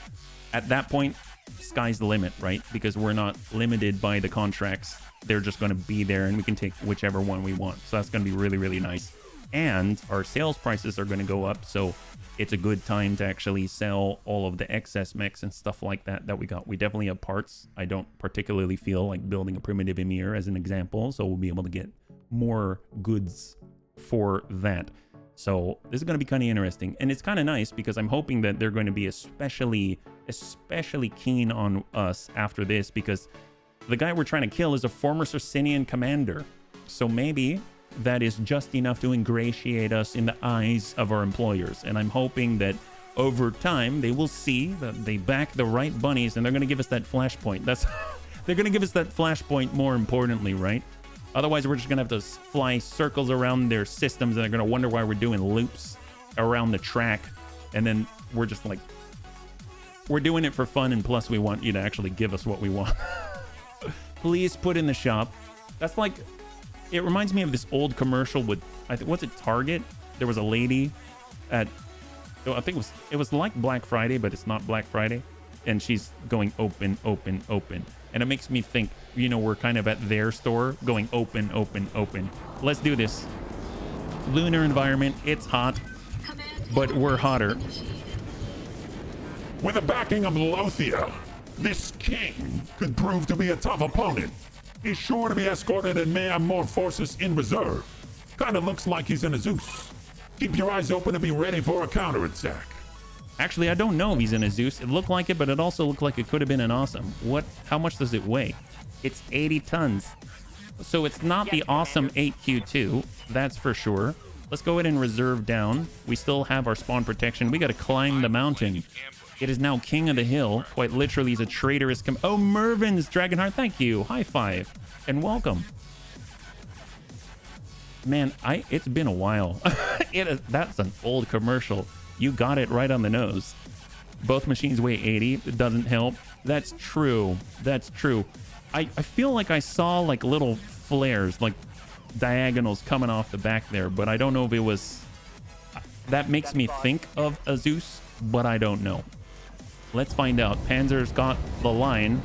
at that point, sky's the limit, right? Because we're not limited by the contracts. They're just going to be there, and we can take whichever one we want. So that's going to be really, really nice. And our sales prices are going to go up, so it's a good time to actually sell all of the excess mechs and stuff like that we got. We definitely have parts. I don't particularly feel like building a primitive Emir as an example, so we'll be able to get more goods for that. So this is going to be kind of interesting, and it's kind of nice because I'm hoping that they're going to be especially keen on us after this, because the guy we're trying to kill is a former Circinian commander. So maybe that is just enough to ingratiate us in the eyes of our employers. And I'm hoping that over time they will see that they back the right bunnies, and they're going to give us that flashpoint. They're going to give us that flashpoint, more importantly, right? Otherwise, we're just going to have to fly circles around their systems, and they're going to wonder why we're doing loops around the track. And then we're just like, we're doing it for fun, and plus we want you to actually give us what we want. Please put in the shop. That's like, it reminds me of this old commercial with, I think, what's it, Target? There was a lady at, I think it was like Black Friday, but it's not Black Friday. And she's going open, open, open. And it makes me think, you know, we're kind of at their store going open, open, open. Let's do this. Lunar environment, it's hot, but we're hotter. With the backing of Lothia, this king could prove to be a tough opponent. He's sure to be escorted and may have more forces in reserve. Kinda looks like he's in a Zeus. Keep your eyes open and be ready for a counterattack. Actually, I don't know if he's in a Zeus. It looked like it, but it also looked like it could have been an Awesome. How much does it weigh? It's 80 tons. So it's not the Awesome 8Q2, that's for sure. Let's go ahead and reserve down. We still have our spawn protection. We gotta climb the mountain. It is now king of the hill. Quite literally, he's a traitorous oh, Mervin's Dragonheart, thank you. High five and welcome. Man, it's been a while. That's an old commercial. You got it right on the nose. Both machines weigh 80. It doesn't help. That's true. That's true. I feel like I saw like little flares, like diagonals coming off the back there, but I don't know if it was... That makes me think of a Zeus, but I don't know. Let's find out. Panzer's got the line.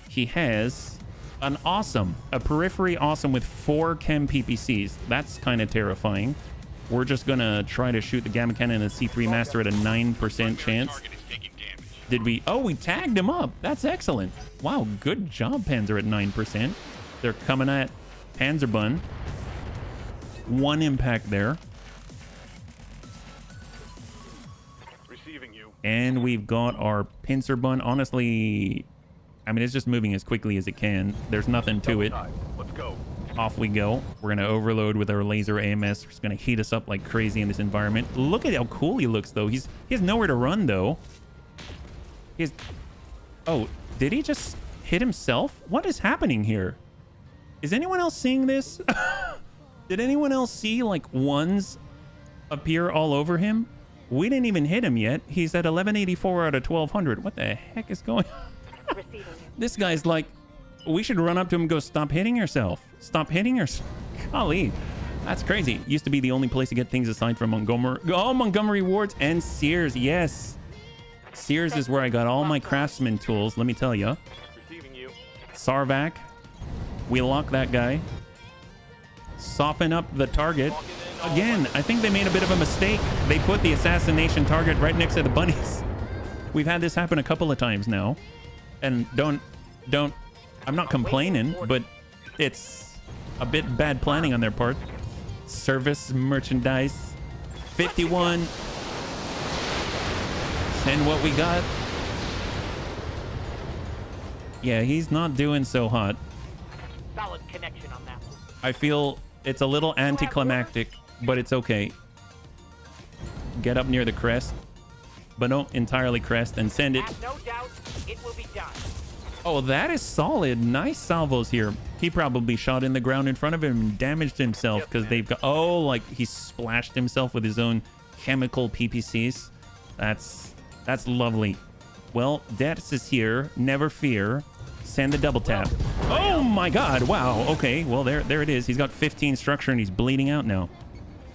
He has an Awesome, a Periphery Awesome with 4 Chem PPCs. That's kind of terrifying. We're just gonna try to shoot the Gamma Cannon and C3 Master at a 9% chance. Did we? Oh, we tagged him up. That's excellent. Wow, good job, Panzer, at 9%. They're coming at Panzerbun. 1 impact there. And we've got our pincer bun. Honestly, I mean, it's just moving as quickly as it can. There's nothing to it. Let's go. Off we go. We're going to overload with our laser AMS. It's going to heat us up like crazy in this environment. Look at how cool he looks, though. He has nowhere to run, though. Oh, did he just hit himself? What is happening here? Is anyone else seeing this? Did anyone else see, like, ones appear all over him? We didn't even hit him yet. He's at 1184 out of 1200. What the heck is going on? This guy's like, we should run up to him and go, stop hitting yourself. Stop hitting yourself. Golly, that's crazy. Used to be the only place to get things aside from Montgomery. Oh, Montgomery Wards and Sears. Yes. Sears is where I got all my craftsman tools, let me tell you. Sarvac. We lock that guy. Soften up the target. Again, I think they made a bit of a mistake. They put the assassination target right next to the bunnies. We've had this happen a couple of times now. And don't, I'm not complaining, but it's a bit bad planning on their part. Service merchandise. 51. And what we got. Yeah, he's not doing so hot. Solid connection on that one. I feel It's a little anticlimactic, but it's okay. Get up near the crest, but don't entirely crest, and send it. Have no doubt it will be done. Oh, that is solid. Nice salvos here. He probably shot in the ground in front of him and damaged himself because they've got... Oh, like he splashed himself with his own chemical PPCs. That's lovely. Well, Dex is here. Never fear. Send the double tap. Oh my god. Wow. Okay. Well, there it is. He's got 15 structure and he's bleeding out now.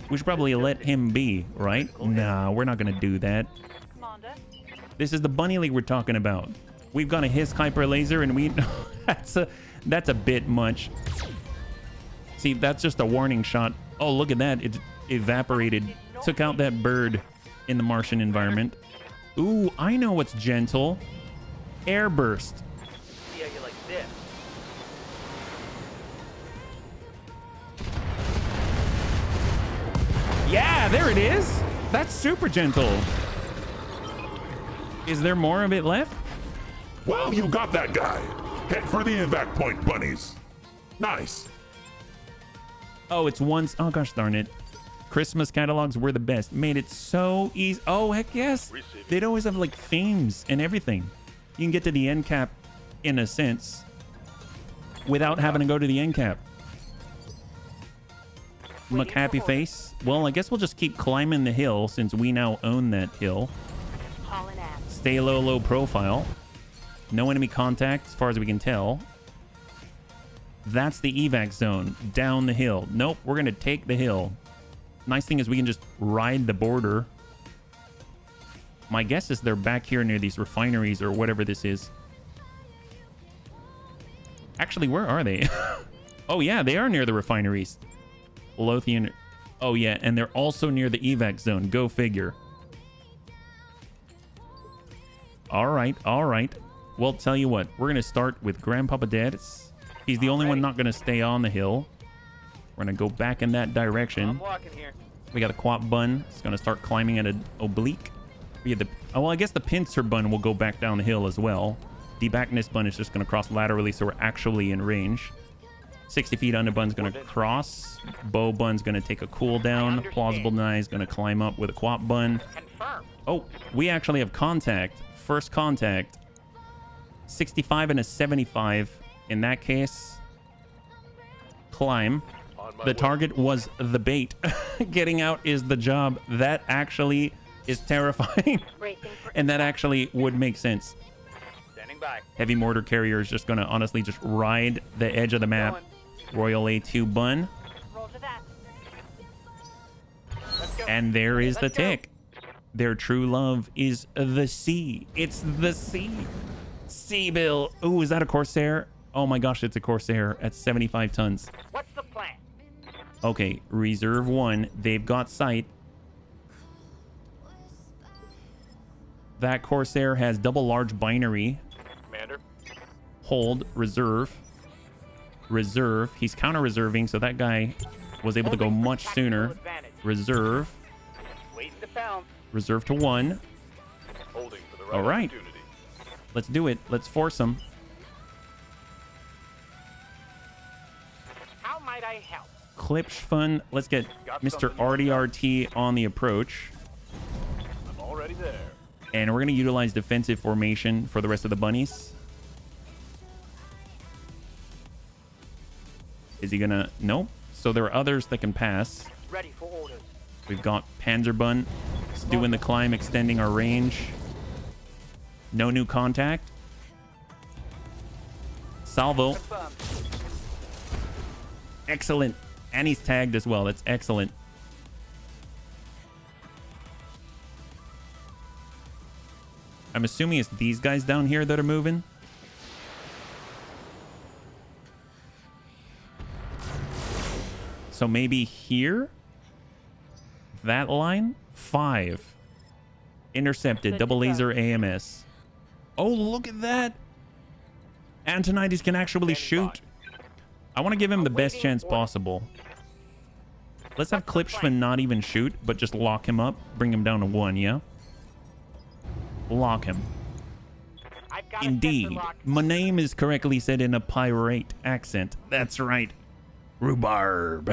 We should probably let him be, right? Nah, we're not going to do that. Commander. This is the bunny league we're talking about. We've got a Hiss Hyper Laser and we... that's a bit much. See, that's just a warning shot. Oh, look at that. It evaporated. Took out that bird in the Martian environment. Ooh, I know what's gentle. Airburst. See how you like this? Yeah, there it is. That's super gentle. Is there more of it left? Well, you got that guy. Head for the evac point, bunnies. Nice. Oh, it's once. Oh, gosh darn it. Christmas catalogs were the best. Made it so easy. Oh, heck yes. They'd always have like themes and everything. You can get to the end cap in a sense without having to go to the end cap. Look, happy face. Well, I guess we'll just keep climbing the hill since we now own that hill. Hauling ass. Stay low profile. No enemy contact as far as we can tell. That's the evac zone down the hill. Nope, we're going to take the hill. Nice thing is we can just ride the border. My guess is they're back here near these refineries or whatever this is. Actually, where are they? Oh, yeah, they are near the refineries. Lothian. Oh, yeah, and they're also near the evac zone. Go figure. All right. Well, tell you what. We're going to start with Grandpapa Dad's. He's the only one not going to stay on the hill. We're going to go back in that direction. I'm walking here. We got a quap bun. It's going to start climbing at an oblique. We have the... Oh, well, I guess the pincer bun will go back down the hill as well. The backness bun is just going to cross laterally, so we're actually in range. 60 feet under bun's going to cross. Bow bun's going to take a cooldown. Plausible deny is going to climb up with a quap bun. Confirm. Oh, we actually have contact. First contact. 65 and a 75. In that case, climb. The target was the bait. Getting out is the job. That actually is terrifying. And that actually would make sense. Standing by. Heavy mortar carrier is just going to honestly just ride the edge of the map. Royal A2 bun. Roll to that. Let's go. And there is the Let's go. tick. Their true love is the sea. It's the sea. Seabill. Ooh, is that a Corsair? Oh my gosh, it's a Corsair at 75 tons. What's the plan? Okay, reserve one. They've got sight. That Corsair has double large binary. Commander. Hold, reserve. Reserve. He's counter-reserving, so that guy was able to go Holding for much tactical sooner. advantage. Reserve. Waiting to pound. Reserve to 1. Holding for the All right. Let's do it. Let's force him. How might I help? Clipsch fun. Let's get Got Mr. something on RDRT on the approach. I'm already there. And we're going to utilize defensive formation for the rest of the bunnies. Is he going to... No. So there are others that can pass. Ready for orders. We've got Panzerbun. It's doing the climb, extending our range. No new contact. Salvo. Confirmed. Excellent. And he's tagged as well. That's excellent. I'm assuming it's these guys down here that are moving. So maybe here? That line? 5. Intercepted. Double laser AMS. Oh, look at that. Antonides can actually shoot. I want to give him the best chance possible. Let's have Klipschman not even shoot, but just lock him up. Bring him down to 1, yeah? Lock him. I've got a Indeed. sensor lock. My name is correctly said in a pirate accent. That's right. Rhubarb.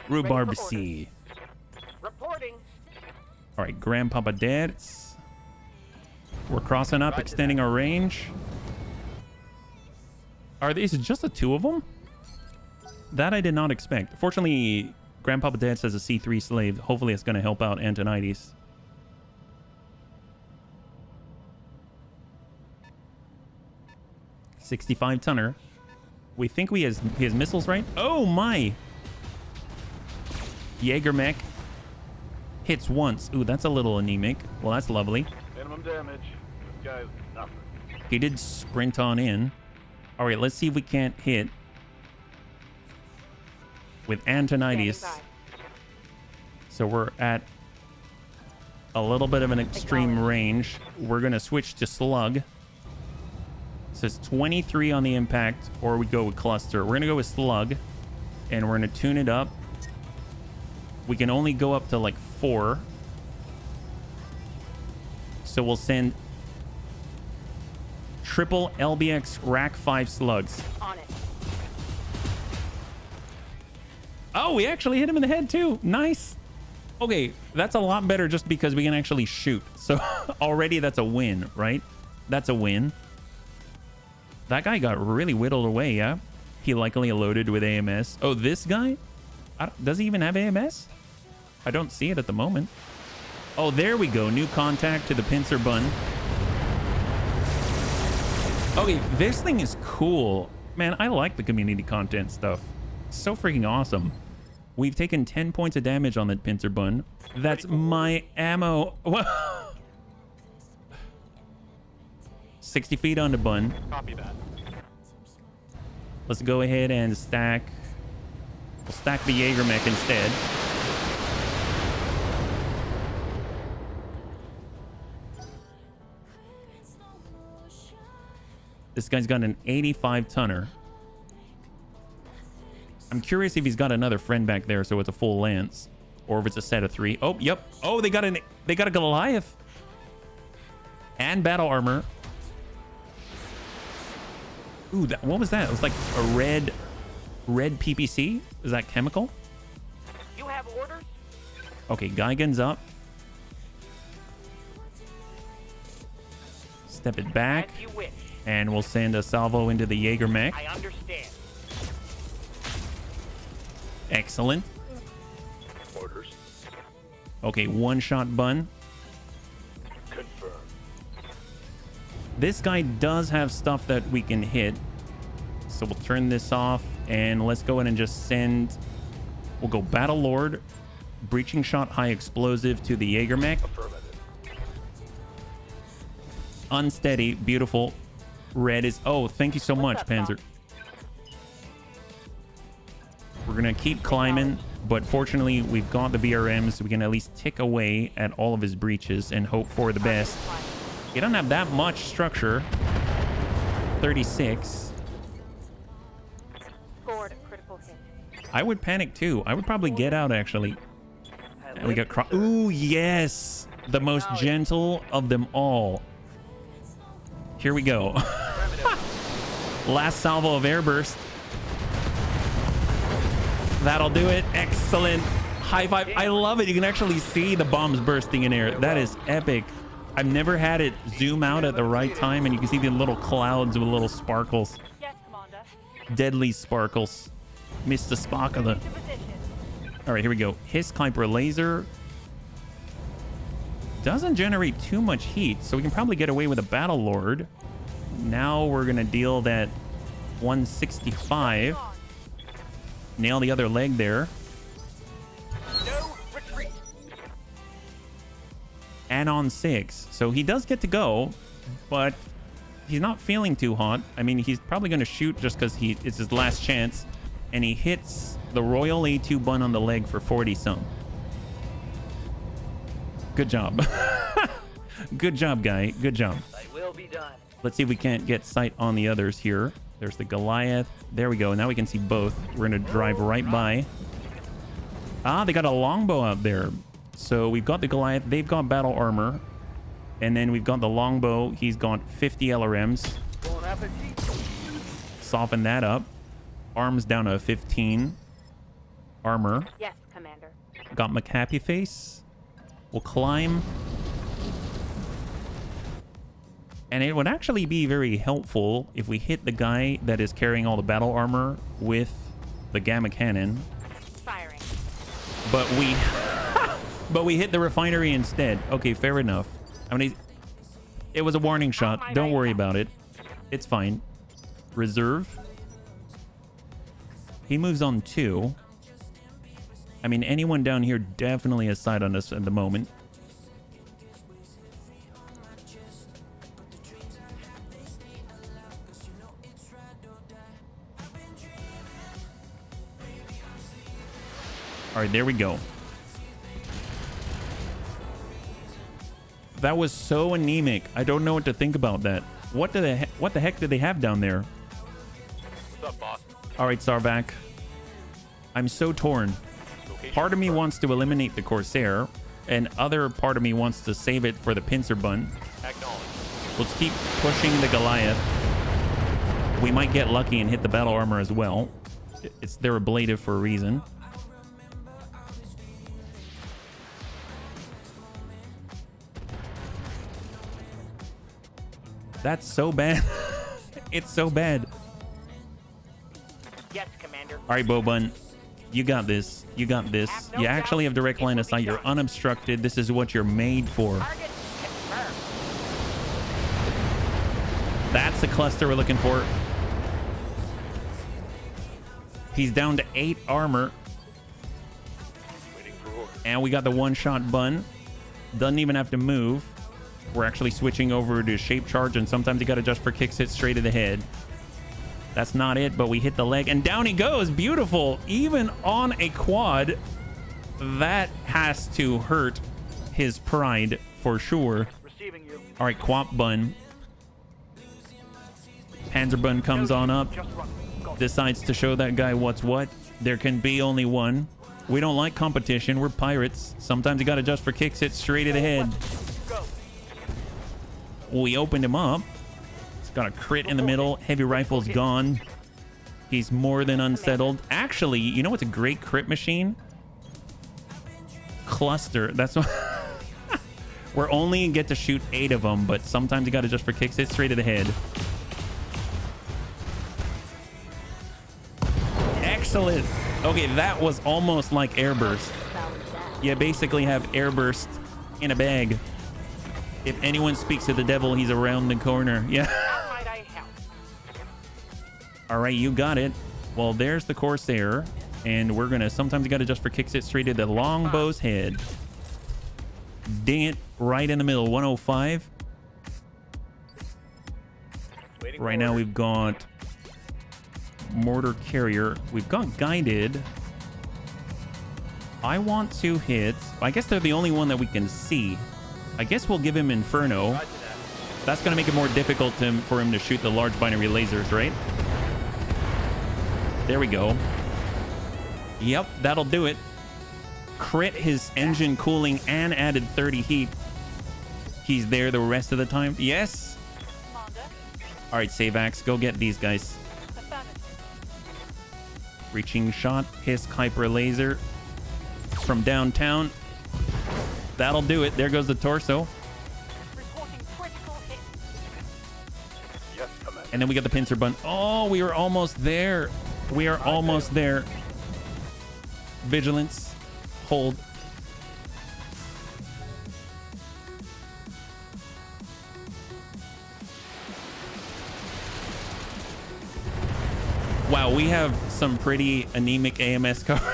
Rhubarb C. Reporting. All right, Grandpapa Dad's. We're crossing up, extending our range. Are these just the two of them? That I did not expect. Fortunately, Grandpapa Dad says a C3 slave. Hopefully it's going to help out Antonides. $65 tonner. We think he has missiles, right? Oh my! Jaeger mech hits once. Ooh, that's a little anemic. Well, that's lovely. Minimum damage. This guy's nothing. He did sprint on in. All right, let's see if we can't hit with Antonides. So we're at a little bit of an extreme range. We're going to switch to slug. So it's 23 on the impact, or we go with cluster. We're going to go with slug, and we're going to tune it up. We can only go up to like 4. So we'll send triple LBX rack 5 slugs. On it. Oh, we actually hit him in the head too. Nice. Okay, that's a lot better just because we can actually shoot. So already that's a win, right? That's a win. That guy got really whittled away, yeah? He likely loaded with AMS. Oh, this guy? Does he even have AMS? I don't see it at the moment. Oh, there we go. New contact to the pincer bun. Okay, this thing is cool. Man, I like the community content stuff. So freaking awesome. We've taken 10 points of damage on that pincer bun. That's my ammo. 60 feet on the bun. Copy that. Let's go ahead and stack. We'll stack the Jaeger mech instead. This guy's got an 85 tonner. I'm curious if he's got another friend back there, so it's a full lance, or if it's a set of 3. Oh, yep. Oh, they got a Goliath and battle armor. Ooh, what was that? It was like a red PPC. Is that chemical? You have orders? Okay, Geigen's up. Step it back, As you wish. and we'll send a salvo into the Jaeger mech. I understand. Excellent. Orders. Okay, one-shot bun. Confirmed. This guy does have stuff that we can hit. So we'll turn this off, and let's go in and just send... We'll go Battle Lord, Breaching Shot, High Explosive to the Jaeger mech. Affirmative. Unsteady, beautiful. Red is... Oh, thank you so much, Panzer. We're going to keep climbing, but fortunately, we've got the VRMs, so we can at least tick away at all of his breaches and hope for the best. He doesn't have that much structure. 36. Scored a critical hit. I would panic too. I would probably get out, actually. And we got... Ooh, yes! The most gentle of them all. Here we go. Last salvo of airburst. That'll do it. Excellent. High five. I love it. You can actually see the bombs bursting in air. That is epic. I've never had it zoom out at the right time, and you can see the little clouds with little sparkles. Yes, Commander. Deadly sparkles. Mr. Sparkler. To position. All right, here we go. Hiss Climper Laser. Doesn't generate too much heat, so we can probably get away with a Battle Lord. Now we're going to deal that 165. Nail the other leg there. No retreat. And on 6. So he does get to go, but he's not feeling too hot. I mean, he's probably going to shoot just because it's his last chance. And he hits the Royal A2 bun on the leg for 40-some. Good job. Good job, guy. Good job. I will be done. Let's see if we can't get sight on the others here. There's the Goliath. There we go. Now we can see both. We're going to drive right by. Ah, they got a longbow out there. So we've got the Goliath. They've got battle armor. And then we've got the longbow. He's got 50 LRMs. Bon appetit. Soften that up. Arms down to 15. Armor. Yes, Commander. Got McHappy face. We'll climb. And it would actually be very helpful if we hit the guy that is carrying all the battle armor with the gamma cannon. Firing. But we hit the refinery instead. Okay, fair enough. I mean, it was a warning shot. Don't worry about it. It's fine. Reserve. He moves on 2. I mean, anyone down here definitely has sight on us at the moment. All right, there we go. That was so anemic. I don't know what to think about that. What the heck did they have down there? What's up, boss? All right, Sarvac. I'm so torn. Part of me wants to eliminate the Corsair, and other part of me wants to save it for the pincer bun. Acknowledge. Let's keep pushing the Goliath. We might get lucky and hit the battle armor as well. They're ablative for a reason. That's so bad. It's so bad. Yes, Commander. All right, Bobun. You got this. You got this. You actually have direct line of sight. You're unobstructed. This is what you're made for. Target confirmed. That's the cluster we're looking for. He's down to 8 armor. Waiting for orders. And we got the one-shot bun. Doesn't even have to move. We're actually switching over to shape charge, and sometimes you got to adjust for kicks hit straight to the head. That's not it, but we hit the leg, and down he goes. Beautiful. Even on a quad, that has to hurt his pride for sure. Receiving you. All right, Quap Bun. Panzer Bun comes on up. Just run. Go. Decides to show that guy what's what. There can be only one. We don't like competition. We're pirates. Sometimes you got to adjust for kicks hit straight to the head. Go. We opened him up. He's got a crit in the middle. Heavy rifle's gone. He's more than unsettled. Actually, you know what's a great crit machine? Cluster. That's what... We're only get to shoot 8 of them, but sometimes you got to adjust for kicks hit straight to the head. Excellent. Okay, that was almost like airburst. You basically have airburst in a bag. If anyone speaks to the devil, he's around the corner. Yeah. How might I help? All right, you got it. Well, there's the Corsair, and we're gonna sometimes you gotta adjust for kicks it straight to the longbow's head. Ding it, right in the middle. 105. Waiting Right for now orders. we've got mortar carrier. We've got guided. I want to hit. I guess they're the only one that we can see. I guess we'll give him Inferno. Roger that. That's going to make it more difficult for him to shoot the large binary lasers, right? There we go. Yep, that'll do it. Crit his engine cooling and added 30 heat. He's there the rest of the time. Yes. Commander. All right, Savax, go get these guys. Affirmative. Reaching shot, Hiss Kuiper laser from downtown. That'll do it. There goes the torso. Reporting critical hit. Yes, Commander. And then we got the pincer bun. Oh, we were almost there. We are almost there. Vigilance. Hold. Wow, we have some pretty anemic AMS cover.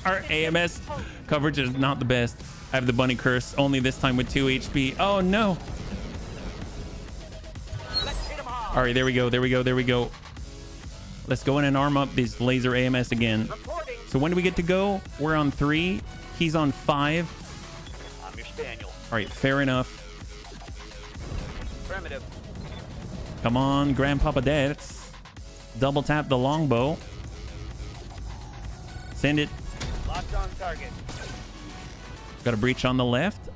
Our AMS coverage is not the best. I have the bunny curse, only this time with 2 HP. Oh no. Let's hit him hard. All right, there we go, there we go, there we go. Let's go in and arm up these laser AMS again. Reporting. So when do we get to go? We're on 3. He's on 5. I'm your spaniel. All right, fair enough. Affirmative. Come on, Grandpapa Dets. Double tap the longbow. Send it. Locked on target. Got a breach on the left.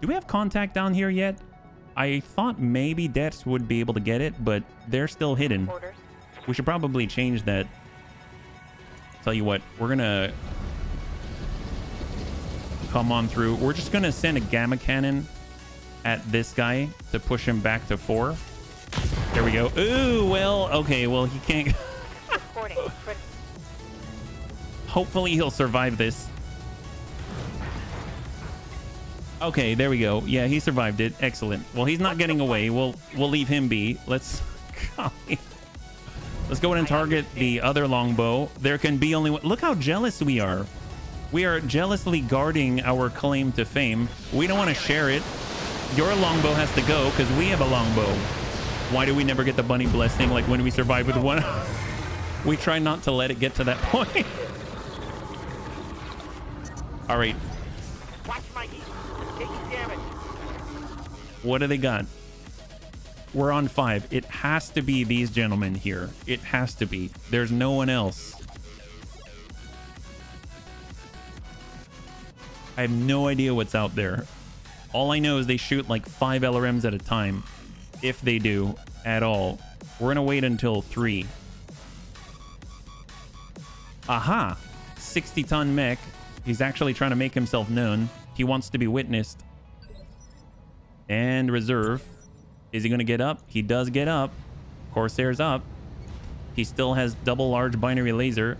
Do we have contact down here yet? I thought maybe Dets would be able to get it, but they're still hidden. Orders. We should probably change that. Tell you what, we're gonna come on through. We're just gonna send a gamma cannon at this guy to push him back to 4. There we go. Ooh, well, okay, well, he can't. Reporting critical. Hopefully he'll survive this. Okay, there we go. Yeah, he survived it. Excellent. Well, he's not getting away. We'll leave him be. Let's go in and target the other longbow. There can be only one. Look how jealous we are. We are jealously guarding our claim to fame. We don't want to share it. Your longbow has to go because we have a longbow. Why do we never get the bunny blessing like when we survive with one? We try not to let it get to that point. All right. Watch my heat. Taking damage. What do they got? We're on 5. It has to be these gentlemen here. It has to be. There's no one else. I have no idea what's out there. All I know is they shoot like 5 LRMs at a time. If they do at all. We're gonna wait until 3. Aha! 60-ton mech. He's actually trying to make himself known. He wants to be witnessed. And reserve. Is he gonna get up? He does get up. Corsair's up. He still has double large binary laser.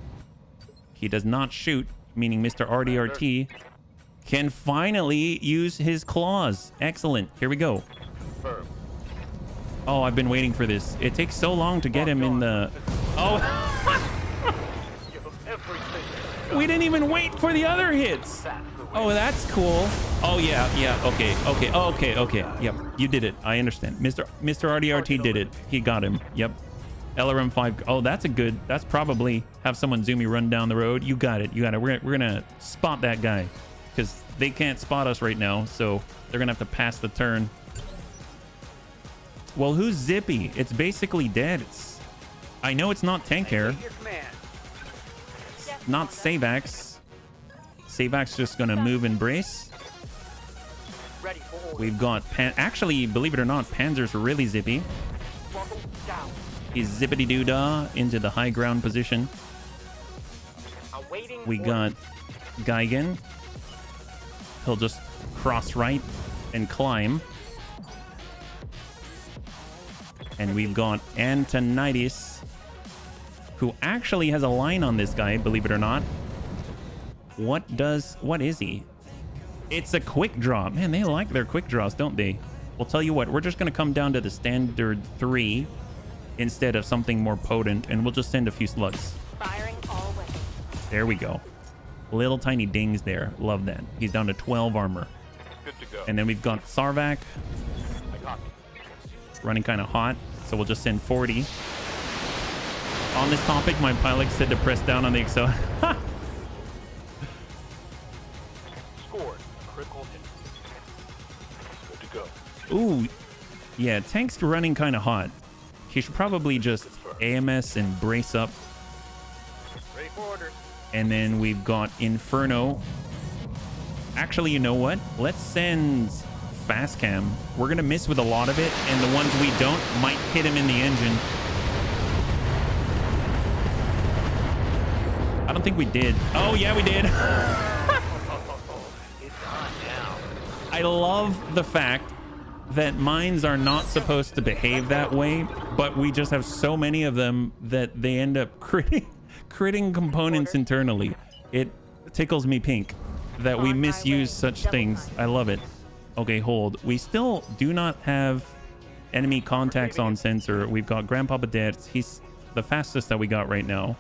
He does not shoot, meaning Mr. RDRT can finally use his claws. Excellent. Here we go. Confirmed. Oh, I've been waiting for this. It takes so long to get him in the... Oh! Give him everything. We didn't even wait for the other hits. Oh, that's cool. Oh, yeah. Okay. Yep, you did it. I understand. Mr. RDRT did it. He got him. Yep. LRM5. Oh, that's a good... That's probably... Have someone zoomy run down the road. You got it. We're gonna spot that guy. Because they can't spot us right now. So they're gonna have to pass the turn. Well, who's Zippy? It's basically dead. I know it's not tank hair. Your command. Not Savax. Savax just gonna move and brace. Ready for order. We've got actually, believe it or not, Panzer's really zippy. Throttle down. He's zippity doo dah into the high ground position. Awaiting We order. got Geigen. He'll just cross right and climb. And we've got Antonitis, who actually has a line on this guy, believe it or not. What is he? It's a quick draw. Man, they like their quick draws, don't they? We'll tell you what, we're just going to come down to the standard 3 instead of something more potent, and we'll just send a few slugs. Firing all weapons. There we go. Little tiny dings there. Love that. He's down to 12 armor. Good to go. And then we've got Sarvac I copy. running kind of hot, so we'll just send 40. On this topic, my pilot said to press down on the Excel. Scored. Critical hit. Good to go. Ooh, yeah, tank's running kind of hot. He should probably just AMS and brace up. Ready for orders. And then we've got Inferno. Actually, you know what? Let's send Fast Cam. We're going to miss with a lot of it, and the ones we don't might hit him in the engine. I don't think we did. Oh, yeah, we did. It's on now. I love the fact that mines are not supposed to behave that way, but we just have so many of them that they end up critting components internally. It tickles me pink that we misuse such things. I love it. Okay, hold. We still do not have enemy contacts on sensor. We've got Grandpapa Dead. He's the fastest that we got right now.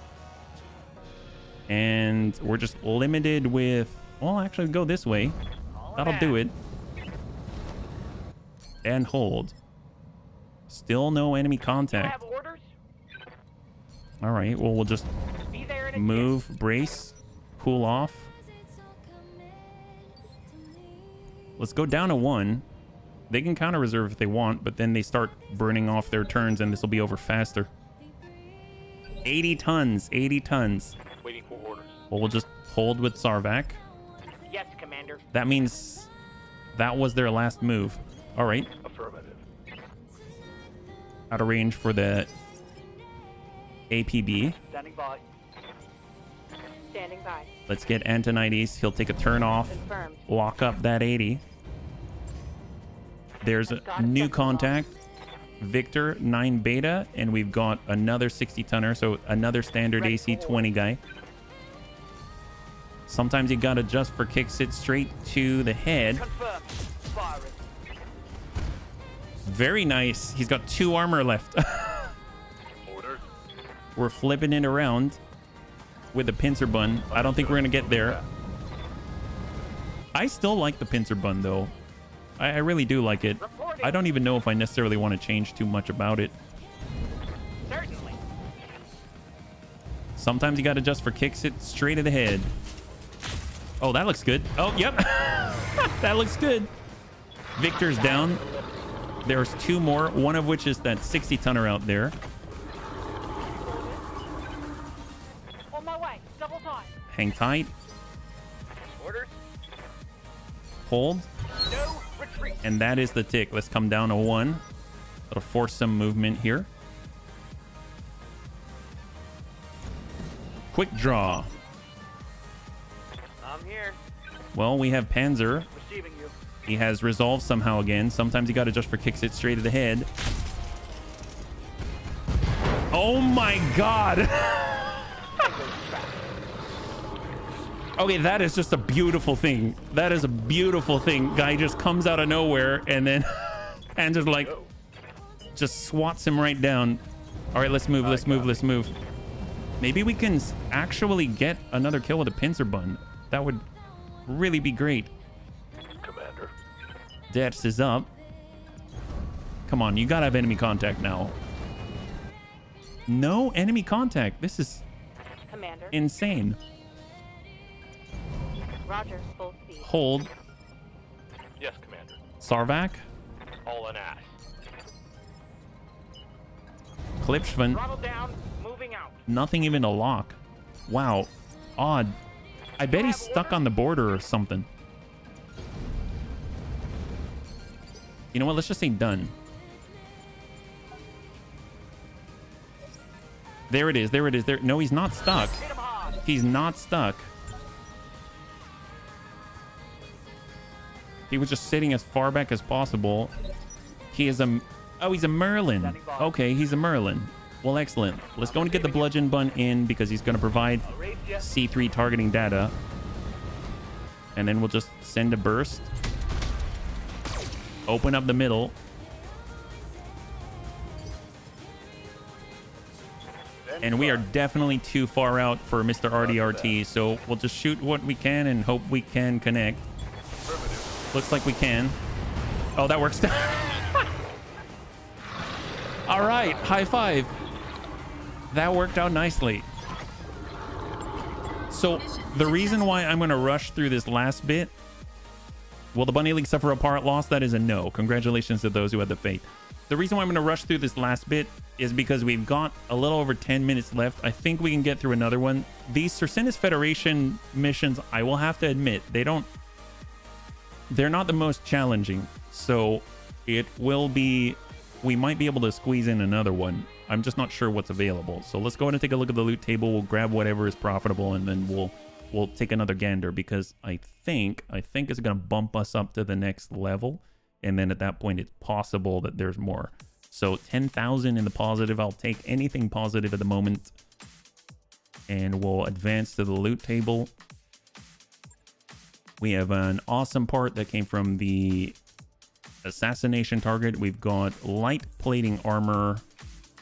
And we're just limited with... Well, actually, go this way. That'll do it. And hold. Still no enemy You contact. have orders? All right, well, we'll just Be there in a move, brace, cool off. Let's go down to 1. They can counter reserve if they want, but then they start burning off their turns and this will be over faster. 80 tons, 80 tons. Waiting for orders. Well, we'll just hold with Sarvac. Yes, Commander. That means that was their last move. All right, Affirmative. out of range for the APB. Standing by. Standing by. Let's get Antonides. He'll take a turn off. Confirmed. Lock up that 80. There's a new contact. Victor 9 beta, and we've got another 60 tonner, so another standard AC 20 guy. Sometimes you gotta adjust for kicks it straight to the head. Confirmed. Firing. Very nice. He's got 2 armor left. Order. We're flipping it around with the pincer bun. I don't think we're gonna get there. I still like the pincer bun though. I really do like it. I don't even know if I necessarily want to change too much about it. Certainly. Sometimes you got to adjust for kicks it straight to the head. Oh, that looks good. Oh, yep. That looks good. Victor's down. There's 2 more, one of which is that 60 tonner out there. On my way. Double time. Hang tight. Orders. Hold. No retreat. And that is the tick. Let's come down to 1. That'll force some movement here. Quick draw. I'm here. Well, we have Panzer. Receiving you. He has resolve somehow again. Sometimes you got to adjust for kicks it straight to the head. Oh my god. Okay, that is just a beautiful thing. That is a beautiful thing. Guy just comes out of nowhere and then and just like just swats him right down. All right, let's move. Let's move. Let's move. Maybe we can actually get another kill with a pincer bun. That would really be great. Commander. Dex is up. Come on, you gotta have enemy contact now. No enemy contact. This is Commander. insane. Roger. Full speed. Hold. Yes, Commander. Sarvac. All an ass. Klipschvan. Throttle down. Moving out. Nothing even to lock. Wow. Odd. I bet he's stuck on the border or something. You know what? Let's just say done. There it is. There it is. There. No, he's not stuck. Hit him hard. He's not stuck. He was just sitting as far back as possible. He is a... Oh, he's a Merlin. Okay, he's a Merlin. Well, excellent. Let's go and get the bludgeon bun in because he's going to provide I'll raise you. C3 targeting data. And then we'll just send a burst. Open up the middle. And we are definitely too far out for Mr. RDRT, so we'll just shoot what we can and hope we can connect. Looks like we can. Oh, that works. All right, high five. That worked out nicely. So the reason why I'm going to rush through this last bit, will the Bunny League suffer a part loss? That is a no. Congratulations to those who had the fate. The reason why I'm going to rush through this last bit is because we've got a little over 10 minutes left. I think we can get through another one. These Circinus Federation missions, I will have to admit, they're not the most challenging. So it will be, we might be able to squeeze in another one. I'm just not sure what's available. So let's go ahead and take a look at the loot table. We'll grab whatever is profitable and then we'll take another gander because I think it's going to bump us up to the next level. And then at that point, it's possible that there's more. So 10,000 in the positive. I'll take anything positive at the moment. And we'll advance to the loot table. We have an awesome part that came from the assassination target. We've got light plating armor,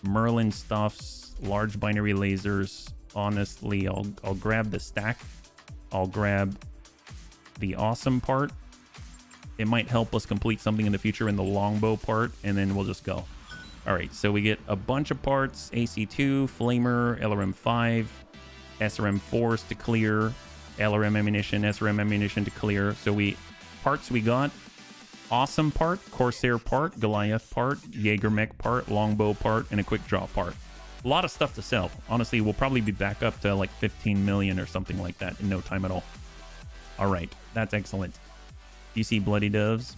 Merlin stuffs, large binary lasers. Honestly, I'll grab the stack. I'll grab the awesome part. It might help us complete something in the future in the longbow part, and then we'll just go. All right, so we get a bunch of parts: AC2, Flamer, LRM5, SRM4s to clear, LRM ammunition, SRM ammunition to clear. So parts we got: awesome part, Corsair part, Goliath part, Jaeger mech part, longbow part, and a quick draw part. A lot of stuff to sell. Honestly, we'll probably be back up to like 15 million or something like that in no time at all. All right, that's excellent. You see Bloody Doves.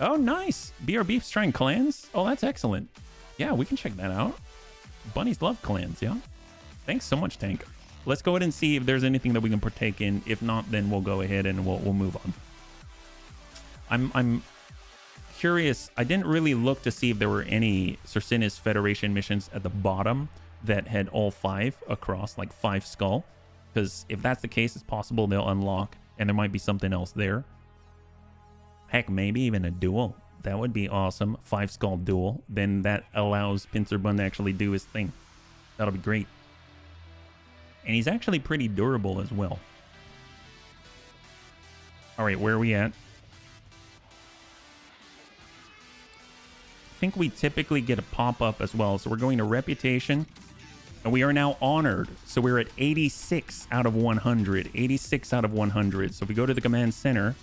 Oh, nice. BR Beef's trying clans. Oh, that's excellent. Yeah, we can check that out. Bunnies love clans, yeah? Thanks so much, Tank. Let's go ahead and see if there's anything that we can partake in. If not, then we'll go ahead and we'll move on. I'm curious. I didn't really look to see if there were any Circinus Federation missions at the bottom that had all 5 across, like 5 skull. Because if that's the case, it's possible they'll unlock and there might be something else there. Heck, maybe even a duel. That would be awesome. 5 skull duel. Then that allows Pincer Bun to actually do his thing. That'll be great. And he's actually pretty durable as well. All right, where are we at? I think we typically get a pop-up as well. So we're going to Reputation. And we are now Honored. So we're at 86 out of 100. 86 out of 100. So if we go to the Command Center,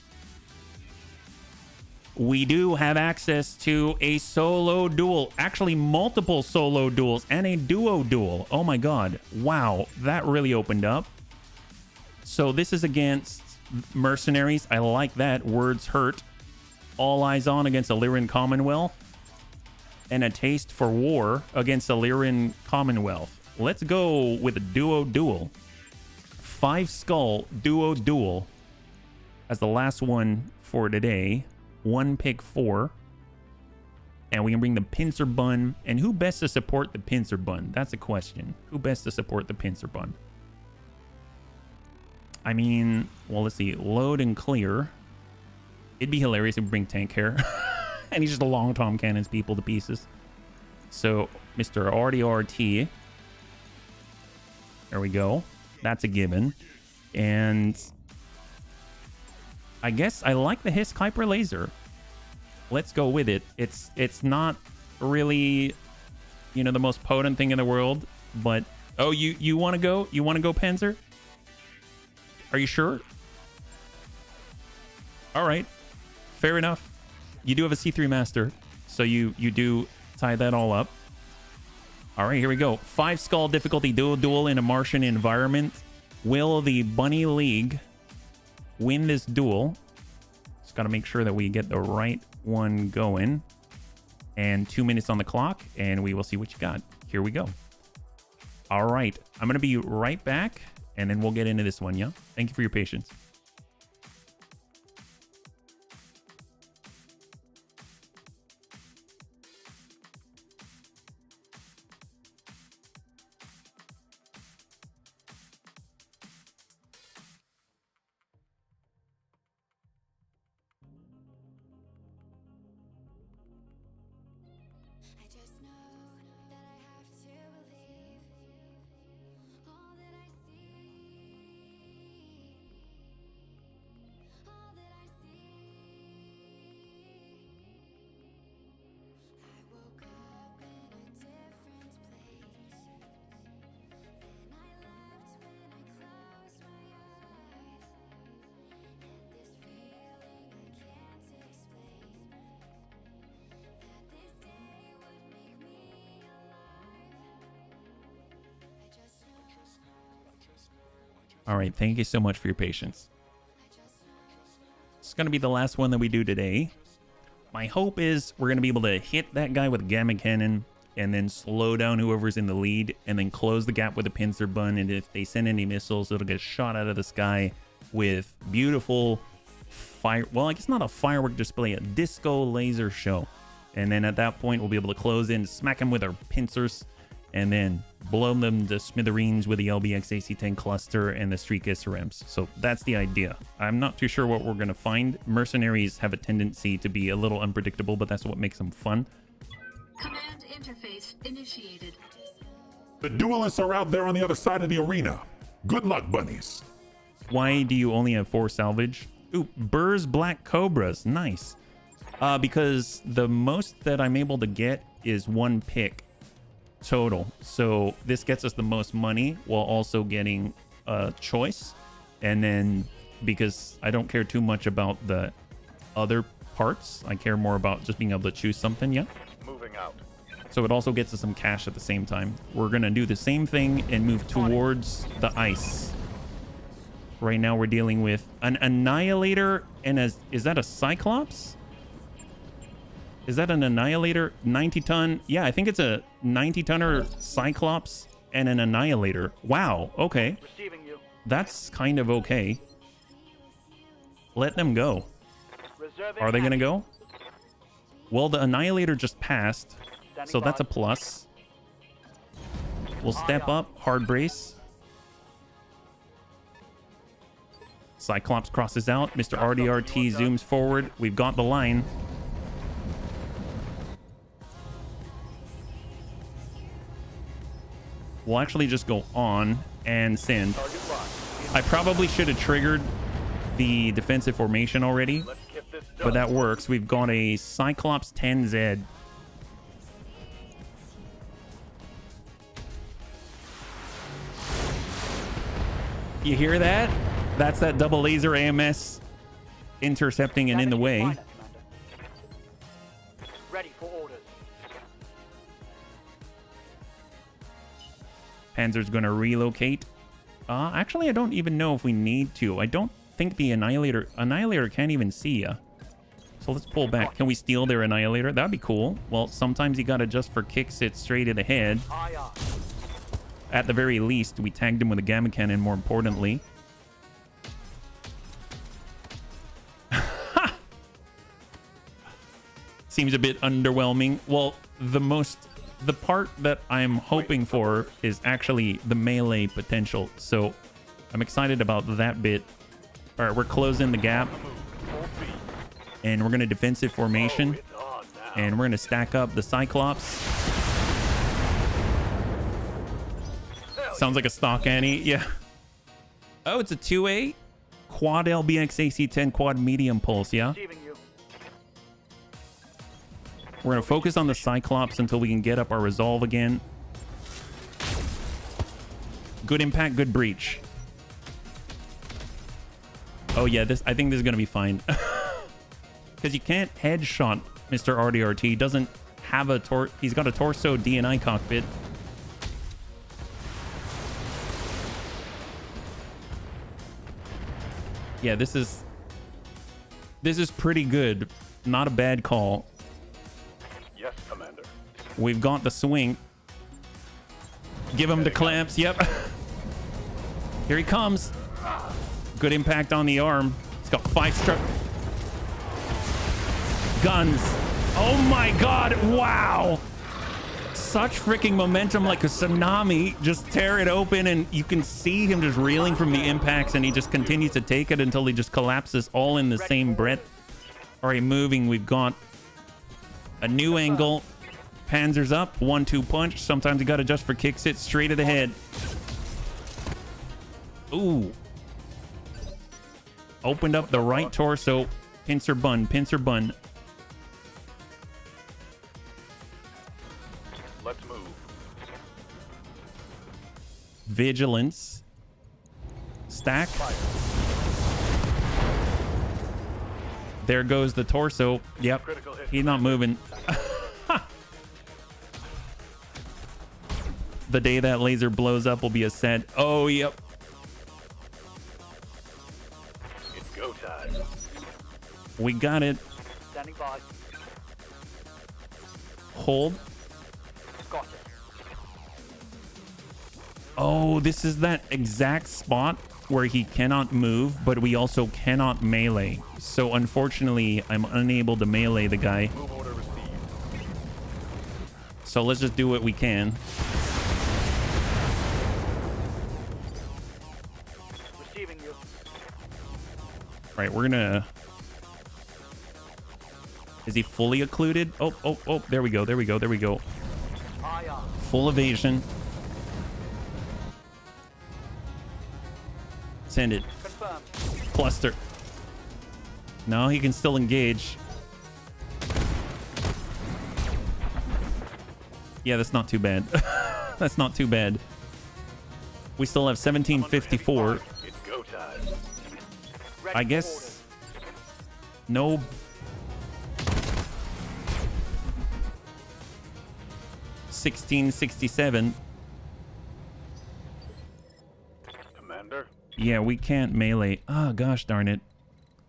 we do have access to a solo duel. Actually, multiple solo duels and a duo duel. Oh my god. Wow. That really opened up. So this is against mercenaries. I like that. Words hurt. All Eyes On against Illyrian Commonwealth. And a Taste for War against Illyrian Commonwealth. Let's go with a duo duel. 5 skull duo duel as the last one for today. 1 pick 4. And we can bring the Pincer Bun. And who best to support the Pincer Bun? That's a question. Who best to support the Pincer Bun? I mean, well, let's see. Load and clear. It'd be hilarious if we bring Tank Hair. And he just long Tom cannons people to pieces. So, Mr. RDRT. There we go. That's a given. And I guess I like the Hiss Kuiper laser. Let's go with it. It's not really, you know, the most potent thing in the world, but oh, you want to go? You want to go, Panzer? Are you sure? All right, fair enough. You do have a C3 Master, so you do tie that all up. All right, here we go. 5 skull difficulty duel in a Martian environment. Will the Bunny League win this duel? Just got to make sure that we get the right one going. And 2 minutes on the clock, and we will see what you got. Here we go. All right, I'm going to be right back, and then we'll get into this one, yeah? Thank you for your patience. All right, thank you so much for your patience. It's going to be the last one that we do today. My hope is we're going to be able to hit that guy with a Gamma Cannon and then slow down whoever's in the lead and then close the gap with a Pincer Bun. And if they send any missiles, it'll get shot out of the sky with beautiful fire. Well, I guess not a firework display, a disco laser show. And then at that point, we'll be able to close in, smack them with our pincers, and then blow them to smithereens with the LBX AC-10 cluster and the Streak SRMs. So that's the idea. I'm not too sure what we're going to find. Mercenaries have a tendency to be a little unpredictable, but that's what makes them fun. Command interface initiated. The duelists are out there on the other side of the arena. Good luck, bunnies. Why do you only have 4 salvage? Ooh, Burr's Black Cobras. Nice. Because the most that I'm able to get is 1 pick total. So this gets us the most money while also getting a choice. And then because I don't care too much about the other parts, I care more about just being able to choose something. Yeah. Moving out. So it also gets us some cash at the same time. We're going to do the same thing and move towards the ice. Right now we're dealing with an Annihilator and is that a Cyclops? Is that an Annihilator? 90-ton? Yeah, I think it's a 90-tonner Cyclops and an Annihilator. Wow, okay. Receiving you. That's kind of okay. Let them go. Reserving Are they going to action. go? Well, the Annihilator just passed, so that's a plus. We'll step up. Hard brace. Cyclops crosses out. Mr. RDRT zooms forward. We've got the line. We'll actually just go on and send. I probably should have triggered the defensive formation already, Let's get this done. but that works. We've got a Cyclops 10Z. You hear that? That's that double laser AMS intercepting and in the way. Commander. Ready for orders. Panzer's going to relocate. Actually, I don't even know if we need to. I don't think the Annihilator can't even see ya. So let's pull back. Can we steal their Annihilator? That'd be cool. Well, sometimes you got to just for kicks it straight in the head. Aye, aye. At the very least, we tagged him with a Gamma Cannon, more importantly. Seems a bit underwhelming. Well, the part that I'm hoping for is actually the melee potential. So I'm excited about that bit. All right, we're closing the gap. And we're going to defensive formation. It's on now. And we're going to stack up the Cyclops. Sounds like a stock Annie. Yeah. Oh, it's a 2A? Quad LBX AC-10 quad medium pulse, yeah? Receiving you. We're going to focus on the Cyclops until we can get up our resolve again. Good impact, good breach. Oh yeah, I think this is going to be fine. Because you can't headshot Mr. RDRT. He doesn't have a he's got a torso DNI cockpit. Yeah, this is pretty good. Not a bad call. Yes, Commander. We've got the swing. Give him the clamps. Yep. Here he comes. Good impact on the arm. He's got 5 struck. Guns. Oh my god. Wow. Such freaking momentum, like a tsunami. Just tear it open and you can see him just reeling from the impacts, and he just continues to take it until he just collapses all in the same breath. All right, moving. We've got a new angle. Panzer's up. 1-2 punch. Sometimes you got to just for kicks it straight to the head. Ooh. Opened up the right torso. Pincer bun. Pincer bun. Let's move. Vigilance. Stack. There goes the torso. Yep. Critical hit. He's not moving. The day that laser blows up will be a set. Oh, yep. It's go time. We got it. Standing by. Hold. Got it. Oh, this is that exact spot where he cannot move, but we also cannot melee. So unfortunately, I'm unable to melee the guy. Move order received. So let's just do what we can. Receiving you. Right, we're gonna... Is he fully occluded? Oh, oh, oh, there we go, there we go, there we go. Aye, aye. Full evasion. Send it. Confirmed. Cluster. No, he can still engage. Yeah, that's not too bad. That's not too bad. We still have 1754. It's go time. Ready I for guess... No... $16.67. Commander. Yeah, we can't melee. Ah, gosh darn it.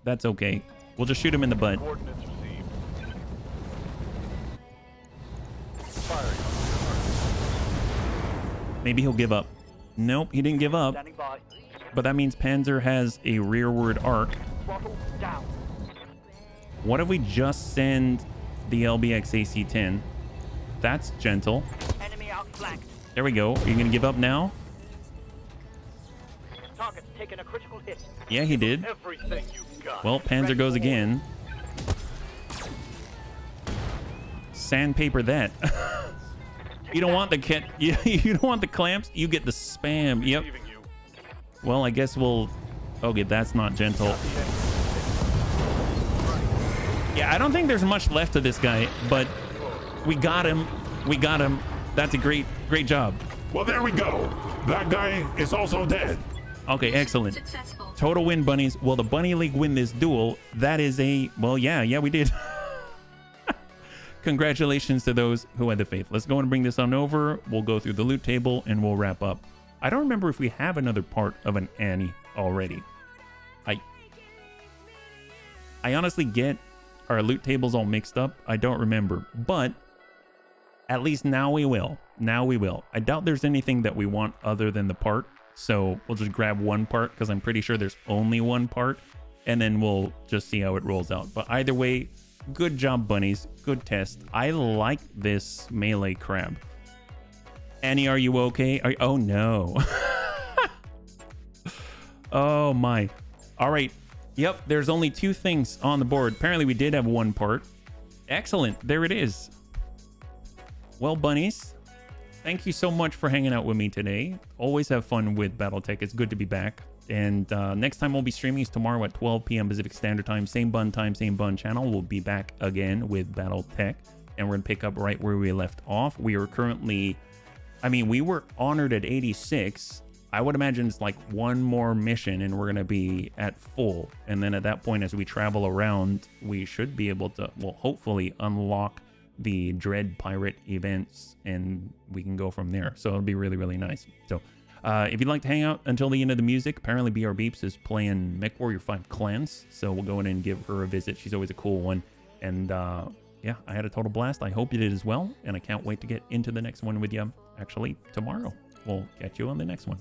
That's okay. We'll just shoot him in the butt. Coordinates received. Maybe he'll give up. Nope, he didn't give up. Standing by. But that means Panzer has a rearward arc. Throttle down. What if we just send the LBX AC-10? That's gentle. Enemy outflanked. There we go. Are you going to give up now? Target's taken a critical hit. Yeah, he did. Everything you've got. Well, Panzer goes again. Sandpaper that. You don't want the you don't want the clamps. You get the spam. Yep. Leaving you. Well, I guess we'll. Okay, that's not gentle. Yeah, I don't think there's much left of this guy, but we got him. We got him. That's a great job. Well, there we go. That guy is also dead. Okay, excellent. Successful. Total win, bunnies. Will the Bunny League win this duel? That is a... Well, yeah, we did. Congratulations to those who had the faith. Let's go and bring this on over. We'll go through the loot table and we'll wrap up. I don't remember if we have another part of an Annie already. I honestly get our loot tables all mixed up. I don't remember, but at least now we will. Now we will. I doubt there's anything that we want other than the part. So we'll just grab one part because I'm pretty sure there's only one part, and then we'll just see how it rolls out. But either way, good job, bunnies. Good test. I like this melee crab. Annie, are you okay? Oh, no. Oh, my. All right. Yep, there's only two things on the board. Apparently, we did have one part. Excellent. There it is. Well, bunnies, thank you so much for hanging out with me today. Always have fun with Battletech. It's good to be back. And next time we'll be streaming is tomorrow at 12 p.m. Pacific Standard Time. Same bun time, same bun channel. We'll be back again with Battletech. And we're going to pick up right where we left off. We are currently... I mean, we were honored at 86. I would imagine it's like one more mission and we're going to be at full. And then at that point, as we travel around, we should be able to, well, hopefully unlock the Dread Pirate events and we can go from there. So it'll be really, really nice. So if you'd like to hang out until the end of the music, apparently BR Beeps is playing MechWarrior 5 Clans. So we'll go in and give her a visit. She's always a cool one. And yeah, I had a total blast. I hope you did as well. And I can't wait to get into the next one with you actually tomorrow. We'll catch you on the next one.